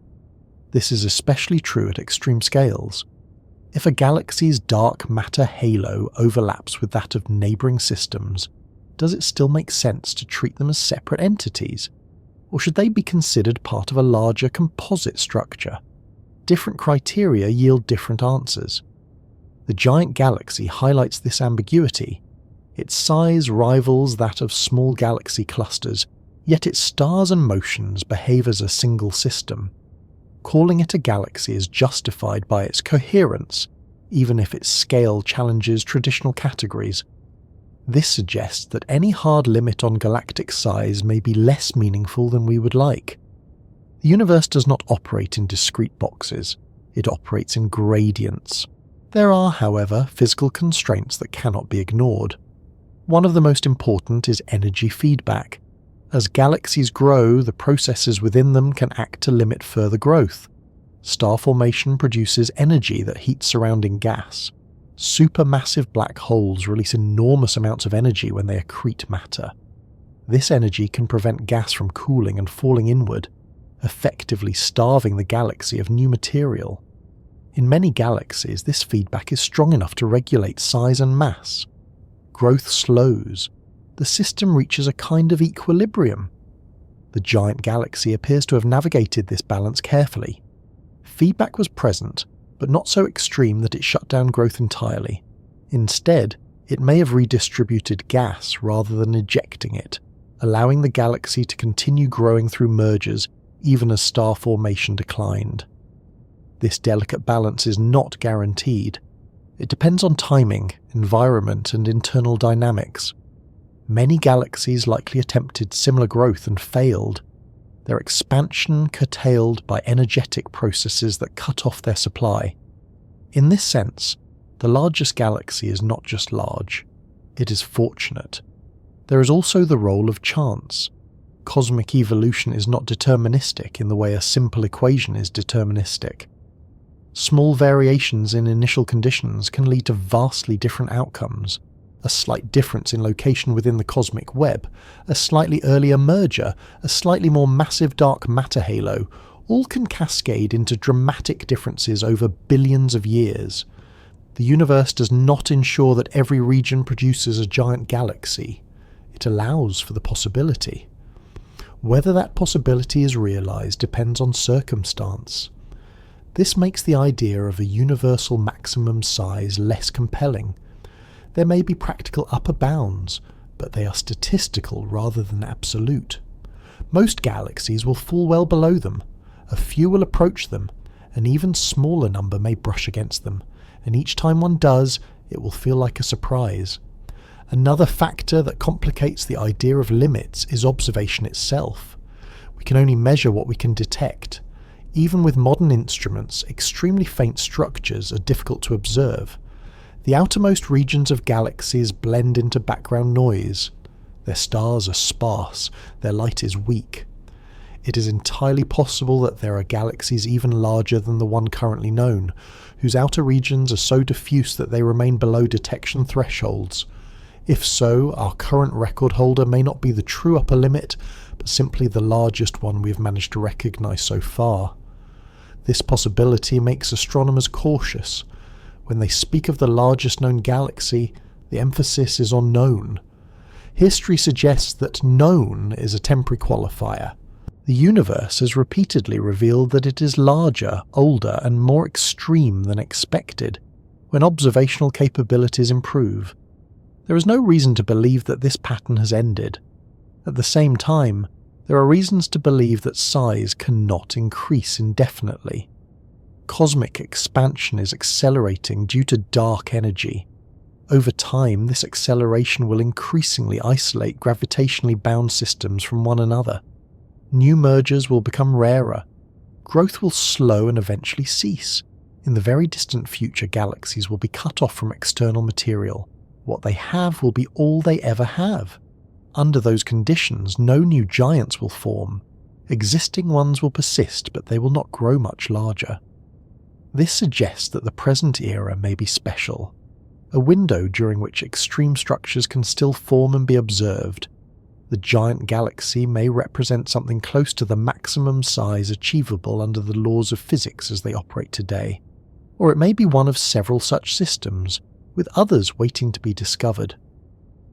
S1: This is especially true at extreme scales. If a galaxy's dark matter halo overlaps with that of neighbouring systems, does it still make sense to treat them as separate entities? Or should they be considered part of a larger composite structure? Different criteria yield different answers. The giant galaxy highlights this ambiguity. Its size rivals that of small galaxy clusters, yet its stars and motions behave as a single system. Calling it a galaxy is justified by its coherence, even if its scale challenges traditional categories. This suggests that any hard limit on galactic size may be less meaningful than we would like. The universe does not operate in discrete boxes, it operates in gradients. There are, however, physical constraints that cannot be ignored. One of the most important is energy feedback. As galaxies grow, the processes within them can act to limit further growth. Star formation produces energy that heats surrounding gas. Supermassive black holes release enormous amounts of energy when they accrete matter. This energy can prevent gas from cooling and falling inward, effectively starving the galaxy of new material. In many galaxies, this feedback is strong enough to regulate size and mass. Growth slows. The system reaches a kind of equilibrium. The giant galaxy appears to have navigated this balance carefully. Feedback was present, but not so extreme that it shut down growth entirely. Instead, it may have redistributed gas rather than ejecting it, allowing the galaxy to continue growing through mergers even as star formation declined. This delicate balance is not guaranteed. It depends on timing, environment, and internal dynamics. Many galaxies likely attempted similar growth and failed, their expansion curtailed by energetic processes that cut off their supply. In this sense, the largest galaxy is not just large, it is fortunate. There is also the role of chance. Cosmic evolution is not deterministic in the way a simple equation is deterministic. Small variations in initial conditions can lead to vastly different outcomes. A slight difference in location within the cosmic web, a slightly earlier merger, a slightly more massive dark matter halo, all can cascade into dramatic differences over billions of years. The universe does not ensure that every region produces a giant galaxy. It allows for the possibility. Whether that possibility is realized depends on circumstance. This makes the idea of a universal maximum size less compelling. There may be practical upper bounds, but they are statistical rather than absolute. Most galaxies will fall well below them, a few will approach them, an even smaller number may brush against them, and each time one does, it will feel like a surprise. Another factor that complicates the idea of limits is observation itself. We can only measure what we can detect. Even with modern instruments, extremely faint structures are difficult to observe. The outermost regions of galaxies blend into background noise. Their stars are sparse, their light is weak. It is entirely possible that there are galaxies even larger than the one currently known, whose outer regions are so diffuse that they remain below detection thresholds. If so, our current record holder may not be the true upper limit, but simply the largest one we have managed to recognize so far. This possibility makes astronomers cautious. When they speak of the largest known galaxy, the emphasis is on known. History suggests that known is a temporary qualifier. The universe has repeatedly revealed that it is larger, older, and more extreme than expected when observational capabilities improve. There is no reason to believe that this pattern has ended. At the same time, there are reasons to believe that size cannot increase indefinitely. Cosmic expansion is accelerating due to dark energy. Over time, this acceleration will increasingly isolate gravitationally bound systems from one another. New mergers will become rarer. Growth will slow and eventually cease. In the very distant future, galaxies will be cut off from external material. What they have will be all they ever have. Under those conditions, no new giants will form. Existing ones will persist, but they will not grow much larger. This suggests that the present era may be special, a window during which extreme structures can still form and be observed. The giant galaxy may represent something close to the maximum size achievable under the laws of physics as they operate today. Or it may be one of several such systems, with others waiting to be discovered.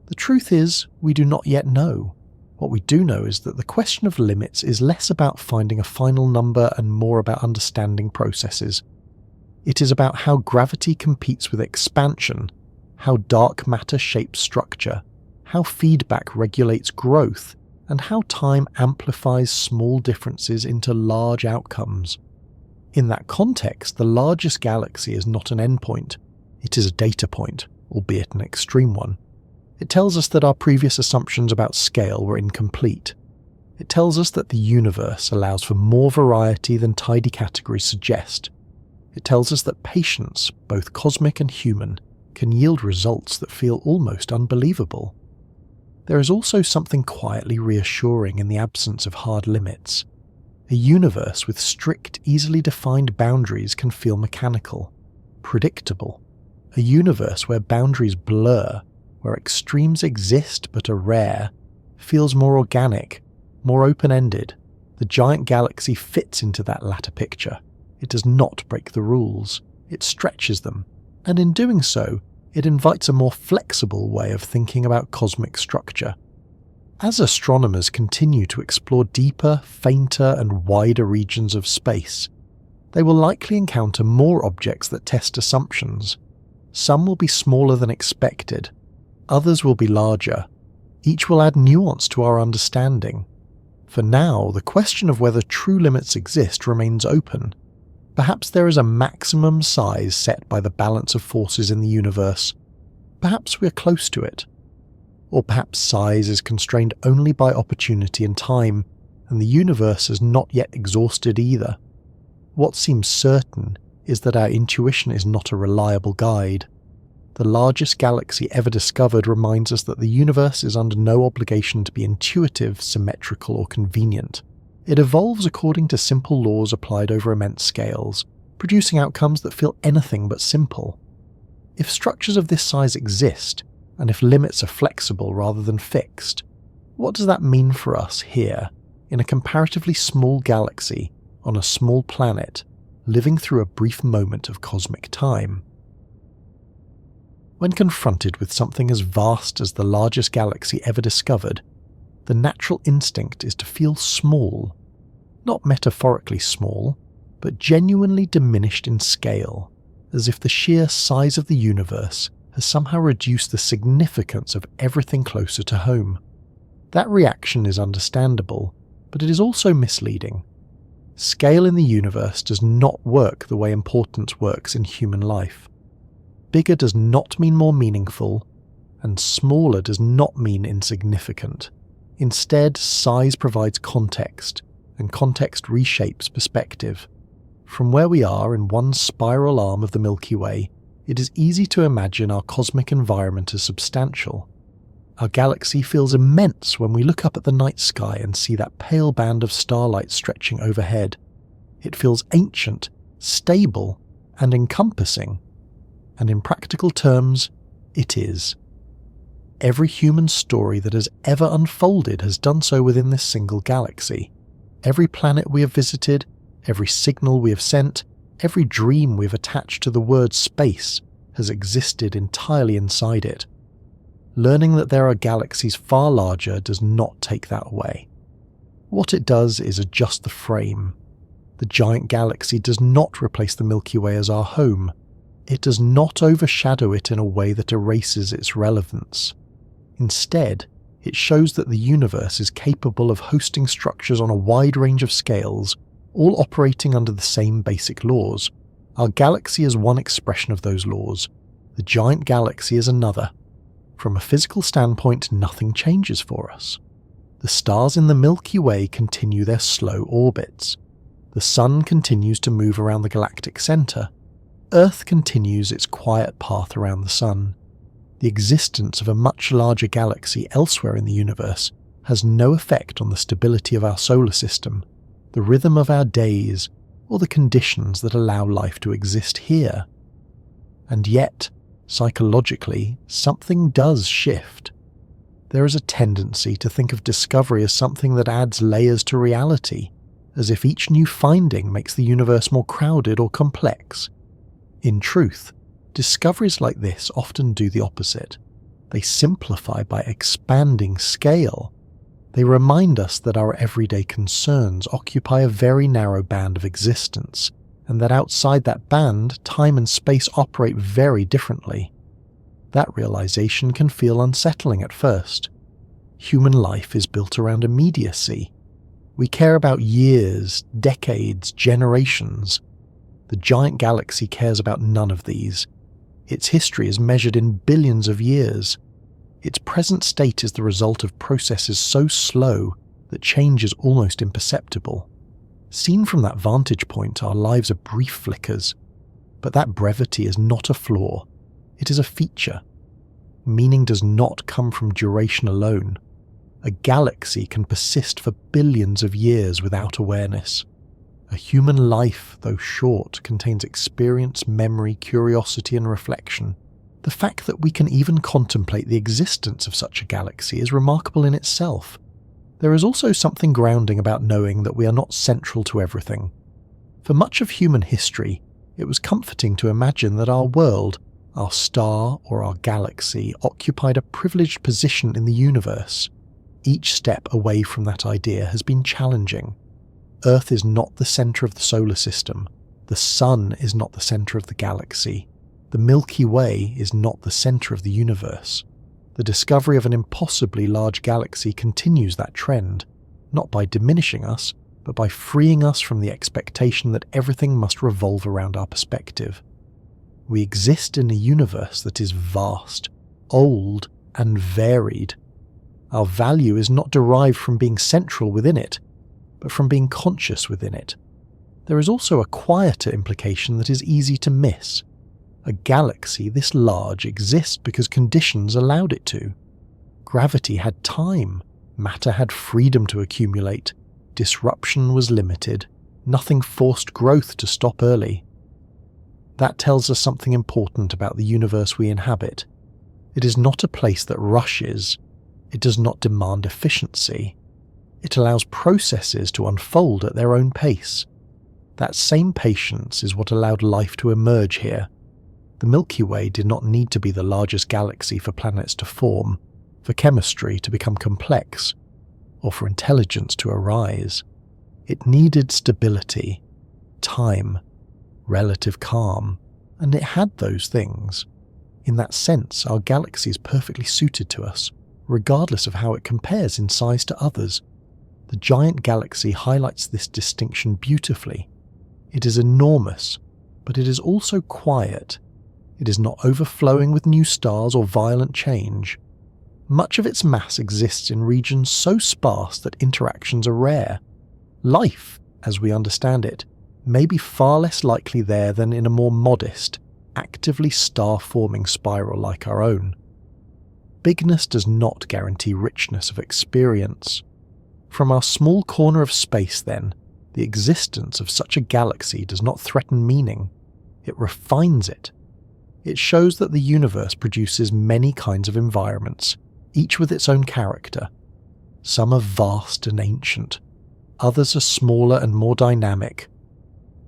S1: The truth is, we do not yet know. What we do know is that the question of limits is less about finding a final number and more about understanding processes. It is about how gravity competes with expansion, how dark matter shapes structure, how feedback regulates growth, and how time amplifies small differences into large outcomes. In that context, the largest galaxy is not an endpoint. It is a data point, albeit an extreme one. It tells us that our previous assumptions about scale were incomplete. It tells us that the universe allows for more variety than tidy categories suggest. It tells us that patience, both cosmic and human, can yield results that feel almost unbelievable. There is also something quietly reassuring in the absence of hard limits. A universe with strict, easily defined boundaries can feel mechanical, predictable. A universe where boundaries blur, where extremes exist but are rare, feels more organic, more open-ended. The giant galaxy fits into that latter picture. It does not break the rules. It stretches them, and in doing so, it invites a more flexible way of thinking about cosmic structure. As astronomers continue to explore deeper, fainter, and wider regions of space, they will likely encounter more objects that test assumptions. Some will be smaller than expected, others will be larger. Each will add nuance to our understanding. For now, the question of whether true limits exist remains open. Perhaps there is a maximum size set by the balance of forces in the universe. Perhaps we are close to it. Or perhaps size is constrained only by opportunity and time, and the universe has not yet exhausted either. What seems certain is that our intuition is not a reliable guide. The largest galaxy ever discovered reminds us that the universe is under no obligation to be intuitive, symmetrical, or convenient. It evolves according to simple laws applied over immense scales, producing outcomes that feel anything but simple. If structures of this size exist, and if limits are flexible rather than fixed, what does that mean for us here, in a comparatively small galaxy, on a small planet, living through a brief moment of cosmic time? When confronted with something as vast as the largest galaxy ever discovered, the natural instinct is to feel small. Not metaphorically small, but genuinely diminished in scale, as if the sheer size of the universe has somehow reduced the significance of everything closer to home. That reaction is understandable, but it is also misleading. Scale in the universe does not work the way importance works in human life. Bigger does not mean more meaningful, and smaller does not mean insignificant. Instead, size provides context, and context reshapes perspective. From where we are in one spiral arm of the Milky Way, it is easy to imagine our cosmic environment as substantial. Our galaxy feels immense when we look up at the night sky and see that pale band of starlight stretching overhead. It feels ancient, stable, and encompassing. And in practical terms, it is. Every human story that has ever unfolded has done so within this single galaxy. Every planet we have visited, every signal we have sent, every dream we have attached to the word space has existed entirely inside it. Learning that there are galaxies far larger does not take that away. What it does is adjust the frame. The giant galaxy does not replace the Milky Way as our home. It does not overshadow it in a way that erases its relevance. Instead, it shows that the universe is capable of hosting structures on a wide range of scales, all operating under the same basic laws. Our galaxy is one expression of those laws. The giant galaxy is another. From a physical standpoint, nothing changes for us. The stars in the Milky Way continue their slow orbits. The Sun continues to move around the galactic center. Earth continues its quiet path around the Sun. The existence of a much larger galaxy elsewhere in the universe has no effect on the stability of our solar system, the rhythm of our days, or the conditions that allow life to exist here. And yet, psychologically, something does shift. There is a tendency to think of discovery as something that adds layers to reality, as if each new finding makes the universe more crowded or complex. In truth, discoveries like this often do the opposite. They simplify by expanding scale. They remind us that our everyday concerns occupy a very narrow band of existence, and that outside that band, time and space operate very differently. That realization can feel unsettling at first. Human life is built around immediacy. We care about years, decades, generations. The giant galaxy cares about none of these. Its history is measured in billions of years. Its present state is the result of processes so slow that change is almost imperceptible. Seen from that vantage point, our lives are brief flickers. But that brevity is not a flaw. It is a feature. Meaning does not come from duration alone. A galaxy can persist for billions of years without awareness. A human life, though short, contains experience, memory, curiosity, and reflection. The fact that we can even contemplate the existence of such a galaxy is remarkable in itself. There is also something grounding about knowing that we are not central to everything. For much of human history, it was comforting to imagine that our world, our star or our galaxy, occupied a privileged position in the universe. Each step away from that idea has been challenging. Earth is not the centre of the solar system. The Sun is not the centre of the galaxy. The Milky Way is not the centre of the universe. The discovery of an impossibly large galaxy continues that trend, not by diminishing us, but by freeing us from the expectation that everything must revolve around our perspective. We exist in a universe that is vast, old, and varied. Our value is not derived from being central within it, but from being conscious within it. There is also a quieter implication that is easy to miss. A galaxy this large exists because conditions allowed it to. Gravity had time, matter had freedom to accumulate, disruption was limited, nothing forced growth to stop early. That tells us something important about the universe we inhabit. It is not a place that rushes. It does not demand efficiency. It allows processes to unfold at their own pace. That same patience is what allowed life to emerge here. The Milky Way did not need to be the largest galaxy for planets to form, for chemistry to become complex, or for intelligence to arise. It needed stability, time, relative calm, and it had those things. In that sense, our galaxy is perfectly suited to us, regardless of how it compares in size to others. The giant galaxy highlights this distinction beautifully. It is enormous, but it is also quiet. It is not overflowing with new stars or violent change. Much of its mass exists in regions so sparse that interactions are rare. Life, as we understand it, may be far less likely there than in a more modest, actively star-forming spiral like our own. Bigness does not guarantee richness of experience. From our small corner of space, then, the existence of such a galaxy does not threaten meaning. It refines it. It shows that the universe produces many kinds of environments, each with its own character. Some are vast and ancient. Others are smaller and more dynamic.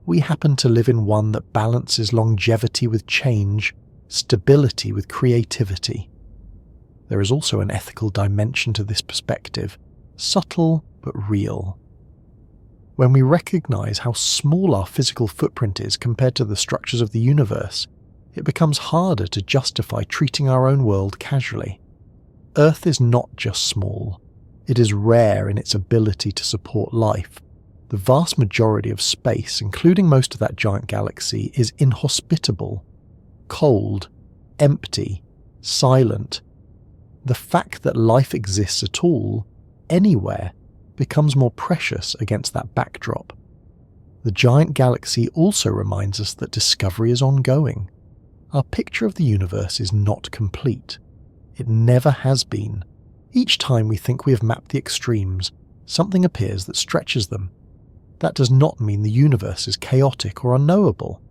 S1: We happen to live in one that balances longevity with change, stability with creativity. There is also an ethical dimension to this perspective, subtle but real. When we recognize how small our physical footprint is compared to the structures of the universe, it becomes harder to justify treating our own world casually. Earth is not just small. It is rare in its ability to support life. The vast majority of space, including most of that giant galaxy, is inhospitable, cold, empty, silent. The fact that life exists at all, anywhere, becomes more precious against that backdrop. The giant galaxy also reminds us that discovery is ongoing. Our picture of the universe is not complete. It never has been. Each time we think we have mapped the extremes, something appears that stretches them. That does not mean the universe is chaotic or unknowable.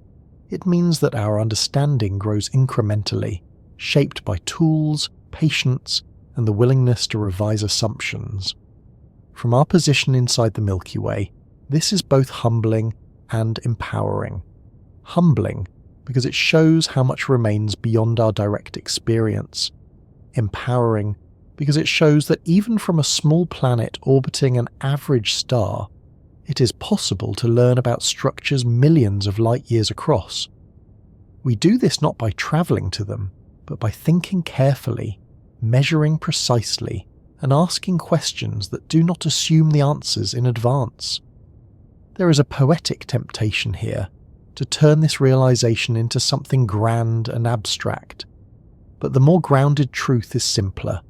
S1: It means that our understanding grows incrementally, shaped by tools, patience, and the willingness to revise assumptions. From our position inside the Milky Way, this is both humbling and empowering. Humbling because it shows how much remains beyond our direct experience. Empowering because it shows that even from a small planet orbiting an average star, it is possible to learn about structures millions of light years across. We do this not by travelling to them, but by thinking carefully, measuring precisely, and asking questions that do not assume the answers in advance. There is a poetic temptation here to turn this realization into something grand and abstract, but the more grounded truth is simpler.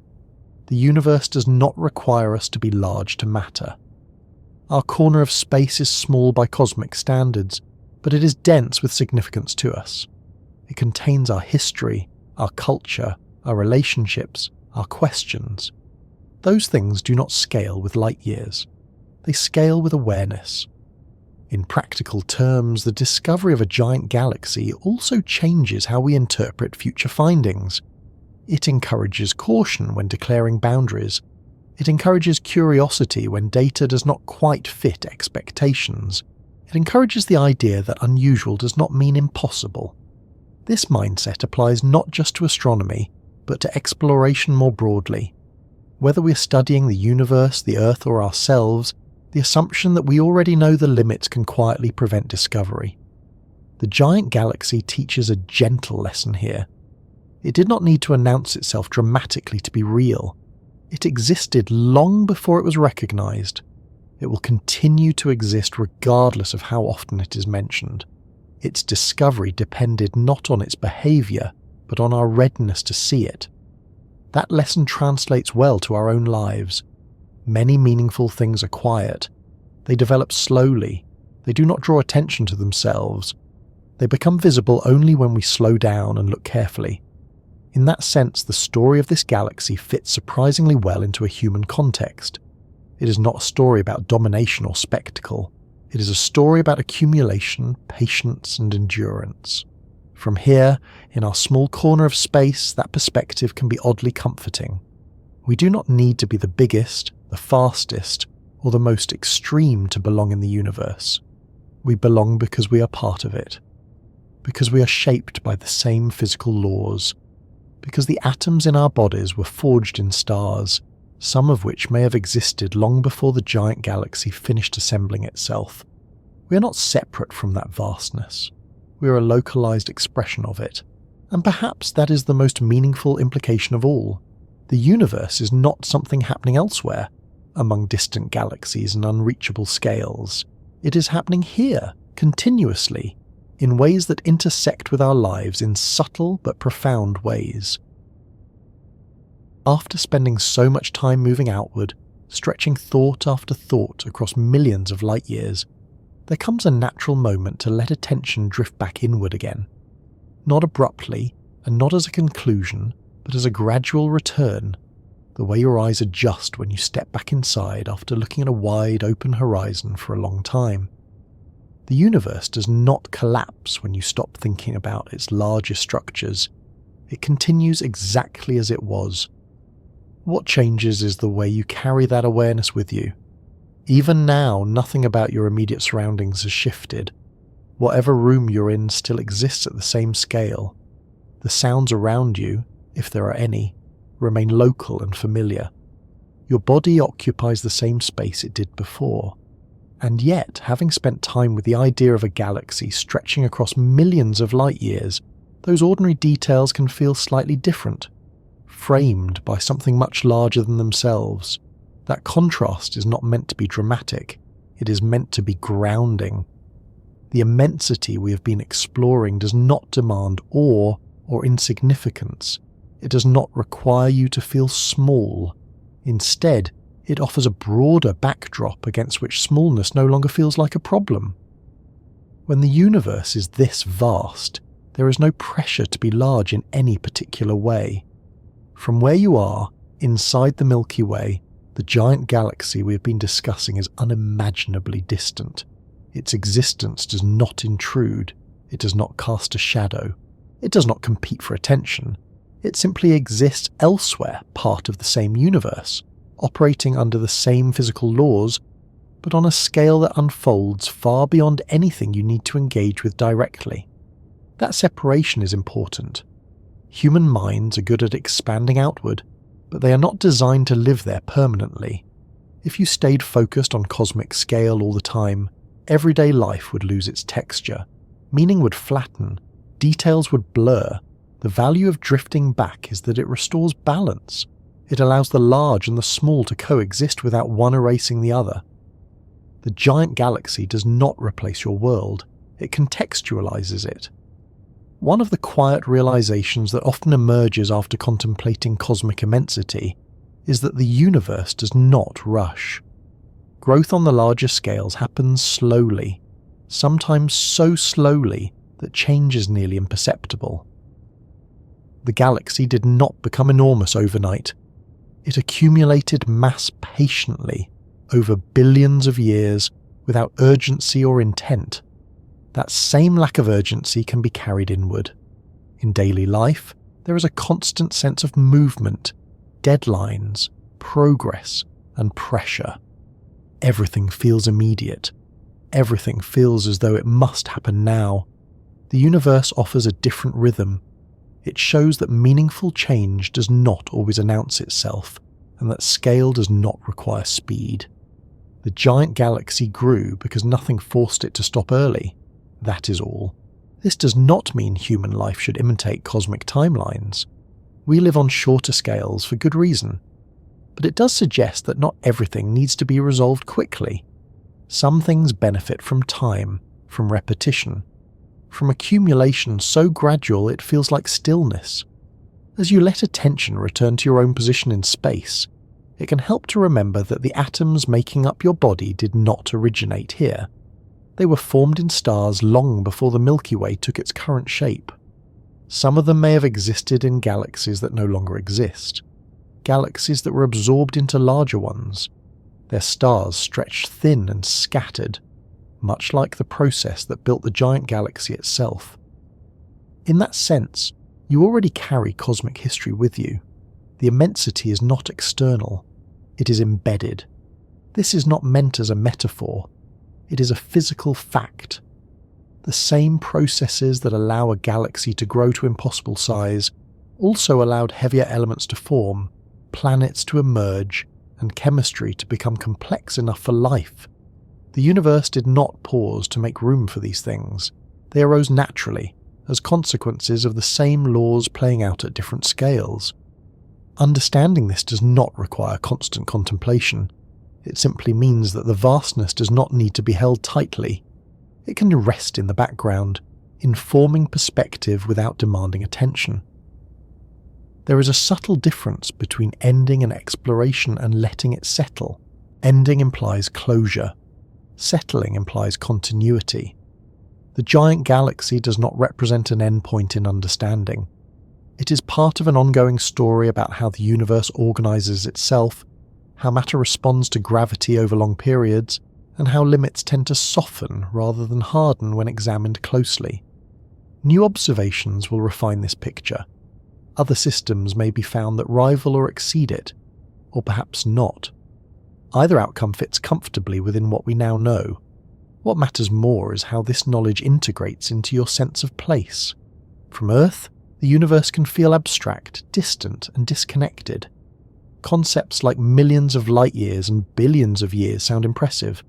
S1: The universe does not require us to be large to matter. Our corner of space is small by cosmic standards, but it is dense with significance to us. It contains our history, our culture, our relationships, our questions. Those things do not scale with light years. They scale with awareness. In practical terms, the discovery of a giant galaxy also changes how we interpret future findings. It encourages caution when declaring boundaries. It encourages curiosity when data does not quite fit expectations. It encourages the idea that unusual does not mean impossible. This mindset applies not just to astronomy, but to exploration more broadly. Whether we're studying the universe, the Earth, or ourselves, the assumption that we already know the limits can quietly prevent discovery. The giant galaxy teaches a gentle lesson here. It did not need to announce itself dramatically to be real. It existed long before it was recognized. It will continue to exist regardless of how often it is mentioned. Its discovery depended not on its behavior, but on our readiness to see it. That lesson translates well to our own lives. Many meaningful things are quiet. They develop slowly. They do not draw attention to themselves. They become visible only when we slow down and look carefully. In that sense, the story of this galaxy fits surprisingly well into a human context. It is not a story about domination or spectacle. It is a story about accumulation, patience, and endurance. From here, in our small corner of space, that perspective can be oddly comforting. We do not need to be the biggest, the fastest, or the most extreme to belong in the universe. We belong because we are part of it. Because we are shaped by the same physical laws. Because the atoms in our bodies were forged in stars, some of which may have existed long before the giant galaxy finished assembling itself. We are not separate from that vastness. We are a localized expression of it. And perhaps that is the most meaningful implication of all. The universe is not something happening elsewhere, among distant galaxies and unreachable scales. It is happening here, continuously, in ways that intersect with our lives in subtle but profound ways. After spending so much time moving outward, stretching thought after thought across millions of light years, there comes a natural moment to let attention drift back inward again. Not abruptly, and not as a conclusion, but as a gradual return, the way your eyes adjust when you step back inside after looking at a wide open horizon for a long time. The universe does not collapse when you stop thinking about its larger structures. It continues exactly as it was. What changes is the way you carry that awareness with you. Even now, nothing about your immediate surroundings has shifted. Whatever room you're in still exists at the same scale. The sounds around you, if there are any, remain local and familiar. Your body occupies the same space it did before. And yet, having spent time with the idea of a galaxy stretching across millions of light years, those ordinary details can feel slightly different, framed by something much larger than themselves. That contrast is not meant to be dramatic, it is meant to be grounding. The immensity we have been exploring does not demand awe or insignificance. It does not require you to feel small. Instead, it offers a broader backdrop against which smallness no longer feels like a problem. When the universe is this vast, there is no pressure to be large in any particular way. From where you are, inside the Milky Way, the giant galaxy we have been discussing is unimaginably distant. Its existence does not intrude, it does not cast a shadow, it does not compete for attention. It simply exists elsewhere, part of the same universe, operating under the same physical laws, but on a scale that unfolds far beyond anything you need to engage with directly. That separation is important. Human minds are good at expanding outward, but they are not designed to live there permanently. If you stayed focused on cosmic scale all the time, everyday life would lose its texture, meaning would flatten, details would blur. The value of drifting back is that it restores balance. It allows the large and the small to coexist without one erasing the other. The giant galaxy does not replace your world, it contextualizes it. One of the quiet realizations that often emerges after contemplating cosmic immensity is that the universe does not rush. Growth on the larger scales happens slowly, sometimes so slowly that change is nearly imperceptible. The galaxy did not become enormous overnight. It accumulated mass patiently over billions of years without urgency or intent. That same lack of urgency can be carried inward. In daily life, there is a constant sense of movement, deadlines, progress, and pressure. Everything feels immediate. Everything feels as though it must happen now. The universe offers a different rhythm. It shows that meaningful change does not always announce itself, and that scale does not require speed. The giant galaxy grew because nothing forced it to stop early. That is all. This does not mean human life should imitate cosmic timelines. We live on shorter scales for good reason. But it does suggest that not everything needs to be resolved quickly. Some things benefit from time, from repetition, from accumulation so gradual it feels like stillness. As you let attention return to your own position in space, it can help to remember that the atoms making up your body did not originate here. They were formed in stars long before the Milky Way took its current shape. Some of them may have existed in galaxies that no longer exist, galaxies that were absorbed into larger ones. Their stars stretched thin and scattered, much like the process that built the giant galaxy itself. In that sense, you already carry cosmic history with you. The immensity is not external, it is embedded. This is not meant as a metaphor, it is a physical fact. The same processes that allow a galaxy to grow to impossible size also allowed heavier elements to form, planets to emerge, and chemistry to become complex enough for life. The universe did not pause to make room for these things. They arose naturally, as consequences of the same laws playing out at different scales. Understanding this does not require constant contemplation. It simply means that the vastness does not need to be held tightly. It can rest in the background, informing perspective without demanding attention. There is a subtle difference between ending an exploration and letting it settle. Ending implies closure. Settling implies continuity. The giant galaxy does not represent an endpoint in understanding. It is part of an ongoing story about how the universe organizes itself, how matter responds to gravity over long periods, and how limits tend to soften rather than harden when examined closely. New observations will refine this picture. Other systems may be found that rival or exceed it, or perhaps not. Either outcome fits comfortably within what we now know. What matters more is how this knowledge integrates into your sense of place. From Earth, the universe can feel abstract, distant, and disconnected. Concepts like millions of light years and billions of years sound impressive,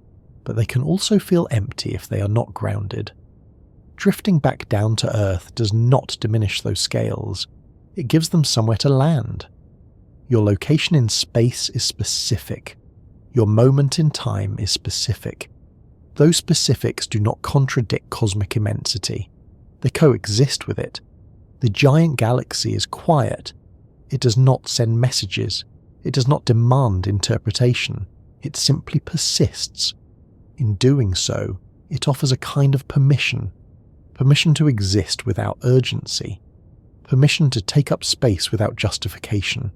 S1: but they can also feel empty if they are not grounded. Drifting back down to Earth does not diminish those scales. It gives them somewhere to land. Your location in space is specific. Your moment in time is specific. Those specifics do not contradict cosmic immensity. They coexist with it. The giant galaxy is quiet. It does not send messages. It does not demand interpretation. It simply persists. In doing so, it offers a kind of permission. Permission to exist without urgency. Permission to take up space without justification.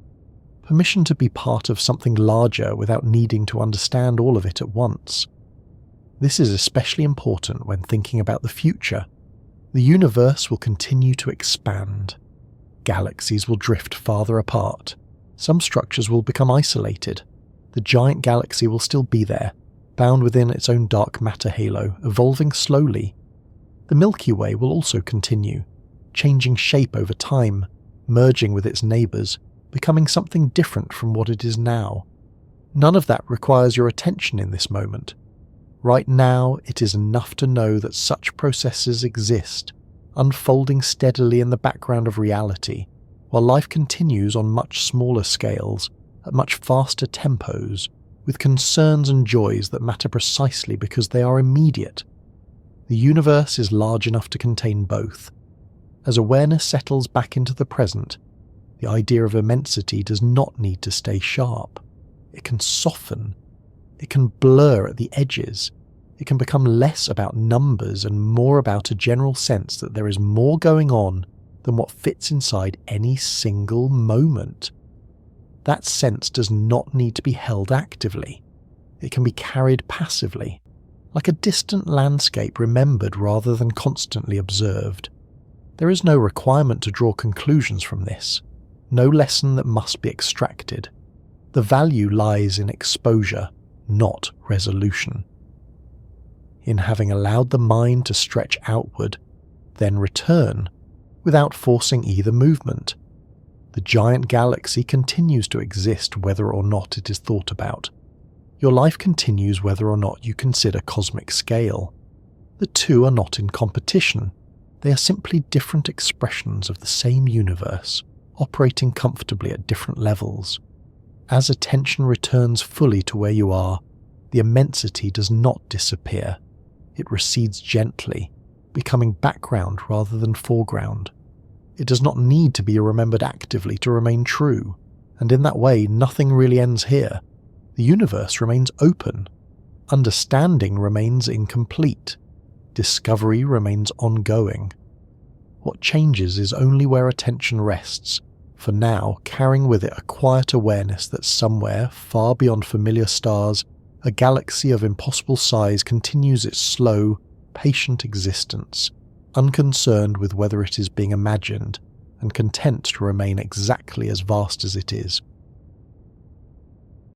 S1: Permission to be part of something larger without needing to understand all of it at once. This is especially important when thinking about the future. The universe will continue to expand. Galaxies will drift farther apart. Some structures will become isolated. The giant galaxy will still be there, bound within its own dark matter halo, evolving slowly. The Milky Way will also continue, changing shape over time, merging with its neighbours, becoming something different from what it is now. None of that requires your attention in this moment. Right now, it is enough to know that such processes exist, unfolding steadily in the background of reality, while life continues on much smaller scales, at much faster tempos, with concerns and joys that matter precisely because they are immediate. The universe is large enough to contain both. As awareness settles back into the present, the idea of immensity does not need to stay sharp. It can soften. It can blur at the edges. It can become less about numbers and more about a general sense that there is more going on than what fits inside any single moment. That sense does not need to be held actively. It can be carried passively, like a distant landscape remembered rather than constantly observed. There is no requirement to draw conclusions from this, no lesson that must be extracted. The value lies in exposure, not resolution. In having allowed the mind to stretch outward, then return, without forcing either movement. The giant galaxy continues to exist whether or not it is thought about. Your life continues whether or not you consider cosmic scale. The two are not in competition. They are simply different expressions of the same universe, operating comfortably at different levels. As attention returns fully to where you are, the immensity does not disappear. It recedes gently, becoming background rather than foreground. It does not need to be remembered actively to remain true, and in that way nothing really ends here. The universe remains open. Understanding remains incomplete. Discovery remains ongoing. What changes is only where attention rests, for now carrying with it a quiet awareness that somewhere, far beyond familiar stars, a galaxy of impossible size continues its slow, patient existence, unconcerned with whether it is being imagined, and content to remain exactly as vast as it is.